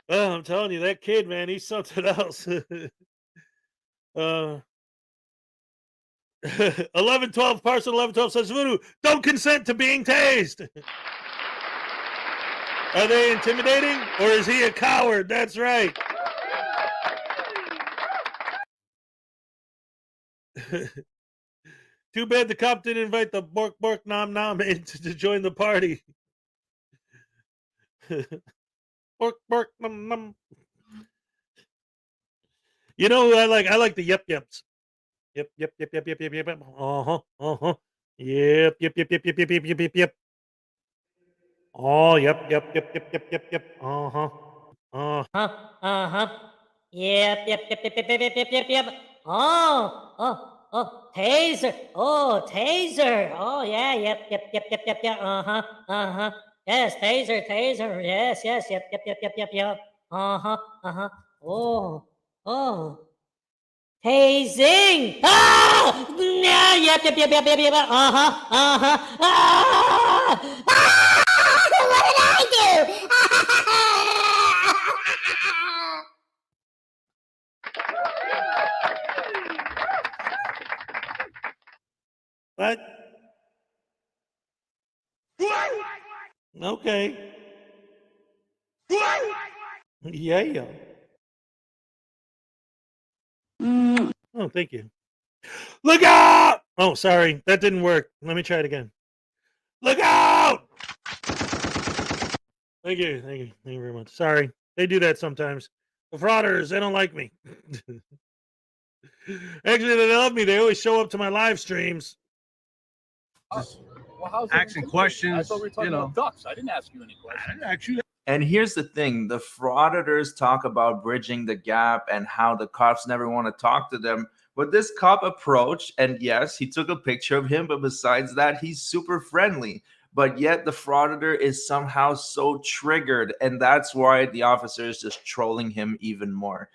Oh, I'm telling you, that kid, man, he's something else. 1112 Parson 1112 says, Voodoo, don't consent to being tased. Are they intimidating or is he a coward? That's right. Too bad the cop didn't invite the Bork Bork Nom Nom in to join the party. Bork Bork Nom Nom. You know who I like? I like the Yep Yeps. Yep, yep, yep, yep, yep, yep, yep, yep. Uh-huh, uh-huh. Yep, yep, yep, yep, yep, yep, yep, yep, yep, yep. Oh, yep, yep, yep, yep, yep, yep, yep. Uh-huh. Uh-huh. Yep, yep, yep, yep, yep, yep, yep, yep, yep. Oh, taser. Oh, taser. Oh, yeah, yep, yep, yep, yep, yep, yep. Uh-huh. Yes, taser, taser. Yes, yes, yep. Uh-huh. Oh. Tasing. Ah! Yeah, yep. Uh-huh. Ah! What did I do? What? Okay. Yeah. Oh, thank you. Look out! Oh, sorry. That didn't work. Let me try it again. Look out! Thank you. Thank you very much. Sorry. They do that sometimes. The frauders, they don't like me. Actually, they love me. They always show up to my live streams. Well, how's Asking everything? questions, I thought we were talking you know. about ducks. I didn't ask you any questions. And here's the thing, the frauditors talk about bridging the gap and how the cops never want to talk to them. But this cop approached, and yes, he took a picture of him, but besides that, he's super friendly. But yet the frauditor is somehow so triggered, and that's why the officer is just trolling him even more.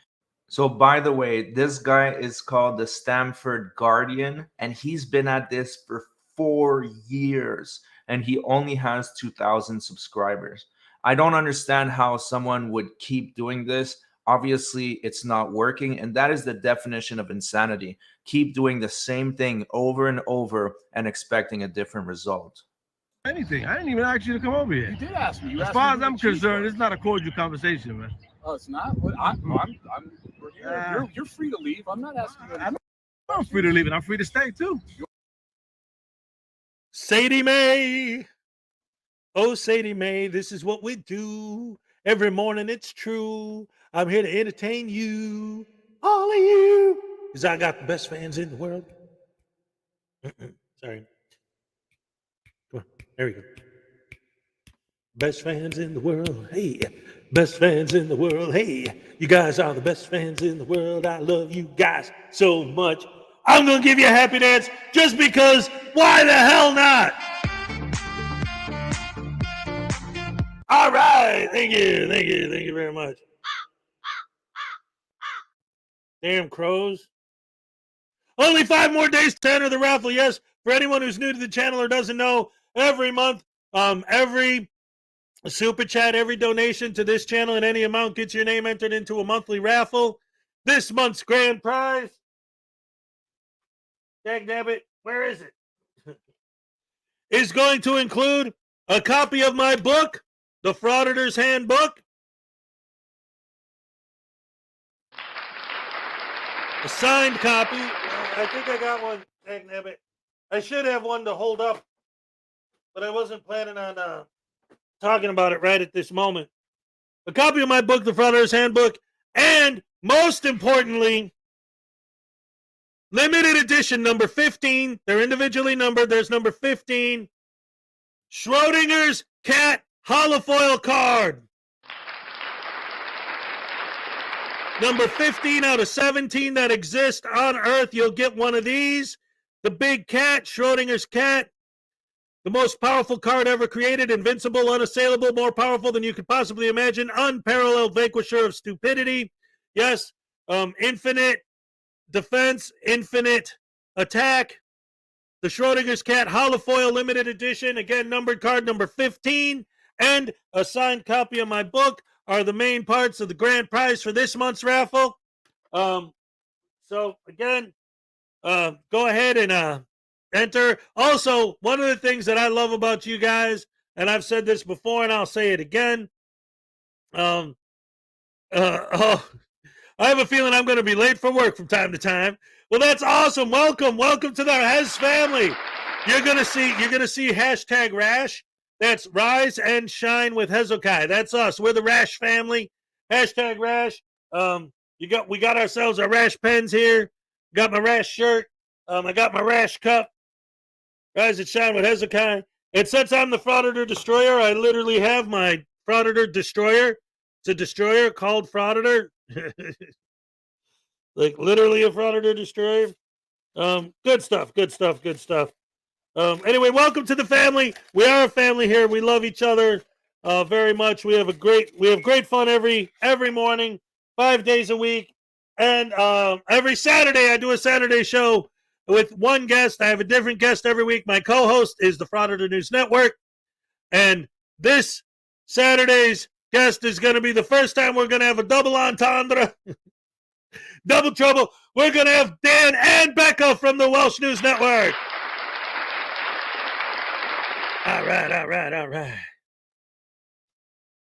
So by the way, this guy is called the Stamford Guardian, and he's been at this for 4 years, and he only has 2,000 subscribers. I don't understand how someone would keep doing this. Obviously, it's not working, and that is the definition of insanity. Keep doing the same thing over and over and expecting a different result. Anything. I didn't even ask you to come over here. You did ask me. You As asked far me as who I'm the chief concerned, was. it's not a cordial conversation, man. Oh, it's not. Well, we're here. You're free to leave. I'm not asking you. I'm free to leave, and I'm free to stay too. Sadie Mae. Oh, Sadie Mae, this is what we do. Every morning it's true. I'm here to entertain you. All of you. Because I got the best fans in the world. Sorry. Come on. There we go. Best fans in the world. Hey. Best fans in the world. Hey. You guys are the best fans in the world. I love you guys so much. I'm going to give you a happy dance just because why the hell not? All right. Thank you very much. Damn crows. Only 5 more days to enter the raffle. Yes, for anyone who's new to the channel or doesn't know, every month, every super chat, every donation to this channel in any amount gets your name entered into a monthly raffle. This month's grand prize, dagnabbit, where is it? Is going to include a copy of my book, The Frauditors Handbook, a signed copy. I think I got one, dagnabbit. I should have one to hold up, but I wasn't planning on talking about it right at this moment. A copy of my book, The Frauditors Handbook, and most importantly, limited edition number 15. They're individually numbered. There's number 15. Schrodinger's cat holofoil card. Number 15 out of 17 that exist on Earth. You'll get one of these. The big cat, Schrodinger's cat. The most powerful card ever created. Invincible, unassailable, more powerful than you could possibly imagine. Unparalleled vanquisher of stupidity. Yes, infinite defense, infinite attack. The Schrodinger's cat holofoil limited edition. Again, numbered card number 15. And a signed copy of my book are the main parts of the grand prize for this month's raffle. So again, go ahead and enter. Also, one of the things that I love about you guys, and I've said this before and I'll say it again. I have a feeling I'm going to be late for work from time to time. Well, that's awesome. Welcome to the Hez family. You're going to see hashtag Rash. That's Rise and Shine with Hezokuai. That's us. We're the Rash family. Hashtag Rash. We got ourselves our Rash pens here. Got my Rash shirt. I got my Rash cup. Rise and Shine with Hezokuai. And since I'm the Frauditor Destroyer, I literally have my Frauditor Destroyer. It's a destroyer called Frauditor. Like literally a Frauditor Destroyer. Good stuff. Anyway, welcome to the family. We are a family here. We love each other very much. We have great fun every morning, 5 days a week, and every Saturday I do a Saturday show with one guest. I have a different guest every week. My co-host is the Frauditor News Network, and this Saturday's guest is going to be the first time we're going to have a double entendre, double trouble. We're going to have Dan and Becca from the Welsh News Network. All right.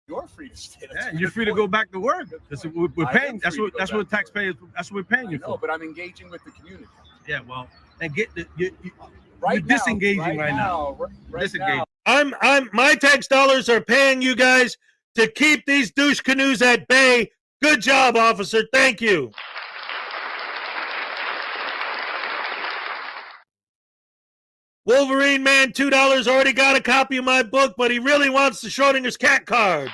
You're free to stay. Yeah, you're free to go back to work. That's what we're paying. That's what taxpayers. That's what we're paying you No, for. but I'm engaging with the community. Yeah, well, and get you're Right now, disengaging right now. right Disengaging. now. My tax dollars are paying you guys to keep these douche canoes at bay. Good job, officer. Thank you. Wolverine Man, $2, already got a copy of my book, but he really wants the Schrodinger's cat card.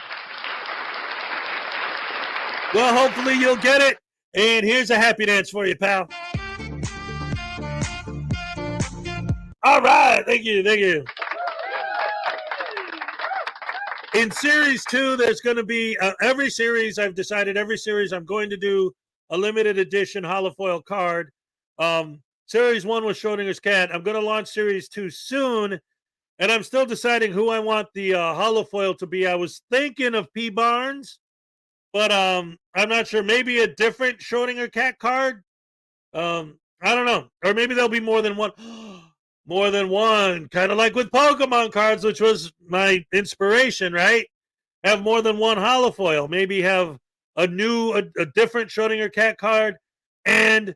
Well, hopefully you'll get it. And here's a happy dance for you, pal. All right. Thank you. In series 2, there's going to be every series I'm going to do a limited edition holofoil card. Series 1 was Schrodinger's cat. I'm going to launch series 2 soon, and I'm still deciding who I want the holofoil to be. I was thinking of P. Barnes, but I'm not sure. Maybe a different Schrodinger cat card. I don't know. Or maybe there'll be more than one. More than one. Kind of like with Pokemon cards, which was my inspiration, right? Have more than one holofoil. Maybe have a different Schrodinger cat card and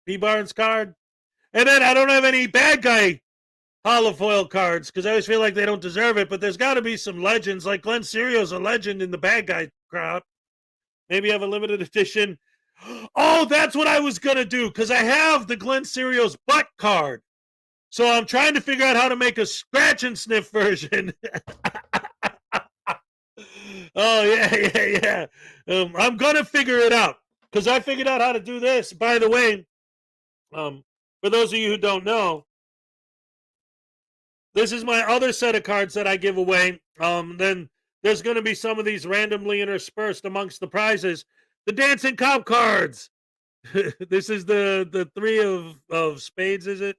P. Barnes card. And then I don't have any bad guy holofoil cards because I always feel like they don't deserve it, but there's got to be some legends. Like Glenn Serio's a legend in the bad guy crowd. Maybe have a limited edition. Oh, that's what I was going to do because I have the Glenn Serio's butt card. So I'm trying to figure out how to make a scratch and sniff version. Oh, yeah. I'm going to figure it out because I figured out how to do this. By the way, for those of you who don't know, this is my other set of cards that I give away. Then there's going to be some of these randomly interspersed amongst the prizes. The Dancing Cop cards. This is the 3 of spades, is it?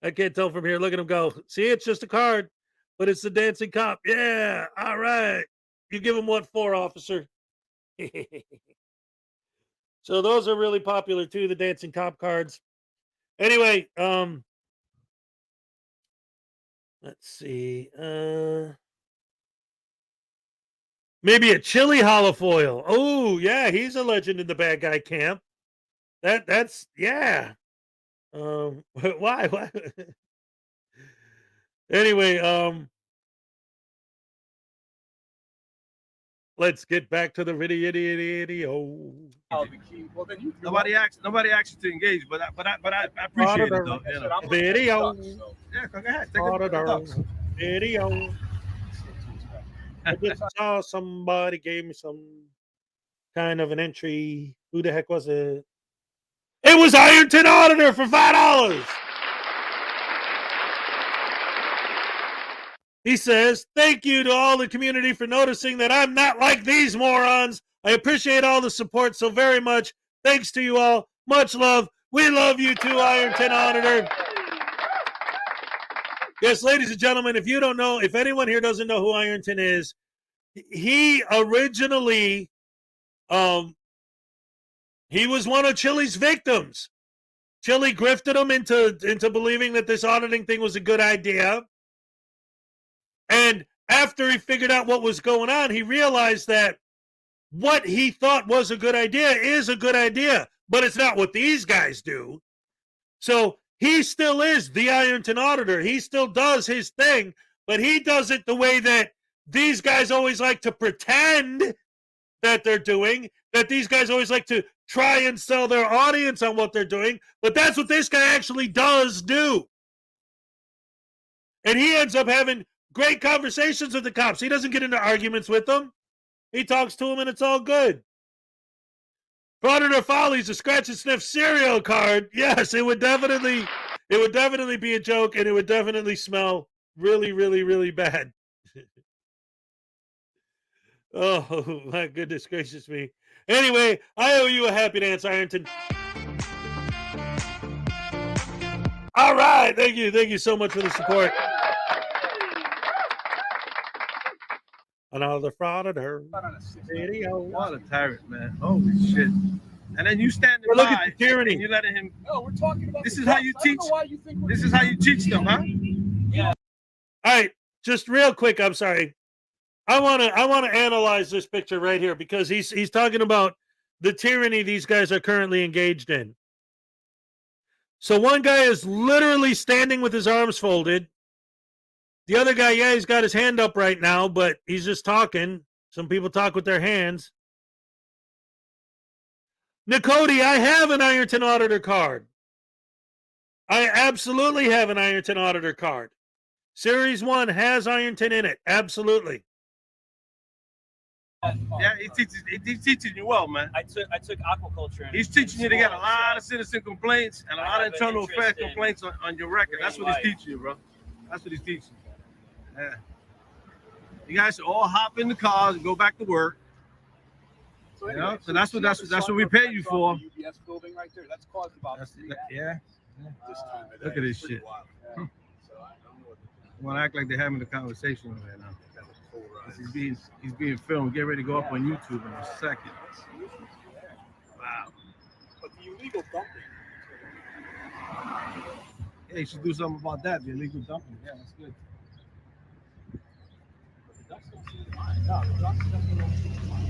I can't tell from here. Look at him go. See, it's just a card, but it's the Dancing Cop. Yeah, all right. You give him what for, officer? So those are really popular too, the Dancing Cop cards. Anyway, let's see. Maybe a Chili holofoil. Oh, yeah, he's a legend in the bad guy camp. That's yeah. Why? Anyway, let's get back to the video. Well, then you Nobody asked you to engage, but I appreciate it though. You know. Video. Yeah, go ahead. Take it. Video. I just saw somebody gave me some kind of an entry. Who the heck was it? It was Ironton Auditor for $5. He says, thank you to all the community for noticing that I'm not like these morons. I appreciate all the support so very much. Thanks to you all. Much love. We love you too, Ironton Auditor. Yes, ladies and gentlemen, if you don't know, if anyone here doesn't know who Ironton is, he originally, he was one of Chili's victims. Chili grifted him into believing that this auditing thing was a good idea. And after he figured out what was going on, he realized that what he thought was a good idea is a good idea, but it's not what these guys do. So he still is the Ironton Auditor. He still does his thing, but he does it the way that these guys always like to pretend that they're doing, that these guys always like to try and sell their audience on what they're doing, but that's what this guy actually does do. And he ends up having great conversations with the cops. He doesn't get into arguments with them. He talks to them and it's all good. Frauditor Follies, a scratch and sniff cereal card. Yes, it would definitely It would definitely be a joke, and it would definitely smell really, really, really bad. Oh, my goodness gracious me. Anyway, I owe you a happy dance, Ironton. All right. Thank you. Thank you so much for the support. Another Frauditor video. What a tyrant, man. Holy shit. And then you standing Look by at the tyranny. and you letting him. No, we're talking about. This is how you teach. This is how you teach them, huh? Yeah. All right. Just real quick. I'm sorry. I want to analyze this picture right here because he's talking about the tyranny these guys are currently engaged in. So one guy is literally standing with his arms folded. The other guy, yeah, he's got his hand up right now, but he's just talking. Some people talk with their hands. Nicody, I have an Ironton Auditor card. I absolutely have an Ironton Auditor card. Series 1 has Ironton in it. Absolutely. Yeah, he's teaching you well, man. I took aquaculture. He's teaching you to get a lot of citizen complaints and a lot of internal affairs complaints on your record. That's what he's teaching you, bro. That's what he's teaching you. Yeah. You guys should all hop in the cars and go back to work. So, You know? So that's what we pay you for. UBS building right there. That's caused about. Yeah. This time of Look day. at this shit. So I don't know what I want to act like they're having a conversation right now. He's being filmed. Get ready to go up on YouTube in a second. Wow. But the illegal dumping. Yeah, you should do something about that. The illegal dumping. Yeah, that's good. The ducks don't seem to mind. No, the ducks definitely don't seem to mind.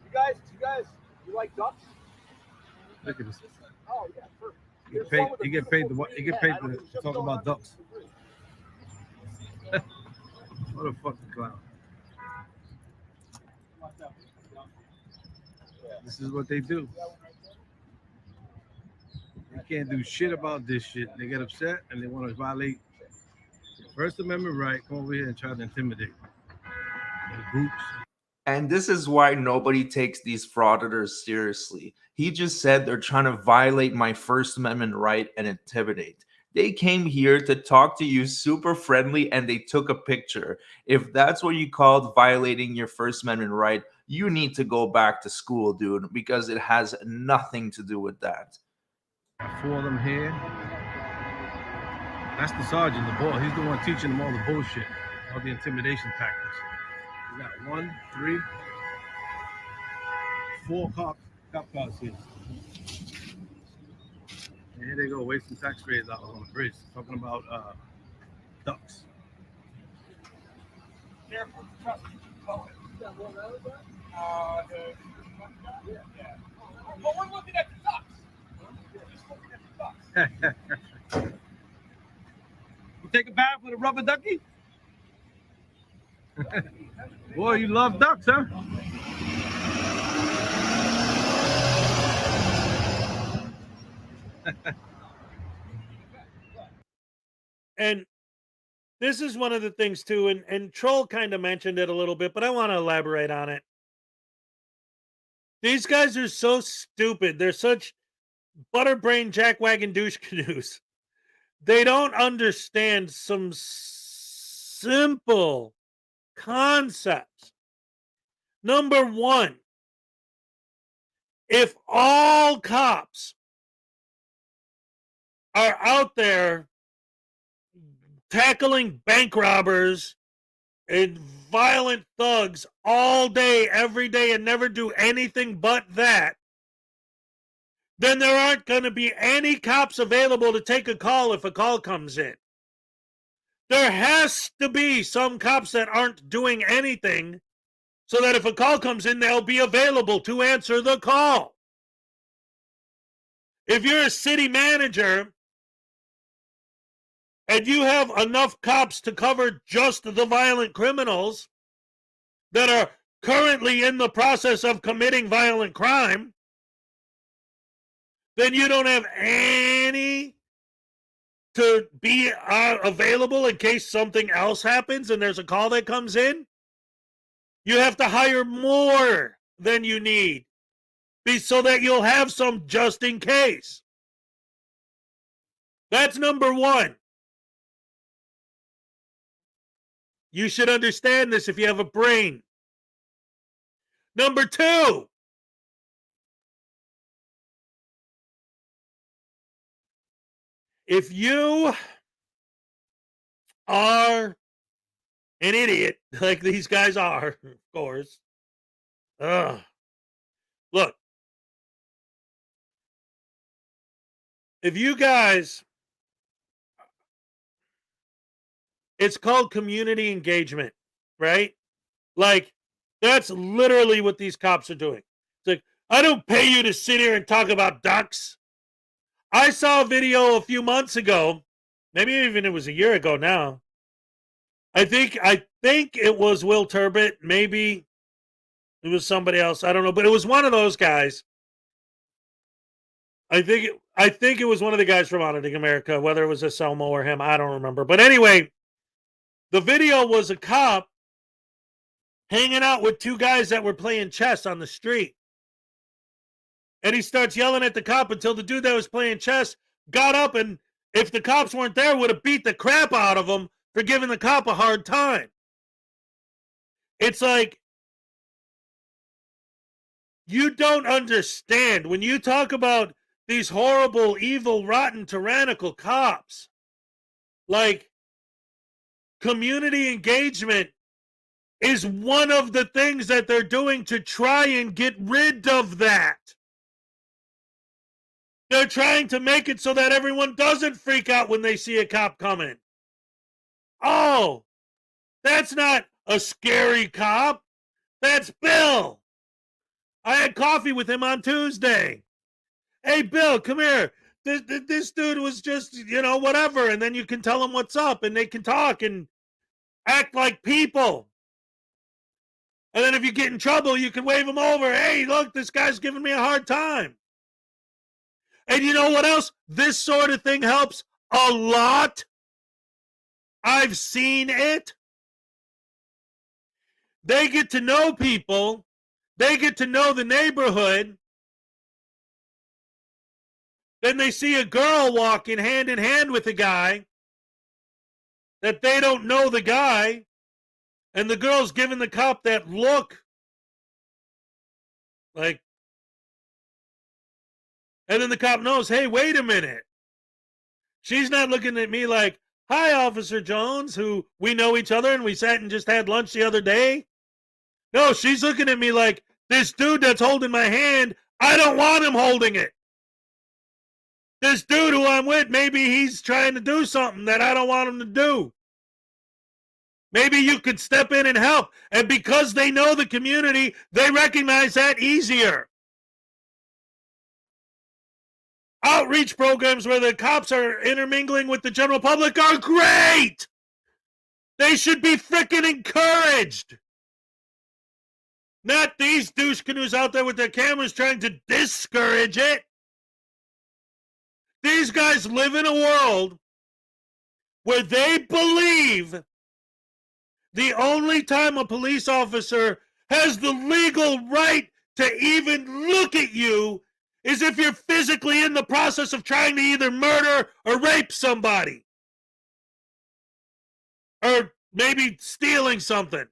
You guys, you like ducks? Look at this. Oh yeah, perfect. You get paid to talk about ducks. What a fucking clown. This is what they do. They can't do shit about this shit. They get upset and they want to violate the First Amendment right. Come over here and try to intimidate the groups. And this is why nobody takes these frauditors seriously. He just said they're trying to violate my First Amendment right and intimidate. They came here to talk to you super friendly and they took a picture. If that's what you called violating your First Amendment right, you need to go back to school, dude, because it has nothing to do with that. 4 of them here. That's the sergeant, the boss. He's the one teaching them all the bullshit, all the intimidation tactics. We got 1, 3, 4 cop cars here. And here they go, wasting taxpayers dollars on the bridge, talking about ducks. Careful, trust me. Well, we're looking at the ducks. Just looking at the ducks. You take a bath with a rubber ducky? Boy, you love ducks, huh? And this is one of the things too, and Troll kind of mentioned it a little bit, but I want to elaborate on it. These guys are so stupid. They're such butterbrain jackwagon douche canoes. They don't understand some simple concepts. Number one, if all cops are out there tackling bank robbers and violent thugs all day, every day, and never do anything but that, then there aren't going to be any cops available to take a call if a call comes in. There has to be some cops that aren't doing anything so that if a call comes in, they'll be available to answer the call. If you're a city manager and you have enough cops to cover just the violent criminals that are currently in the process of committing violent crime, then you don't have any to be available in case something else happens and there's a call that comes in. You have to hire more than you need so that you'll have some just in case. That's number one. You should understand this if you have a brain. Number two, if you are an idiot, like these guys are, of course, look, if you guys, it's called community engagement, right? Like, that's literally what these cops are doing. It's like, I don't pay you to sit here and talk about ducks. I saw a video a few months ago, maybe even it was a year ago now. I think it was Will Turbot, maybe it was somebody else, I don't know, but it was one of those guys. I think it was one of the guys from Auditing America, whether it was a Selmo or him, I don't remember. But anyway, the video was a cop hanging out with two guys that were playing chess on the street. And he starts yelling at the cop until the dude that was playing chess got up and, if the cops weren't there, would have beat the crap out of him for giving the cop a hard time. It's like, you don't understand. When you talk about these horrible, evil, rotten, tyrannical cops, like, community engagement is one of the things that they're doing to try and get rid of that. They're trying to make it so that everyone doesn't freak out when they see a cop coming. Oh, that's not a scary cop. That's Bill. I had coffee with him on Tuesday. Hey, Bill, come here. This dude was just, whatever. And then you can tell him what's up and they can talk and act like people. And then if you get in trouble, you can wave him over. Hey, look, this guy's giving me a hard time. And you know what else? This sort of thing helps a lot. I've seen it. They get to know people. They get to know the neighborhood. Then they see a girl walking hand in hand with a guy that they don't know the guy. And the girl's giving the cop that look. Like, and then the cop knows, hey, wait a minute. She's not looking at me like, hi, Officer Jones, who we know each other and we sat and just had lunch the other day. No, she's looking at me like, this dude that's holding my hand, I don't want him holding it. This dude who I'm with, maybe he's trying to do something that I don't want him to do. Maybe you could step in and help. And because they know the community, they recognize that easier. Outreach programs where the cops are intermingling with the general public are great. They should be frickin' encouraged. Not these douche canoes out there with their cameras trying to discourage it. These guys live in a world where they believe the only time a police officer has the legal right to even look at you is if you're physically in the process of trying to either murder or rape somebody. Or maybe stealing something.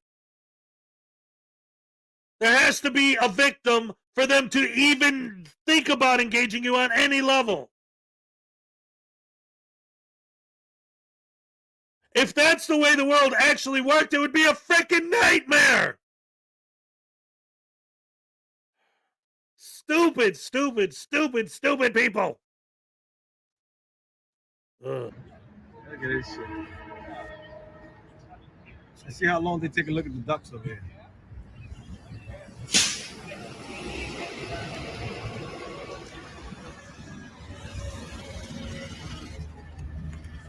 There has to be a victim for them to even think about engaging you on any level. If that's the way the world actually worked, it would be a freaking nightmare. Stupid, stupid, stupid, stupid people. Look at this shit. Let's see how long they take a look at the ducks over here.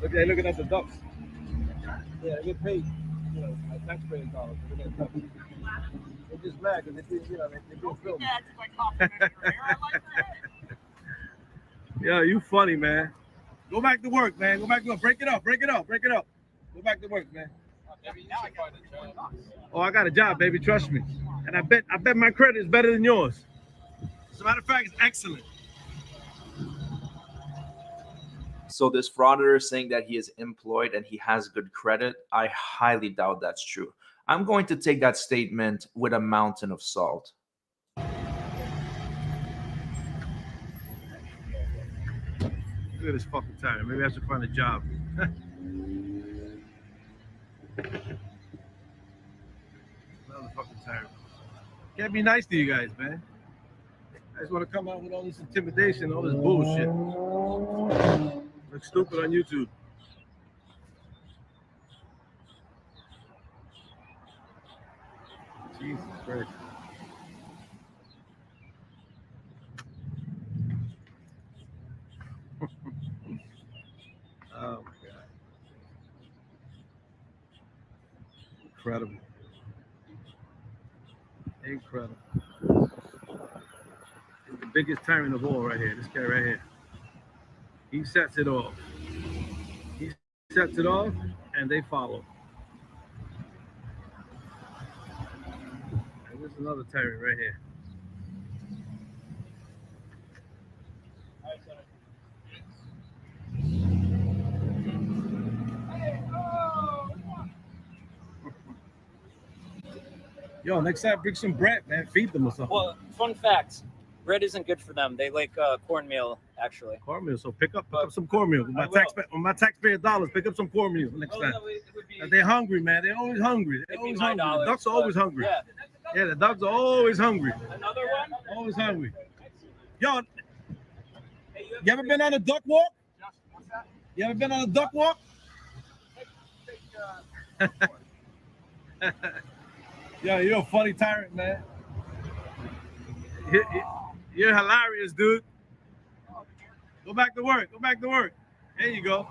Look, they're looking at the ducks. Yeah, they get paid, taxpayers dollars. They're just mad because they're being filmed. Yeah, you funny, man. Go back to work, man. Go back to work. Break it up. Go back to work, man. Oh, I got a job, baby. Trust me. And I bet my credit is better than yours. As a matter of fact, it's excellent. So this frauditor is saying that he is employed and he has good credit. I highly doubt that's true. I'm going to take that statement with a mountain of salt. Look at this fucking time. Maybe I should find a job. Another fucking time. Can't be nice to you guys, man. I just want to come out with all this intimidation, all this bullshit. Look stupid on YouTube. Jesus Christ. Oh my God. Incredible. Incredible. He's the biggest tyrant of all right here. This guy right here. He sets it off. He sets it off and they follow. And this is another tyrant right here. Yo, next time bring some bread, man. Feed them or something. Well, fun fact: bread isn't good for them. They like cornmeal, actually. Cornmeal. So pick up some cornmeal. With my taxpayer dollars, pick up some cornmeal next time. They're hungry, man. They're always hungry. They're always hungry. The ducks are always hungry. Yeah, the ducks are always hungry. Another one? Always hungry. Yo, you ever been on a duck walk? You ever been on a duck walk? Yo, you're a funny tyrant, man. You're hilarious, dude. Go back to work. Go back to work. There you go.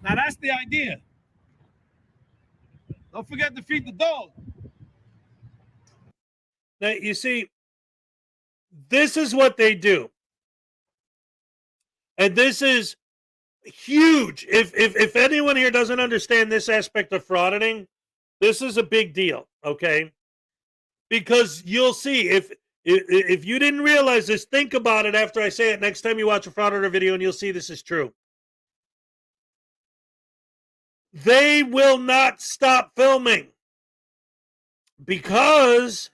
Now that's the idea. Don't forget to feed the dog. Now, you see, this is what they do. And this is huge. If anyone here doesn't understand this aspect of frauditing, this is a big deal, okay? Because you'll see, if you didn't realize this, think about it after I say it next time you watch a frauditor video and you'll see this is true. They will not stop filming because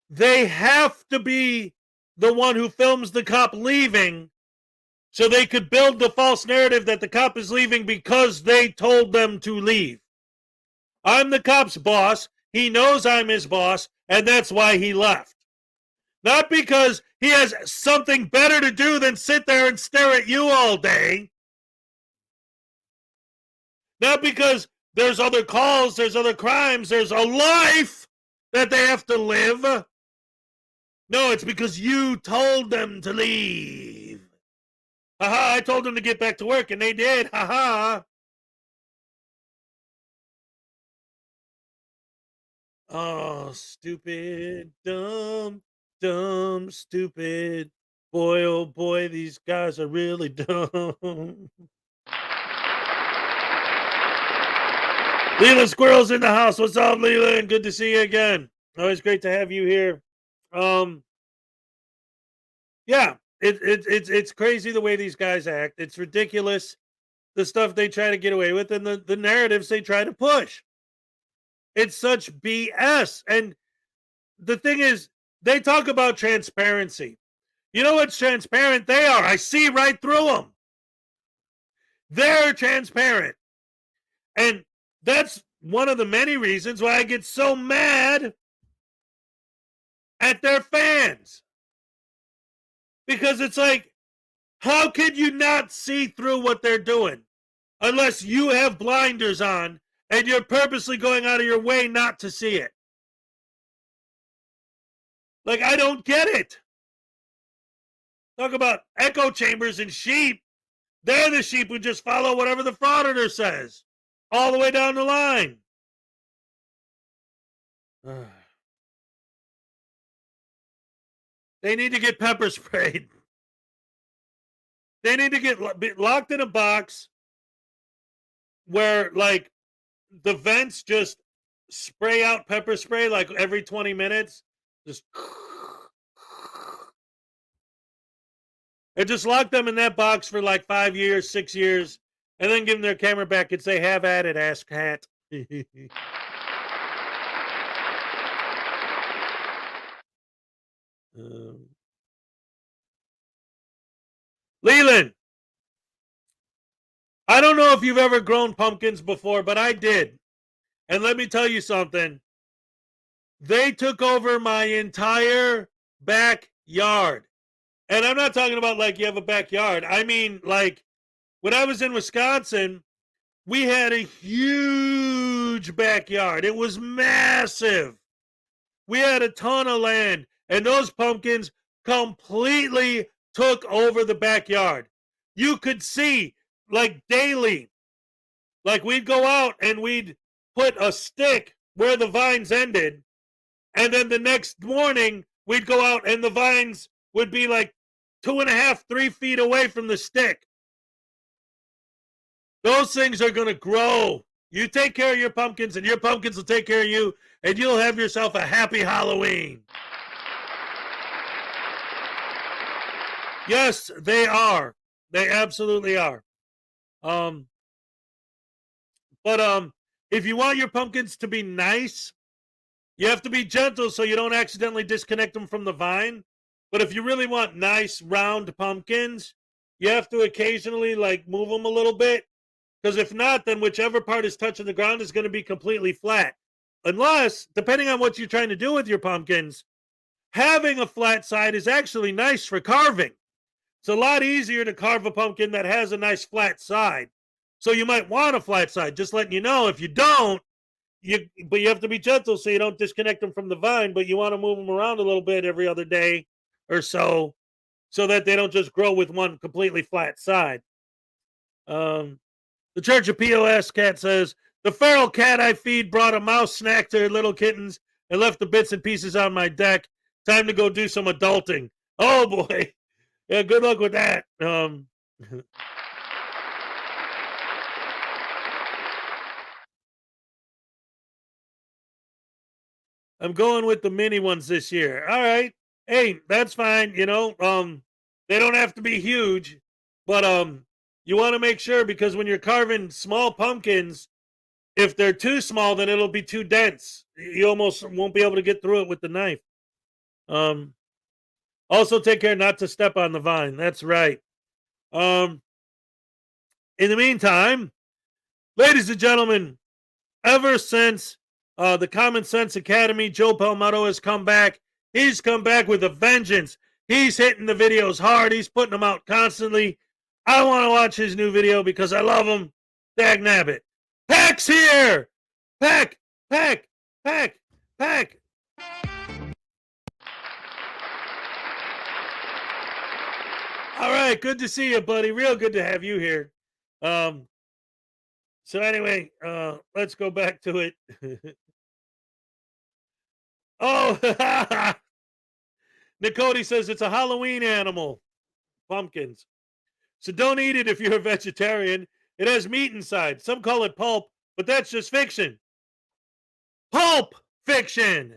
they have to be the one who films the cop leaving so they could build the false narrative that the cop is leaving because they told them to leave. I'm the cop's boss. He knows I'm his boss, and that's why he left. Not because he has something better to do than sit there and stare at you all day. Not because there's other calls, there's other crimes, there's a life that they have to live. No, it's because you told them to leave. Haha, I told them to get back to work, and they did. Haha. Oh, stupid, dumb, stupid. Boy, oh boy, these guys are really dumb. Leland Squirrel's in the house. What's up, Leland? Good to see you again. Always great to have you here. Yeah, it's crazy the way these guys act. It's ridiculous, the stuff they try to get away with and the narratives they try to push. It's such BS. And the thing is, they talk about transparency. You know what's transparent? They are. I see right through them. They're transparent. And that's one of the many reasons why I get so mad at their fans. Because it's like, how could you not see through what they're doing unless you have blinders on and you're purposely going out of your way not to see it? Like, I don't get it. Talk about echo chambers and sheep. They're the sheep who just follow whatever the frauditor says all the way down the line. They need to get pepper sprayed. They need to get locked in a box where, like, the vents just spray out pepper spray like every 20 minutes. Just and just lock them in that box for like 5 years, 6 years, and then give them their camera back and say, have at it, ass cat. Leland, I don't know if you've ever grown pumpkins before, but I did. And let me tell you something. They took over my entire backyard. And I'm not talking about like you have a backyard. I mean, like when I was in Wisconsin, we had a huge backyard. It was massive. We had a ton of land, and those pumpkins completely took over the backyard. You could see, like daily, like we'd go out and we'd put a stick where the vines ended, and then the next morning we'd go out and the vines would be like 2.5, 3 feet away from the stick. Those things are going to grow. You take care of your pumpkins, and your pumpkins will take care of you, and you'll have yourself a happy Halloween. Yes, they are. They absolutely are. But if you want your pumpkins to be nice, you have to be gentle so you don't accidentally disconnect them from the vine. But if you really want nice round pumpkins, you have to occasionally like move them a little bit. Because if not, then whichever part is touching the ground is going to be completely flat. Unless, depending on what you're trying to do with your pumpkins, having a flat side is actually nice for carving. It's a lot easier to carve a pumpkin that has a nice flat side. So you might want a flat side, just letting you know. If you don't, but you have to be gentle so you don't disconnect them from the vine, but you want to move them around a little bit every other day or so that they don't just grow with one completely flat side. The Church of POS Cat says, the feral cat I feed brought a mouse snack to her little kittens and left the bits and pieces on my deck. Time to go do some adulting. Oh, boy. Yeah, good luck with that. I'm going with the mini ones this year. All right. Hey, that's fine. You know, they don't have to be huge, but you want to make sure, because when you're carving small pumpkins, if they're too small, then it'll be too dense. You almost won't be able to get through it with the knife. Also take care not to step on the vine. That's right. In the meantime, ladies and gentlemen, ever since the Common Sense Academy, Joe Palmetto has come back. He's come back with a vengeance. He's hitting the videos hard. He's putting them out constantly. I want to watch his new video because I love him. Dag nabbit. Pack's here. Pack. All right, good to see you, buddy. Real good to have you here. So anyway, let's go back to it. Oh, Nicody says it's a Halloween animal. Pumpkins. So don't eat it if you're a vegetarian. It has meat inside. Some call it pulp, but that's just fiction. Pulp fiction.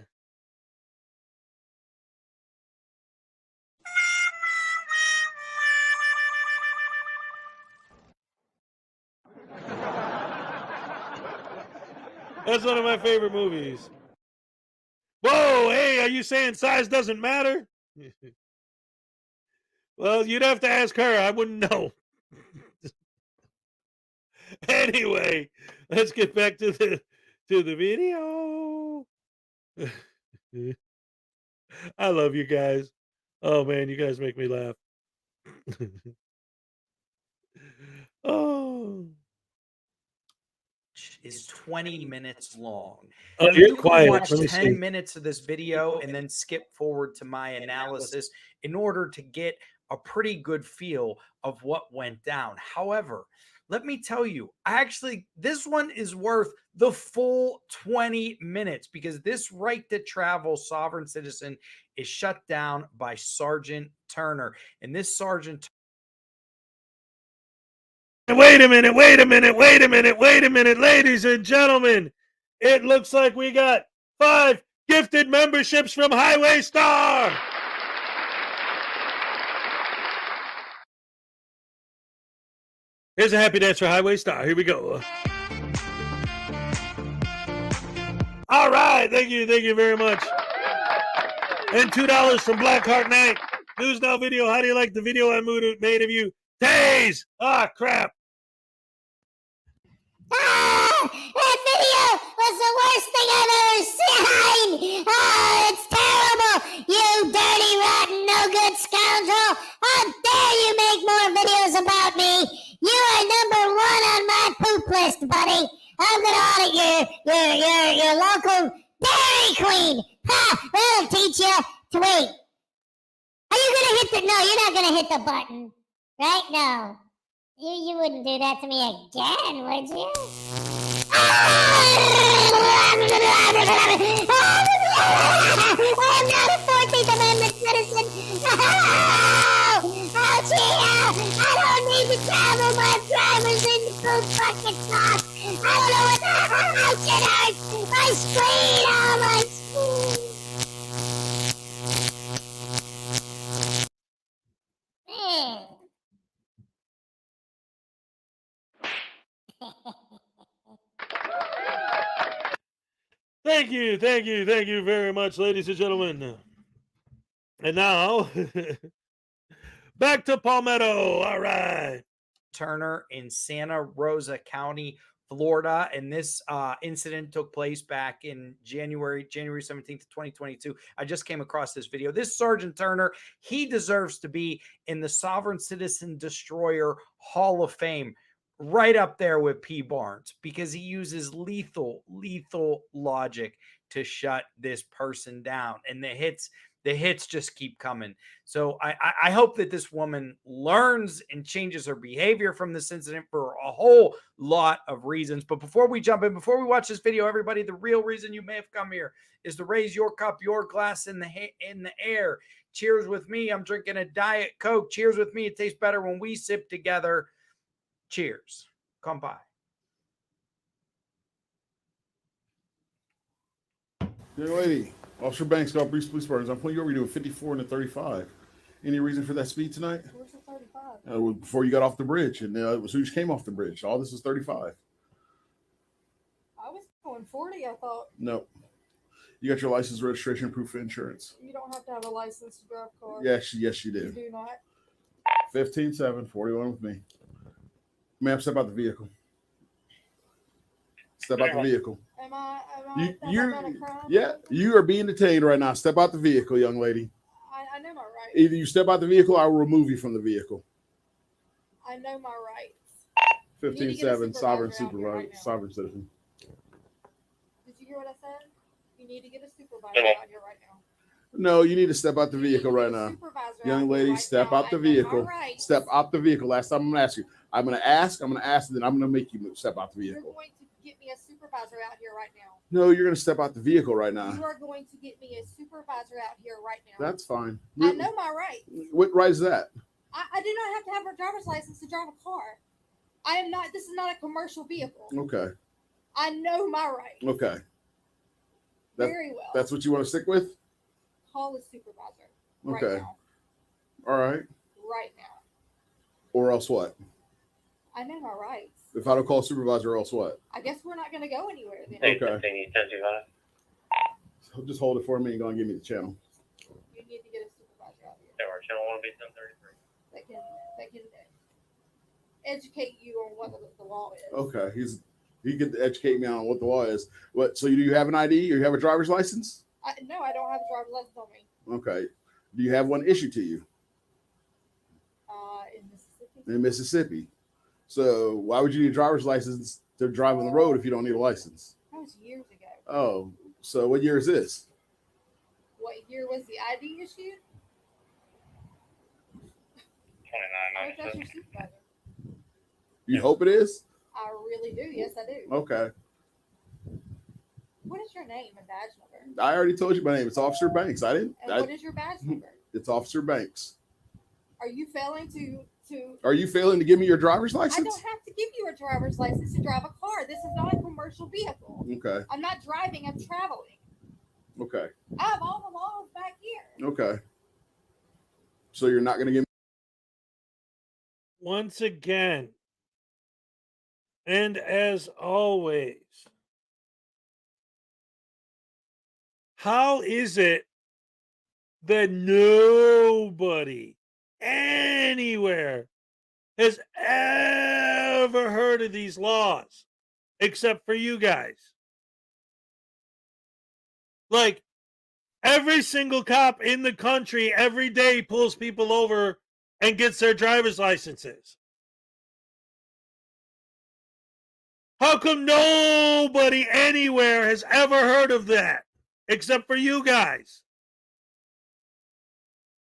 That's one of my favorite movies. Whoa, hey, are you saying size doesn't matter? Well, you'd have to ask her. I wouldn't know. Anyway, let's get back to the video. I love you guys. Oh man, you guys make me laugh. Oh. Is 20 minutes long. Oh, Now, you're you can quiet. watch Let me 10 see. minutes of this video and then skip forward to my analysis in order to get a pretty good feel of what went down. However, let me tell you, this one is worth the full 20 minutes because this right to travel sovereign citizen is shut down by Sergeant Turner. And this Sergeant Wait a minute, ladies and gentlemen. It looks like we got 5 gifted memberships from Highway Star. Here's a happy dance for Highway Star. Here we go. All right. Thank you. Thank you very much. And $2 from Blackheart Knight. News Now Video. How do you like the video I made of you? Days. Ah, crap. That video was the worst thing I've ever seen. Oh, it's terrible. You dirty, rotten, no good scoundrel. How dare you make more videos about me? You are number one on my poop list, buddy. I'm gonna audit your local Dairy Queen. Ha! That'll teach you to wait. Are you gonna hit the? No, you're not gonna hit the button, right? No. You wouldn't do that to me again, would you? I'm not a 14th Amendment citizen. Oh, gee, I don't need to travel my drivers in the poop bucket sauce. I don't know what the hell it hurts. My spleen, oh, my spleen. Man. Thank you. Thank you. Thank you very much, ladies and gentlemen. And now, back to Palmetto. All right. Turner in Santa Rosa County, Florida. And this incident took place back in January 17th, 2022. I just came across this video. This Sergeant Turner, he deserves to be in the Sovereign Citizen Destroyer Hall of Fame, right up there with P. Barnes, because he uses lethal logic to shut this person down. And the hits just keep coming. So I hope that this woman learns and changes her behavior from this incident for a whole lot of reasons. But before we jump in, before we watch this video, everybody, the real reason you may have come here is to raise your cup, your glass in the air. Cheers with me. I'm drinking a Diet Coke. Cheers with me. It tastes better when we sip together. Cheers. Come by. Young lady, Officer Banks, got Bruce Police Department. I'm pulling you over. You're doing 54 and a 35. Any reason for that speed tonight? Where's the 35? Before you got off the bridge, and it was who just came off the bridge. All this is 35. I was going 40, I thought. No. You got your license, registration, proof of insurance. You don't have to have a license to drive a car. Yes, you do. You do not. 15-7, 41 with me. Ma'am, step out the vehicle. Step out the vehicle. Am I a crime? Yeah, you are being detained right now. Step out the vehicle, young lady. I know my rights. Either you step out the vehicle, I will remove you from the vehicle. I know my rights. 15-7, sovereign citizen. Did you hear what I said? You need to get a supervisor out here right now. No, you need to step out the vehicle right now. Young lady, step out the vehicle. Step out the vehicle. Last time I'm going to ask you. I'm going to ask, and then I'm going to make you step out the vehicle. You're going to get me a supervisor out here right now. No, you're going to step out the vehicle right now. You are going to get me a supervisor out here right now. That's fine. I know my rights. What right is that? I do not have to have a driver's license to drive a car. This is not a commercial vehicle. Okay. I know my rights. Okay. Very well. That's what you want to stick with? Call a supervisor. Okay. Right now. All right. Right now. Or else what? I know my rights. If I don't call a supervisor, or else what? I guess we're not going to go anywhere then. Okay. So just hold it for me and go and give me the channel. You need to get a supervisor out here. Yeah, our channel will be 1033. That can educate you on what the law is. Okay. He can educate me on what the law is. What? So do you have an ID or you have a driver's license? No, I don't have a driver's license on me. Okay. Do you have one issued to you? In Mississippi. In Mississippi. So why would you need a driver's license to drive on the road if you don't need a license? That was years ago. Oh, so what year is this? What year was the ID issued? 29. You hope it is? I really do. Yes, I do. Okay. What is your name and badge number? I already told you my name. It's Officer Banks. And what is your badge number? It's Officer Banks. Are you failing to? Are you failing to give me your driver's license? I don't have to give you a driver's license to drive a car. This is not a commercial vehicle. Okay. I'm not driving. I'm traveling. Okay. I have all the laws back here. Okay. So you're not going to give me. Once again, And as always, how is it that nobody anywhere has ever heard of these laws except for you guys? Like, every single cop in the country every day pulls people over and gets their driver's licenses. How come nobody anywhere has ever heard of that except for you guys?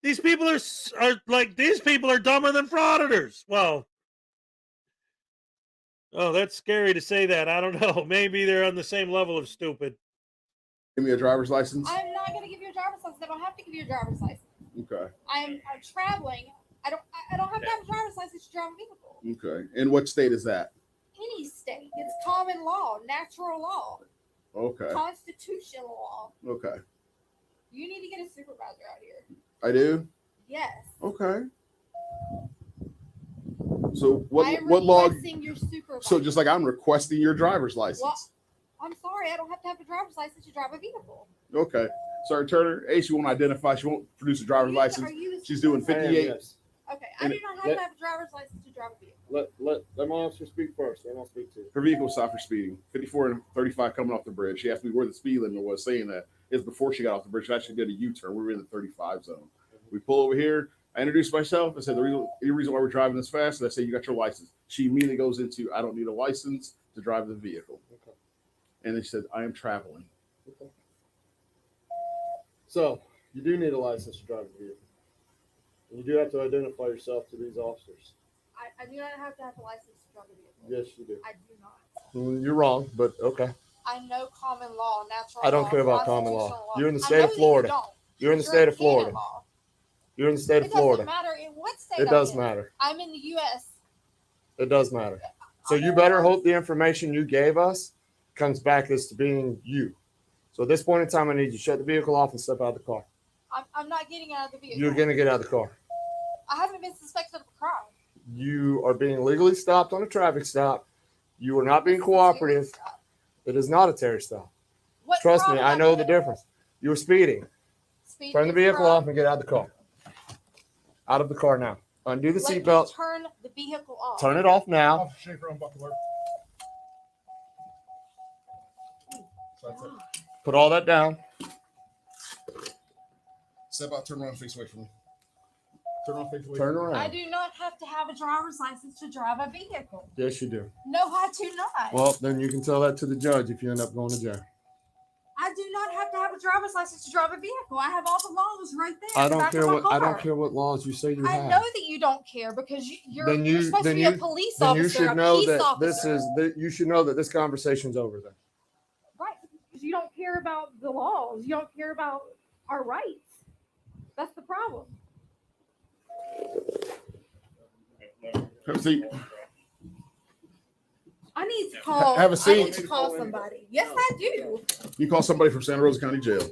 These people are dumber than frauditors. Well, oh, that's scary to say that. I don't know. Maybe they're on the same level of stupid. Give me a driver's license. I'm not going to give you a driver's license. I don't have to give you a driver's license. Okay. I'm traveling. I don't have to have a driver's license to drive a vehicle. Okay. And what state is that? Any state. It's common law, natural law. Okay. Constitutional law. Okay. You need to get a supervisor out here. I do? Yes. Okay. So I am what law? requesting your supervisor. So just like I'm requesting your driver's license. Well, I'm sorry, I don't have to have a driver's license to drive a vehicle. Okay. Sorry, Turner. A, she won't identify. She won't produce a driver's license. She's doing 58. Okay, I do not have to have a driver's license to drive a vehicle. Let my officer speak first. Then I'll speak to you. Her vehicle stopped for speeding. 54 and 35 coming off the bridge. She asked me where the speed limit was, saying that is before she got off the bridge. She actually did a U-turn. We were in the 35 zone. We pull over here. I introduced myself. I said the reason why we're driving this fast. And I said, you got your license. She immediately goes into, I don't need a license to drive the vehicle. Okay. And they said, I am traveling. Okay. So you do need a license to drive a vehicle. And you do have to identify yourself to these officers. I do not have to have a license to drive a vehicle. Yes, you do. I do not. Well, you're wrong, but okay. I know common law, natural law. I don't care about common law. constitutional You're in the I state know of that Florida. You don't. You're in the You're state of Canada Florida. law. You're in the state of It Florida. doesn't matter in what state It I'm does in. matter. I'm in the U.S. It does matter. So you better hope the information you gave us comes back as to being you. So at this point in time, I need you to shut the vehicle off and step out of the car. I'm not getting out of the vehicle. You're going to get out of the car. I haven't been suspected of a crime. You are being legally stopped on a traffic stop. You are not being cooperative. It is not a Terry stop. Trust me, I know the difference. You were speeding. Turn the vehicle off and get out of the car. Out of the car now. Undo the seatbelt. Turn the vehicle off. Turn it off now. Put all that down. Step out, turn around, face away from me. Turn around, face away. Turn around. I do not have to have a driver's license to drive a vehicle. Yes, you do. No, I do not. Well, then you can tell that to the judge if you end up going to jail. I do not have to have a driver's license to drive a vehicle. I have all the laws right there. I don't back care of my what I car. don't care what laws you say you I have. know that you don't care because you're supposed to be a police then officer. you should a know peace that officer. you should know that this conversation's over then. Right, because you don't care about the laws. You don't care about our rights. That's the problem. Have a seat. I need to call. Have a seat. I need to call somebody. Yes, I do. You call somebody from Santa Rosa County Jail.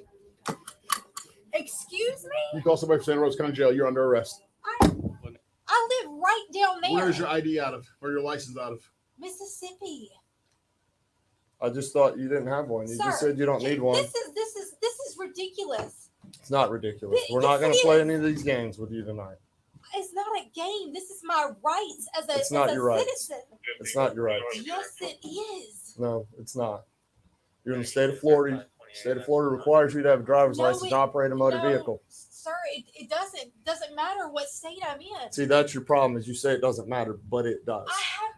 Excuse me? You call somebody from Santa Rosa County Jail. You're under arrest. I live right down there. Where's your ID out of? Or your license out of? Mississippi. I just thought you didn't have one. You Sir, just said you don't need one. This is ridiculous. It's not ridiculous. We're Yes, not going it to play is. any of these games with you tonight. It's not a game. This is my rights as It's not your rights. citizen. It's not your rights. Yes, it is. No, it's not. You're in the state of Florida. The state of Florida requires you to have a driver's license to operate a motor vehicle. Sir, it doesn't matter what state I'm in. See, that's your problem is you say it doesn't matter, but it does.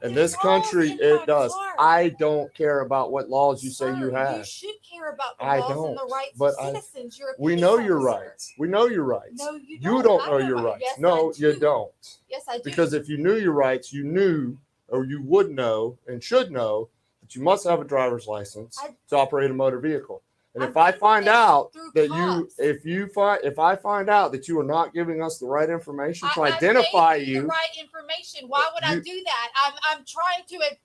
In good this country, laws in my it does. car. I don't care about what laws you say you You have. should care about the I laws don't, and the rights but of citizens. You're a We peace know your officer. rights. We know your rights. No, you You don't. don't I know know your my- rights. yes, No, I you do. don't. Yes, I do. Because if you knew your rights, you knew or you would know and should know that you must have a driver's license to operate a motor vehicle. And if I find out that if I find out that you are not giving us the right information to I'm identify giving you, the right information. Why would I do that? I'm trying to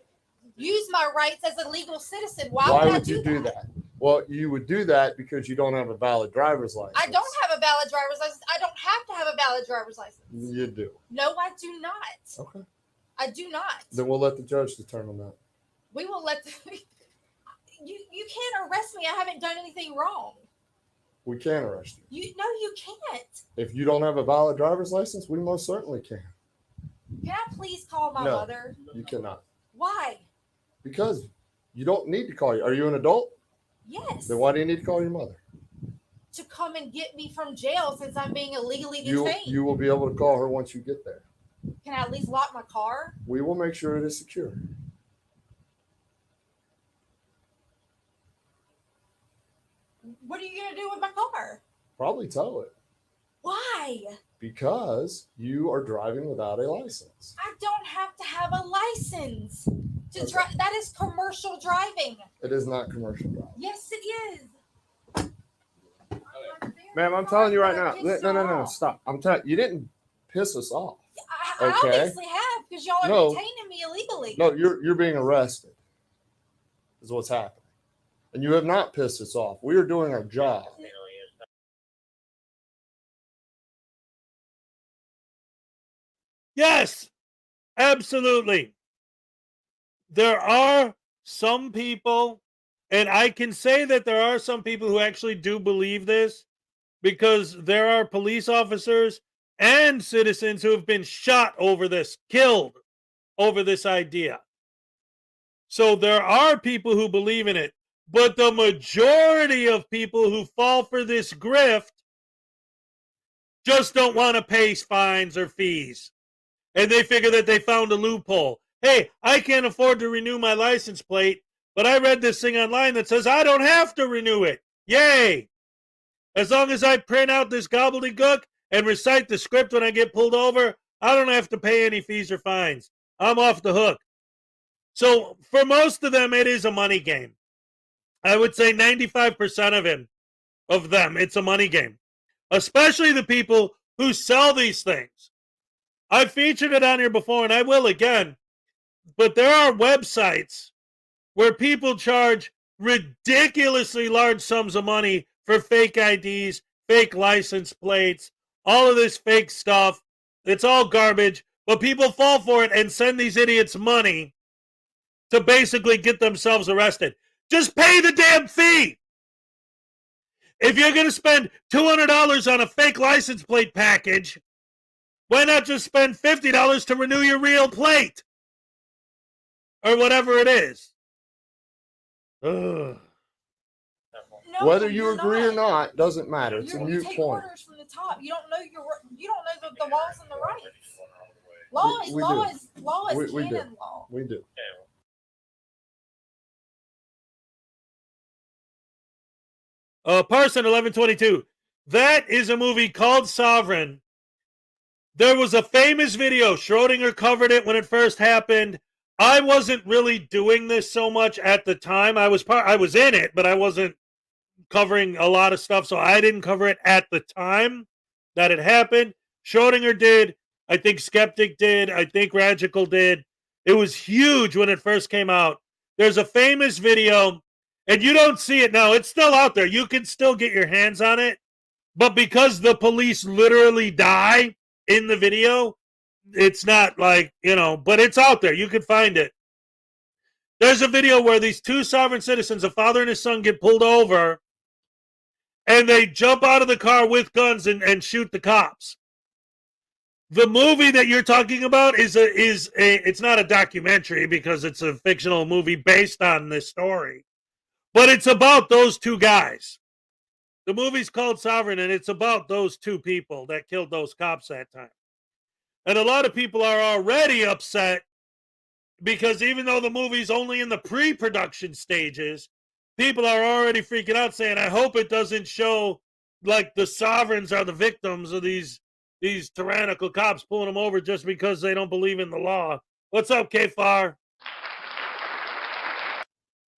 use my rights as a legal citizen. Why would I you do that? Well, you would do that because you don't have a valid driver's license. I don't have a valid driver's license. I don't have to have a valid driver's license. You do. No, I do not. Okay. I do not. Then we'll let the judge determine that. We will let you can't arrest me. I haven't done anything wrong. We can arrest you. You can't. If you don't have a valid driver's license, we most certainly can. Can I please call my No, mother? you cannot. Why? Because you don't need to call you. Are you an adult? Yes. Then why do you need to call your mother? To come and get me from jail since I'm being illegally detained. You will be able to call her once you get there. Can I at least lock my car? We will make sure it is secure. What are you going to do with my car? Probably tow it. Why? Because you are driving without a license. I don't have to have a license to drive. That is commercial driving. It is not commercial driving. Yes, it is. Ma'am, I'm telling you right now. No, stop. I'm telling you, didn't piss us off. I obviously have because y'all are detaining me illegally. No, you're being arrested. Is what's happening. And you have not pissed us off. We are doing our job. Yes, absolutely. There are some people, and I can say that there are some people who actually do believe this, because there are police officers and citizens who have been shot over this, killed over this idea. So there are people who believe in it, but the majority of people who fall for this grift just don't want to pay fines or fees. And they figure that they found a loophole. Hey, I can't afford to renew my license plate, but I read this thing online that says I don't have to renew it. Yay! As long as I print out this gobbledygook and recite the script when I get pulled over, I don't have to pay any fees or fines. I'm off the hook. So for most of them, it is a money game. I would say 95% of them, it's a money game. Especially the people who sell these things. I've featured it on here before, and I will again. But there are websites where people charge ridiculously large sums of money for fake IDs, fake license plates, all of this fake stuff. It's all garbage, but people fall for it and send these idiots money to basically get themselves arrested. Just pay the damn fee. If you're going to spend $200 on a fake license plate package, why not just spend $50 to renew your real plate? Or whatever it is. Ugh. No, whether you agree or not doesn't matter. It's a You moot take point. orders from the top. You don't know the laws and the rights. Law is We do. canon law. We do. Parson 1122. That is a movie called Sovereign. There was a famous video. Schrodinger covered it when it first happened. I wasn't really doing this so much at the time. I was in it, but I wasn't covering a lot of stuff, so I didn't cover it at the time that it happened. Schrodinger did. I think Skeptic did. I think Radical did. It was huge when it first came out. There's a famous video, and you don't see it now. It's still out there. You can still get your hands on it, but because the police literally die in the video, it's not like, but it's out there. You can find it. There's a video where these two sovereign citizens, a father and his son, get pulled over, and they jump out of the car with guns and shoot the cops. The movie that you're talking about it's not a documentary because it's a fictional movie based on this story, but it's about those two guys. The movie's called Sovereign, and it's about those two people that killed those cops that time. And a lot of people are already upset because even though the movie's only in the pre-production stages, people are already freaking out saying, I hope it doesn't show like the sovereigns are the victims of these tyrannical cops pulling them over just because they don't believe in the law. What's up, K-Far?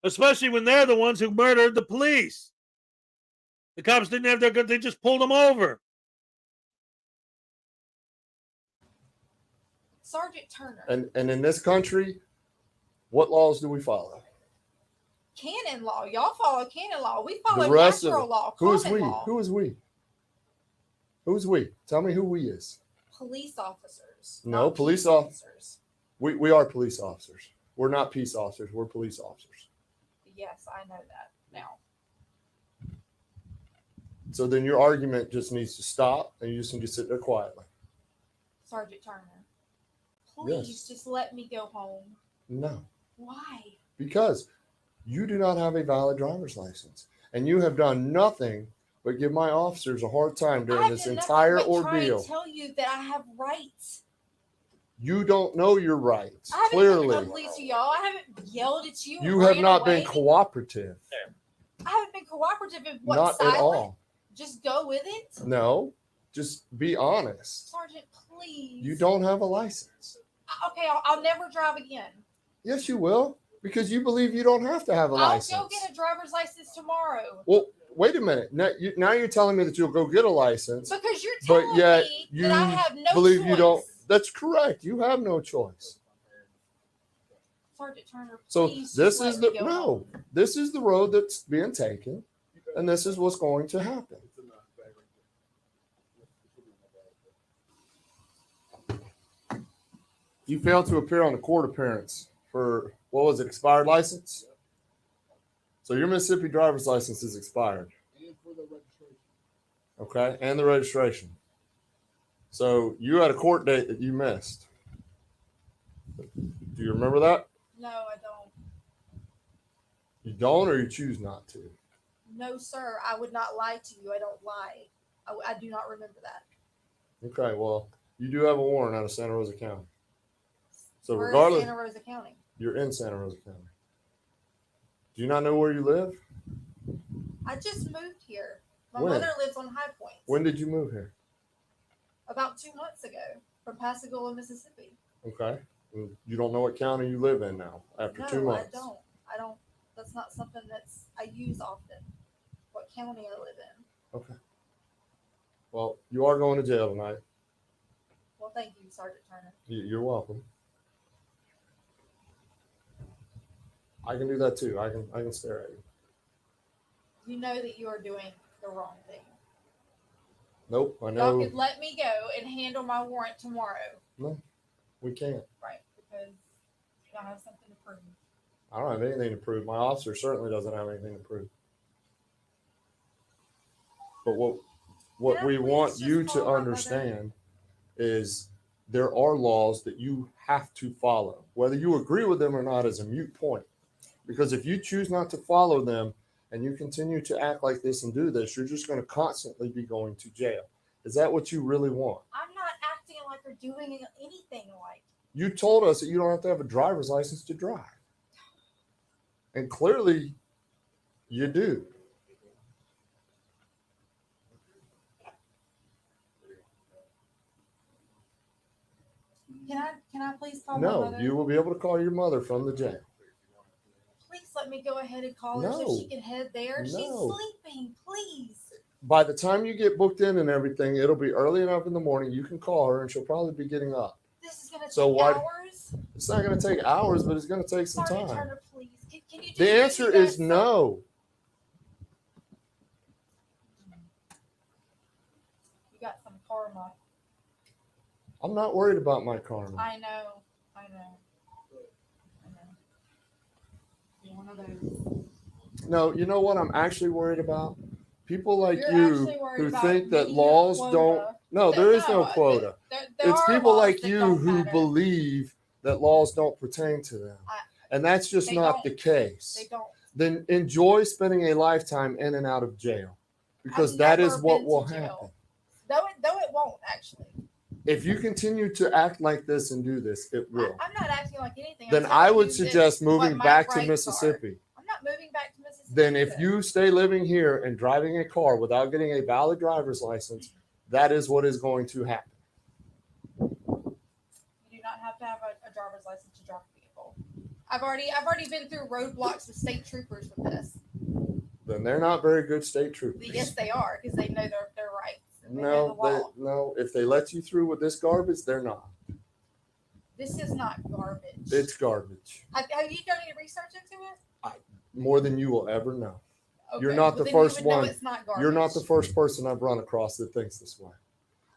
Especially when they're the ones who murdered the police. The cops didn't have their guns, they just pulled them over. Sergeant Turner. And in this country, what laws do we follow? Canon law. Y'all follow canon law. We follow The rest natural of law. who is common we? law. Who is we? Who's we? Tell me who we is. Police officers. No, police officers. We are police officers. We're not peace officers. We're police officers. Yes, I know that now. So then your argument just needs to stop, and you just need to sit there quietly. Sergeant Turner, please just let me go home. No, Why? because you do not have a valid driver's license, and you have done nothing but give my officers a hard time during this entire ordeal. Try to tell you that I have rights. You don't know your rights. I haven't Clearly, been ugly to y'all. I haven't yelled at you. you and have ran not away. been cooperative. I haven't been cooperative in what? Not silent? at all. Just go with it. No, just be honest. Sergeant, please. You don't have a license. Okay, I'll never drive again. Yes, you will, because you believe you don't have to have a license. I'll go get a driver's license tomorrow. Well, wait a minute. Now you're telling me that you'll go get a license, Because you're telling but yet me you that I have no believe choice. you don't. That's correct. You have no choice. Sergeant Turner, So please this just is let the me go home. this is the road that's being taken, and this is what's going to happen. You failed to appear on the court appearance for, what was it, expired license? So your Mississippi driver's license is expired. Okay, and the registration. So you had a court date that you missed. Do you remember that? No, I don't. You don't, or you choose not to? No, sir. I would not lie to you. I don't lie. I do not remember that. Okay, well, you do have a warrant out of Santa Rosa County. So We're regardless, in Santa Rosa County. you're in Santa Rosa County. Do you not know where you live? I just moved here. My When? mother lives on High Point. When did you move here? About 2 months ago from Pascagoula, Mississippi. Okay. Well, you don't know what county you live in now after 2 months. I don't. That's not something I use often. What county I live in. Okay. Well, you are going to jail tonight. Well, thank you, Sergeant Turner. You're welcome. I can do that too. I can stare at you. You know that you are doing the wrong thing. Nope, I Y'all know. could let me go and handle my warrant tomorrow. No, we can't. Right, because y'all have something to prove. I don't have anything to prove. My officer certainly doesn't have anything to prove. But what we want you to understand is there are laws that you have to follow. Whether you agree with them or not is a moot point. Because if you choose not to follow them and you continue to act like this and do this, you're just going to constantly be going to jail. Is that what you really want? I'm not acting like or doing anything like. You told us that you don't have to have a driver's license to drive. And clearly you do. Can I please call my No, mother? you will be able to call your mother from the jail. Please let me go ahead and call her so No. she can head there. She's No. sleeping. Please. By the time you get booked in and everything, it'll be early enough in the morning. You can call her and she'll probably be getting up. This is gonna take So why? hours. It's not going to take hours, but it's going to take some Sergeant time. Turner, please. Can you just The answer is no. You got some karma. I'm not worried about my karma. I know. You're one of those. No, you know what I'm actually worried about? People like You're you actually worried who about think that meeting laws your don't. quota. No, there is no No, quota. there It's are people laws like that you don't who matter. believe that laws don't pertain to them. And that's just They not don't. the case. They don't. Then enjoy spending a lifetime in and out of jail because I've that is never what been will to jail. happen. Though it won't actually. If you continue to act like this and do this, it will. I'm not acting like anything. Then I'm I telling would you suggest what moving my back to rights Mississippi. are. I'm not moving back to Mississippi. Then if you stay living here and driving a car without getting a valid driver's license, that is what is going to happen. You do not have to have a driver's license to drive a vehicle. I've already been through roadblocks with state troopers with this. Then they're not very good state troopers. Yes, they are because they know their rights. And they know the law. No. If they let you through with this garbage, they're not. This is not garbage. It's garbage. Have you done any research into it? More than you will ever know. Okay, You're not well, the then you first would know one. it's not You're not garbage. the first person I've run across that thinks this way.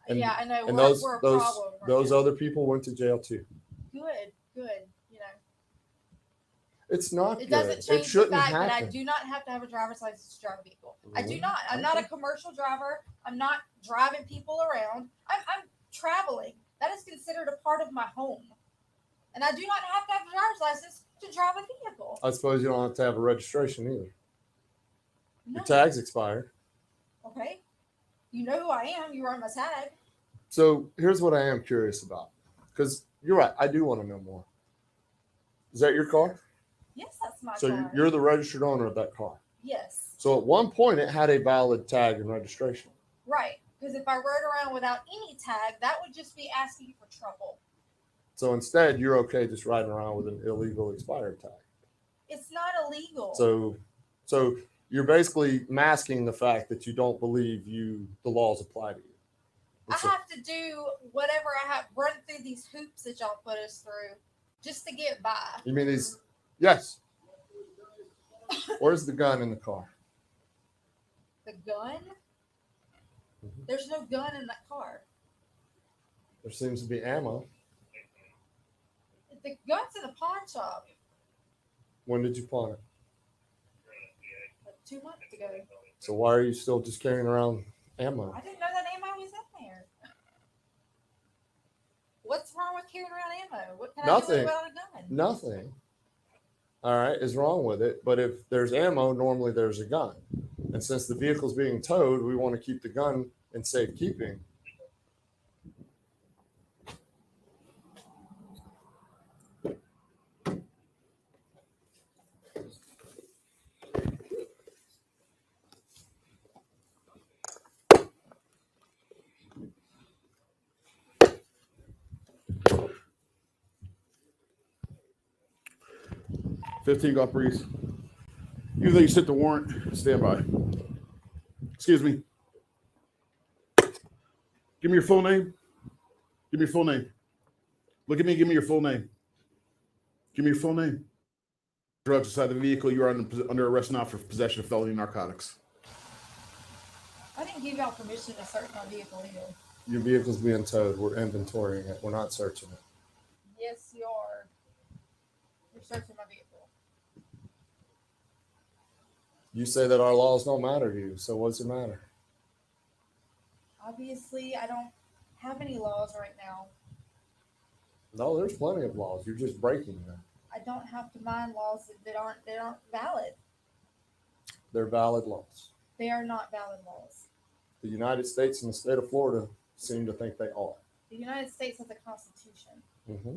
And, Yeah, I know. And We're- those we're a those problem right those now. other people went to jail too. Good. You know. It's not It good. doesn't It change the shouldn't fact that I happen. do not have to have a driver's license to drive a vehicle. I do Mhm. not. I'm not a commercial driver. I'm not driving people around. I'm traveling. That is considered a part of my home. And I do not have to have a driver's license to drive a vehicle. I suppose you don't have to have a registration either. No. Your tag's expired. Okay. You know who I am. You run my tag. So here's what I am curious about. Because you're right. I do want to know more. Is that your car? Yes, that's my So car. you're the registered owner of that car. Yes. So at one point it had a valid tag and registration. Right. Because if I rode around without any tag, that would just be asking you for trouble. So instead, you're okay just riding around with an illegal expired tag. It's not illegal. So you're basically masking the fact that you don't believe the laws apply to you. I have to do whatever I have, run through these hoops that y'all put us through just to get by. You mean these? Yes. Where's the gun in the car? The gun? There's no gun in that car. There seems to be ammo. The gun's in the pawn shop When did you pawn it? like 2 months ago. So why are you still just carrying around ammo? I didn't know that ammo was in there. What's wrong with carrying around ammo? What can I do Nothing. without a gun? Nothing. All right, is wrong with it. But if there's ammo, normally there's a gun. And since the vehicle's being towed, we want to keep the gun in safekeeping. $15 golf breeze. Even though you sent the warrant, stand by. Excuse me. Give me your full name. Give me your full name. Look at me. Give me your full name. Give me your full name. Drugs inside the vehicle. You are under arrest now for possession of felony narcotics. I didn't give y'all permission to search my vehicle either. Your vehicle's being towed. We're inventorying it. We're not searching it. Yes, you are. You're searching my vehicle. You say that our laws don't matter to you. So what's it matter? Obviously, I don't have any laws right now. No, there's plenty of laws. You're just breaking them. I don't have to mind laws that aren't valid. They're valid laws. They are not valid laws. The United States and the state of Florida seem to think they are. The United States has a constitution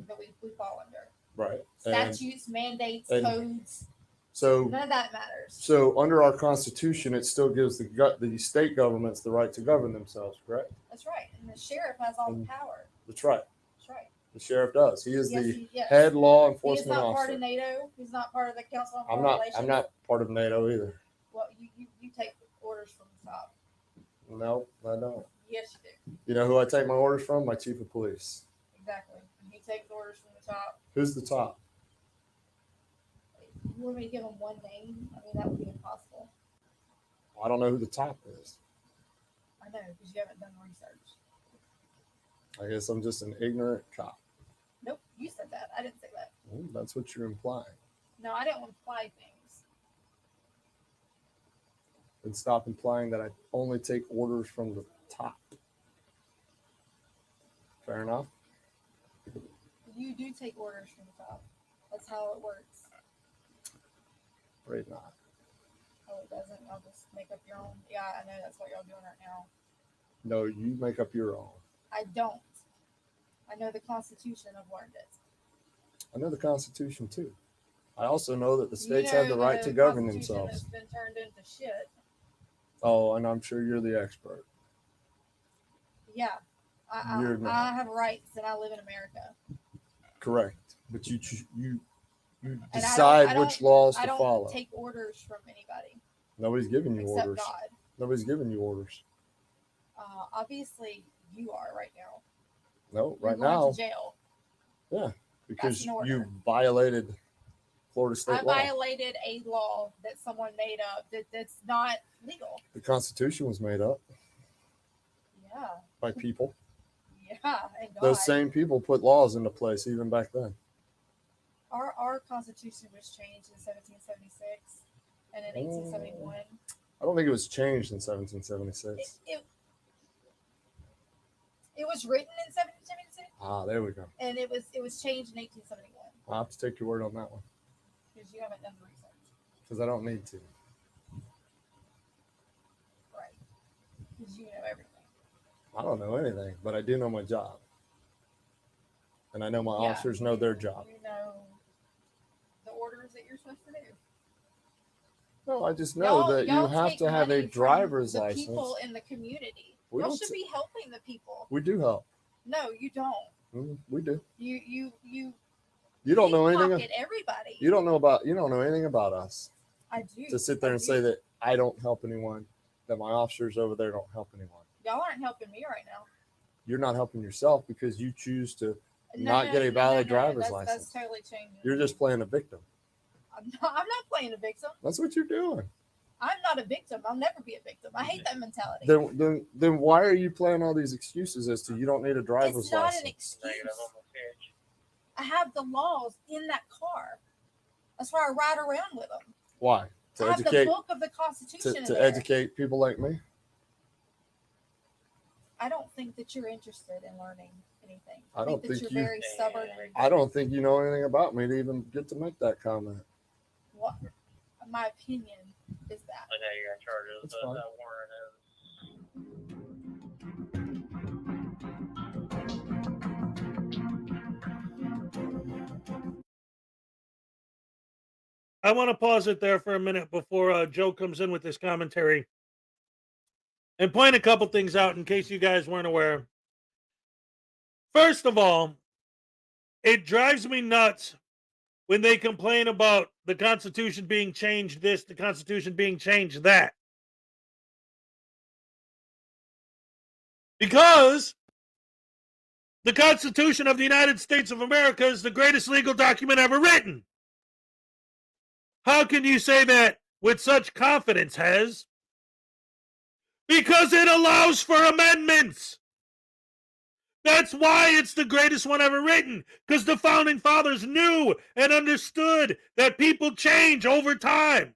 that we fall under. Right. Statutes, mandates, codes. So none of that matters. So under our constitution, it still gives the state governments the right to govern themselves, correct? That's right. And the sheriff has all the power. That's right. That's right. The sheriff does. He is Yes, the yes. head law He is enforcement not officer. part of NATO. He's not part of the Council on I'm Foreign not. Relations. I'm not part of NATO either. Well, you take orders from the top. No, I don't. Yes, you do. You know who I take my orders from? My chief of police. Exactly. He takes orders from the top. Who's the top? You want me to give him one name? I mean, that would be impossible. I don't know who the top is. I know, because you haven't done research. I guess I'm just an ignorant cop. Nope, you said that. I didn't say that. Well, that's what you're implying. No, I didn't imply things. And stop implying that I only take orders from the top. Fair enough. You do take orders from the top. That's how it works. Afraid not. Oh, it doesn't. I'll just make up your own. Yeah, I know that's what y'all doing right now. No, you make up your own. I don't. I know the Constitution. I've learned it. I know the Constitution too. I also know that the states have the right to govern themselves. It's been turned into shit. Oh, and I'm sure you're the expert. Yeah, You're not. I have rights and I live in America. Correct, but you And decide which laws to follow. I don't take orders from anybody. Nobody's giving you Except orders. God. Nobody's giving you orders. Obviously, you are right now. No, You're right going now. to jail. Yeah, because an order. you violated Florida state I law. violated a law that someone made up that's not legal. The Constitution was made up Yeah. by people. Yeah. And God. Those same people put laws into place even back then. our Constitution was changed in 1776 and in 1871. I don't think it was changed in 1776. It was written in 1776. Ah, there we go. And it was changed in 1871. I'll have to take your word on that one. Because you haven't done the research. Because I don't need to. Right. Because you know everything. I don't know anything, but I do know my job. And I know my officers know their job. You know the orders that you're supposed to do. No, I just know that you have to have a driver's the license. People in the community. We Y'all don't should be helping the people. We do help. No, you don't. We do. You don't know anything. pickpocket everybody. You don't know anything about us. I do. To sit there and say that I don't help anyone, that my officers over there don't help anyone. Y'all aren't helping me right now. You're not helping yourself because you choose to not get a valid driver's license. That's totally changing. You're just playing a victim. I'm not playing a victim. That's what you're doing. I'm not a victim. I'll never be a victim. I hate that mentality. Then why are you playing all these excuses as to you don't need a driver's It's not license? an excuse. I have the laws in that car. That's why I ride around with them. Why? To I have educate the book of the Constitution in to there. educate people like me? I don't think that you're interested in learning anything. I don't that think you're you- very stubborn. I don't think you know anything about me to even get to make that comment. What my opinion is that. Okay, you got charges. That's That fine. warrant is. I want to pause it there for a minute before Joe comes in with this commentary and point a couple things out in case you guys weren't aware. First of all, it drives me nuts when they complain about the Constitution being changed this, the Constitution being changed that. Because the Constitution of the United States of America is the greatest legal document ever written. How can you say that with such confidence, Hez? Because it allows for amendments. That's why it's the greatest one ever written, because the Founding Fathers knew and understood that people change over time.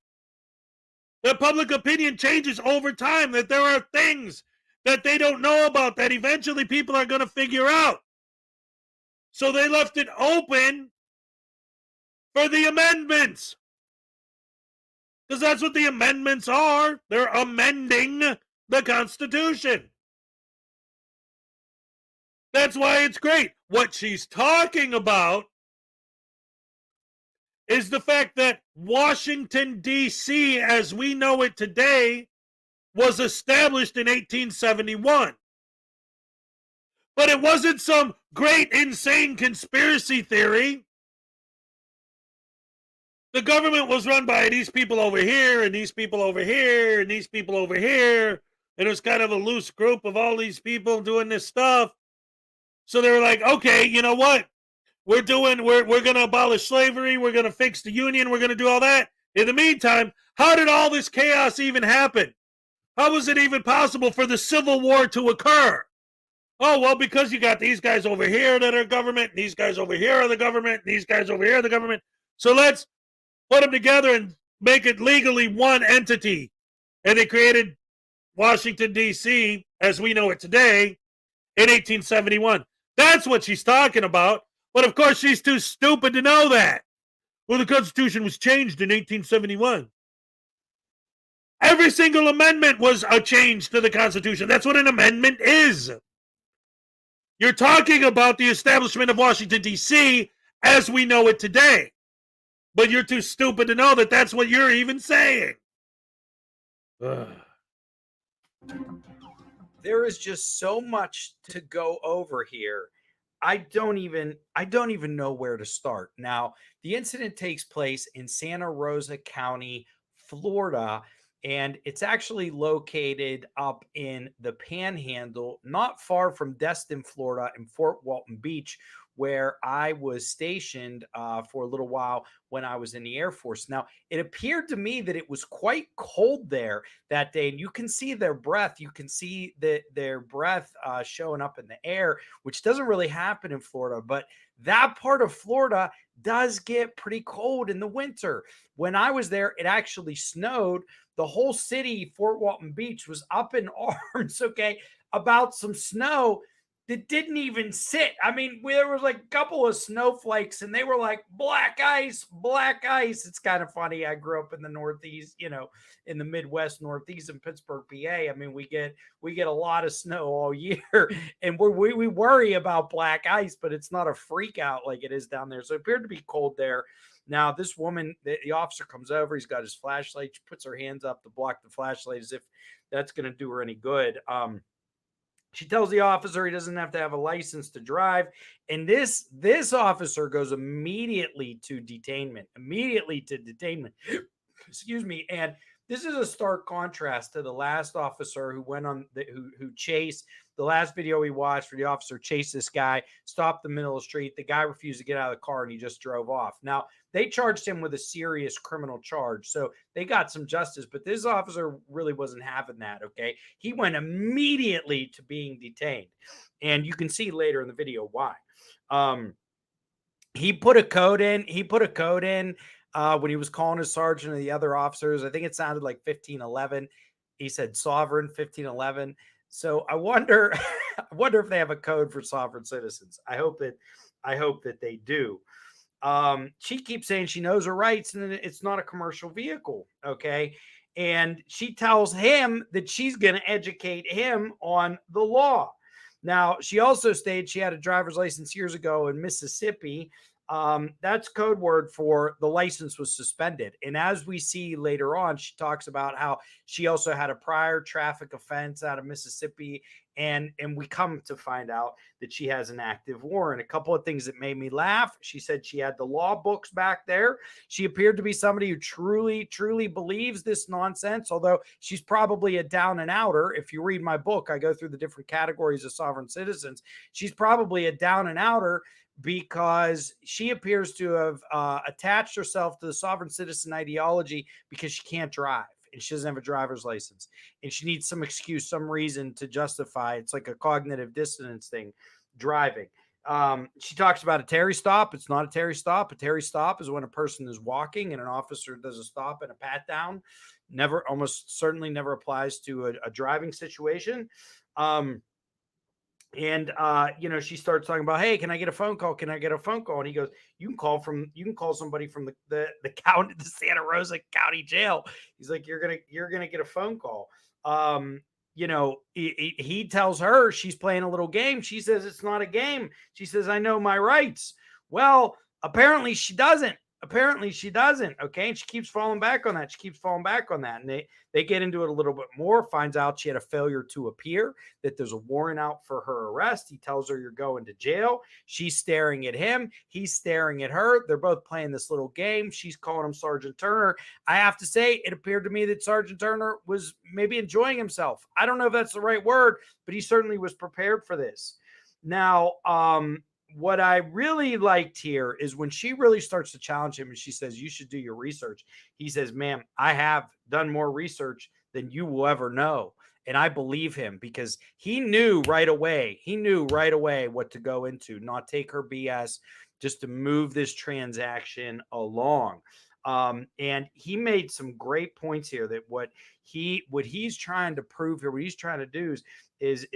That public opinion changes over time, that there are things that they don't know about that eventually people are going to figure out. So they left it open for the amendments. Because that's what the amendments are. They're amending the Constitution. That's why it's great. What she's talking about is the fact that Washington, D.C., as we know it today, was established in 1871. But it wasn't some great, insane conspiracy theory. The government was run by these people over here, and these people over here, and these people over here. And it was kind of a loose group of all these people doing this stuff. So they were like, okay, you know what? We're going to abolish slavery. We're going to fix the union. We're going to do all that. In the meantime, how did all this chaos even happen? How was it even possible for the Civil War to occur? Oh, well, because you got these guys over here that are government, and these guys over here are the government, and these guys over here are the government. So let's put them together and make it legally one entity. And they created Washington, D.C., as we know it today, in 1871. That's what she's talking about. But, of course, she's too stupid to know that. Well, the Constitution was changed in 1871. Every single amendment was a change to the Constitution. That's what an amendment is. You're talking about the establishment of Washington, D.C. as we know it today. But you're too stupid to know that that's what you're even saying. Ugh. There is just so much to go over here. I don't even know where to start. Now, the incident takes place in Santa Rosa County, Florida, and it's actually located up in the Panhandle, not far from Destin, Florida, and Fort Walton Beach, where I was stationed for a little while when I was in the Air Force. Now, it appeared to me that it was quite cold there that day, and you can see their breath. You can see their breath showing up in the air, which doesn't really happen in Florida. But that part of Florida, does get pretty cold in the winter. When I was there, it actually snowed. The whole city, Fort Walton Beach, was up in arms, okay, about some snow that didn't even sit. I mean, there was like a couple of snowflakes and they were like black ice, black ice. It's kind of funny. I grew up in the Northeast, you know, in the Midwest, Northeast in Pittsburgh, PA. I mean, we get a lot of snow all year and we worry about black ice, but it's not a freak out like it is down there. So it appeared to be cold there. Now, this woman, the officer comes over. He's got his flashlight. She puts her hands up to block the flashlight as if that's going to do her any good. She tells the officer he doesn't have to have a license to drive. And this officer goes immediately to detainment, excuse me. And this is a stark contrast to the last officer who went on who chased the last video we watched, where the officer chased this guy, stopped the middle of the street. The guy refused to get out of the car and he just drove off. Now, they charged him with a serious criminal charge, so they got some justice, but this officer really wasn't having that, okay? He went immediately to being detained, and you can see later in the video why. He put a code in. When he was calling his sergeant and the other officers. I think it sounded like 1511. He said sovereign 1511. So I wonder if they have a code for sovereign citizens. I hope that they do. She keeps saying she knows her rights and it's not a commercial vehicle. Okay. And she tells him that she's going to educate him on the law. Now, she also stated she had a driver's license years ago in Mississippi. That's code word for the license was suspended. And as we see later on, she talks about how she also had a prior traffic offense out of Mississippi. And we come to find out that she has an active warrant. A couple of things that made me laugh. She said she had the law books back there. She appeared to be somebody who truly, truly believes this nonsense, although she's probably a down and outer. If you read my book, I go through the different categories of sovereign citizens. She's probably a down and outer because she appears to have attached herself to the sovereign citizen ideology because she can't drive and she doesn't have a driver's license and she needs some excuse, some reason to justify. It's like a cognitive dissonance thing, driving. She talks about a Terry stop. It's not a Terry stop. A Terry stop is when a person is walking and an officer does a stop and a pat down. Almost certainly never applies to a driving situation. She starts talking about, hey, can I get a phone call? Can I get a phone call? And he goes, you can call somebody from the county, the Santa Rosa County Jail. He's like, you're gonna get a phone call. He tells her she's playing a little game. She says it's not a game. She says, I know my rights. Well, apparently she doesn't. Okay. And she keeps falling back on that. And they get into it a little bit more, finds out she had a failure to appear, that there's a warrant out for her arrest. He tells her you're going to jail. She's staring at him. He's staring at her. They're both playing this little game. She's calling him Sergeant Turner. I have to say, it appeared to me that Sergeant Turner was maybe enjoying himself. I don't know if that's the right word, but he certainly was prepared for this. Now, what I really liked here is when she really starts to challenge him and she says, you should do your research. He says, ma'am, I have done more research than you will ever know. And I believe him because he knew right away what to go into, not take her BS, just to move this transaction along. And he made some great points here that what he's trying to prove here, what he's trying to do is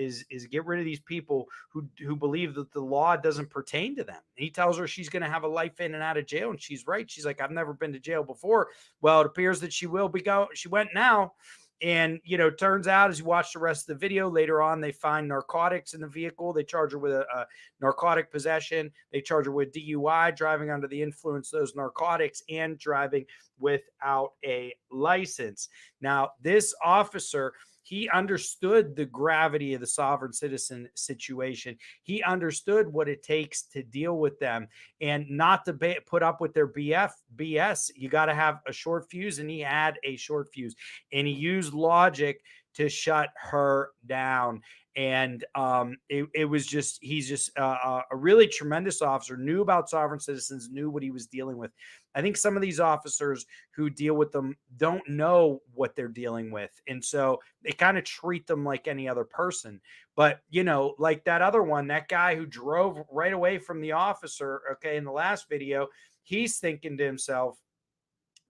get rid of these people who believe that the law doesn't pertain to them. He tells her she's going to have a life in and out of jail. And she's right. She's like, I've never been to jail before. Well, it appears that she will be she went now. And, turns out as you watch the rest of the video later on, they find narcotics in the vehicle. They charge her with a narcotic possession. They charge her with DUI, driving under the influence of those narcotics, and driving without a license. Now, this officer, he understood the gravity of the sovereign citizen situation. He understood what it takes to deal with them and not to put up with their BS. You got to have a short fuse, and he had a short fuse, and he used logic to shut her down. And it was just, he's just a really tremendous officer, knew about sovereign citizens, knew what he was dealing with. I think some of these officers who deal with them don't know what they're dealing with. And so they kind of treat them like any other person. But, like that other one, that guy who drove right away from the officer, okay, in the last video, he's thinking to himself,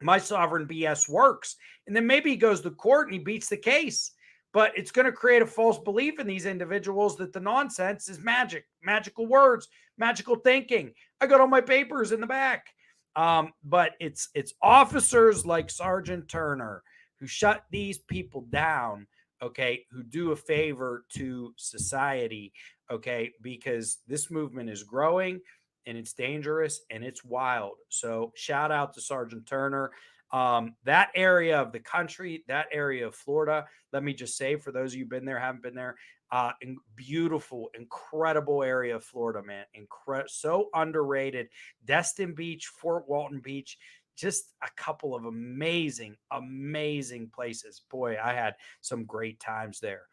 my sovereign BS works. And then maybe he goes to court and he beats the case. But it's going to create a false belief in these individuals that the nonsense is magic, magical words, magical thinking. I got all my papers in the back. But it's officers like Sergeant Turner who shut these people down, okay, who do a favor to society, okay, because this movement is growing and it's dangerous and it's wild. So shout out to Sergeant Turner. That area of the country, that area of Florida, let me just say, for those of you who've been there, haven't been there, beautiful, incredible area of Florida, man. So underrated. Destin Beach, Fort Walton Beach, just a couple of amazing, amazing places. Boy, I had some great times there.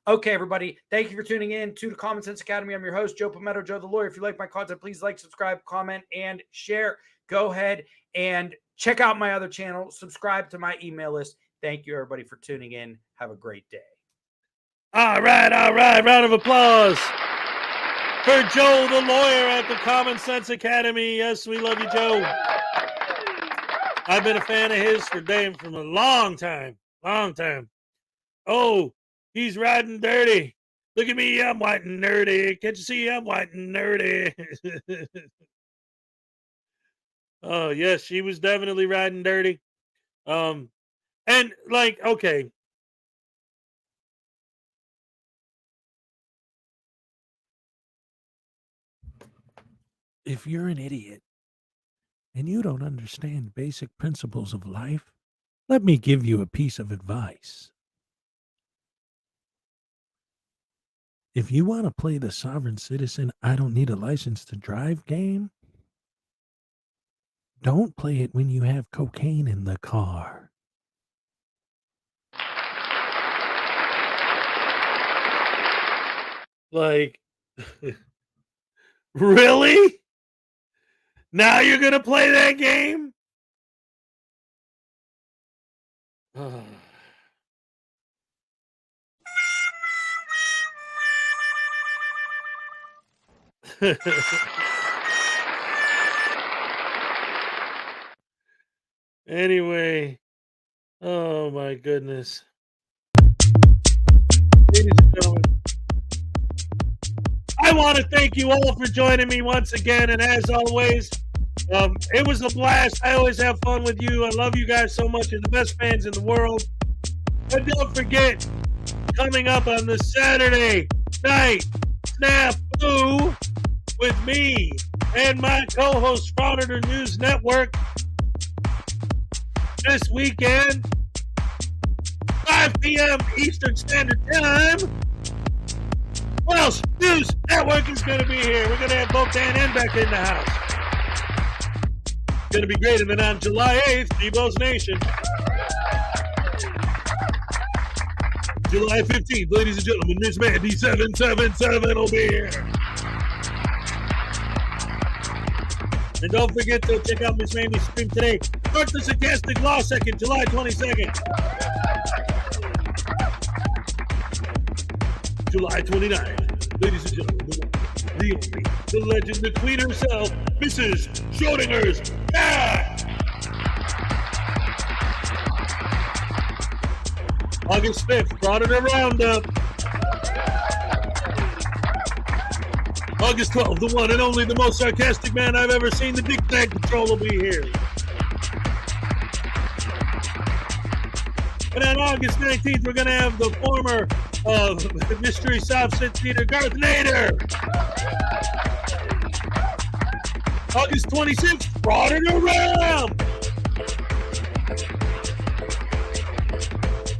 Okay, everybody, thank you for tuning in to the Common Sense Academy. I'm your host, Joe Palmetto, Joe the Lawyer. If you like my content, please like, subscribe, comment, and share. Go ahead and check out my other channel. Subscribe to my email list. Thank you, everybody, for tuning in. Have a great day. All right. Round of applause for Joe the Lawyer at the Common Sense Academy. Yes, we love you, Joe. I've been a fan of his from a long time. Oh, he's riding dirty. Look at me, I'm white and nerdy. Can't you see I'm white and nerdy? Oh, yes, she was definitely riding dirty. And like, okay. If you're an idiot and you don't understand basic principles of life, let me give you a piece of advice. If you want to play the sovereign citizen, I don't need a license to drive game, don't play it when you have cocaine in the car. Like, really? Now you're going to play that game? Anyway, oh my goodness. Ladies and gentlemen, I want to thank you all for joining me once again, and as always, it was a blast. I always have fun with you. I love you guys so much. You're the best fans in the world. And don't forget, coming up on the Saturday night snafu with me and my co-host Frauditor News Network this weekend, 5 p.m. Eastern Standard Time. Well, News Network is going to be here. We're going to have both Dan and Beck in the house. It's going to be great. And then on July 8th, Debo's Nation. July 15th, ladies and gentlemen, Miss Mandy 777 will be here. And don't forget to check out Miss Mandy's stream today. Start the Sarcastic Law Second, July 22nd. July 29th, ladies and gentlemen, the only, the legend, the queen herself, Mrs. Schrodinger's cat. August 5th, Frauditor Roundup. August 12th, the one and only, the most sarcastic man I've ever seen, the Dick Tag Patrol will be here. And on August 19th, we're going to have the former Mystery South Sit Theater, Garth Nader. August 26th, Frauditor Ram.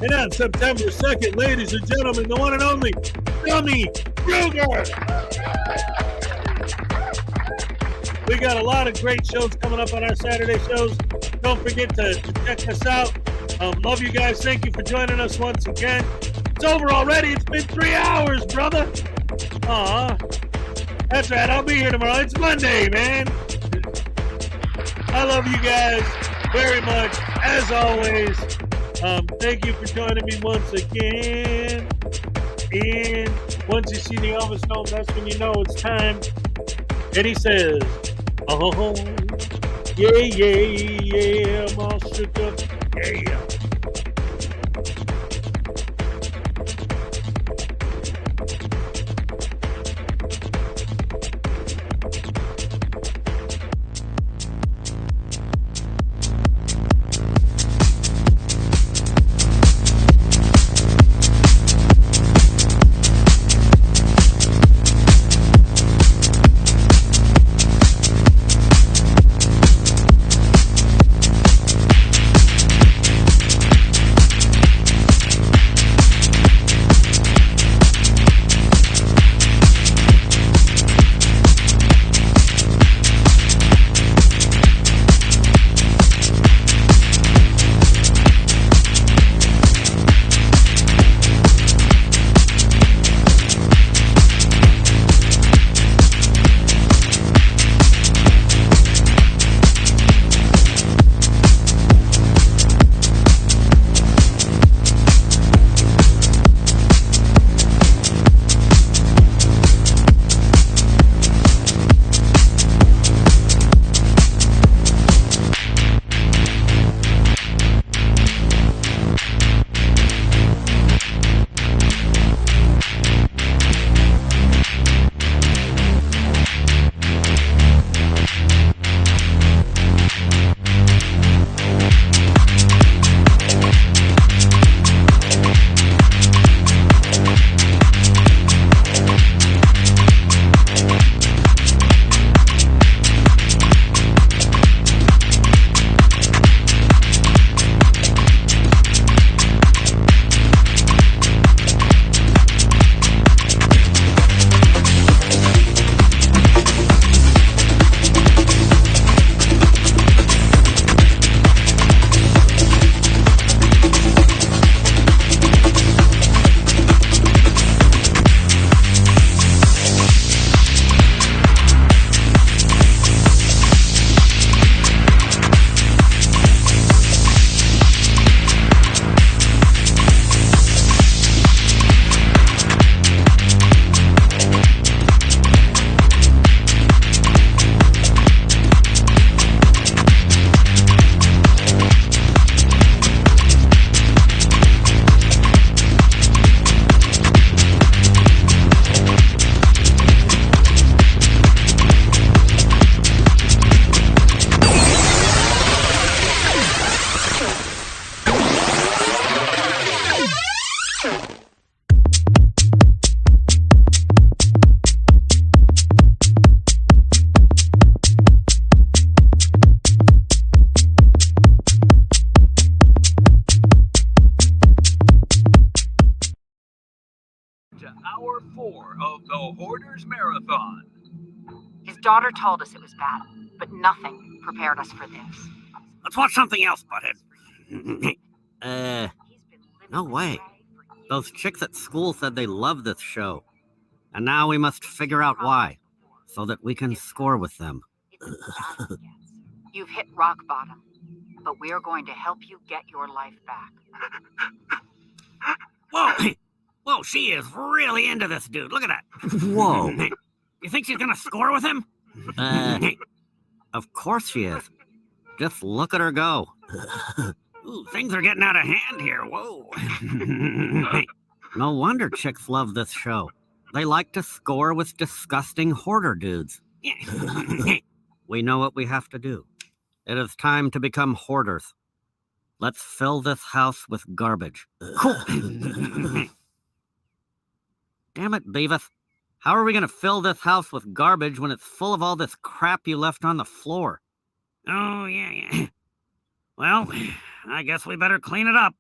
And on September 2nd, ladies and gentlemen, the one and only Dummy Kruger. We got a lot of great shows coming up on our Saturday shows. Don't forget to check us out. Love you guys. Thank you for joining us once again. It's over already. It's been 3 hours, brother. Aw. That's right. I'll be here tomorrow. It's Monday, man. I love you guys very much, as always. Thank you for joining me once again. And once you see the Elvis Home, that's when you know it's time. And he says, oh. Yeah, I'm all shook up. Yeah. hour 4 of the Hoarders Marathon. His daughter told us it was bad, but nothing prepared us for this. Let's watch something else, butthead. No way. Those chicks at school said they love this show. And now we must figure out why, so that we can score with them. You've hit rock bottom, but we're going to help you get your life back. Whoa! Whoa, she is really into this dude. Look at that. Whoa. You think she's gonna score with him? Of course she is. Just look at her go. Ooh, things are getting out of hand here. Whoa. No wonder chicks love this show. They like to score with disgusting hoarder dudes. We know what we have to do. It is time to become hoarders. Let's fill this house with garbage. Cool. Damn it, Beavis. How are we going to fill this house with garbage when it's full of all this crap you left on the floor? Oh, yeah. Well, I guess we better clean it up.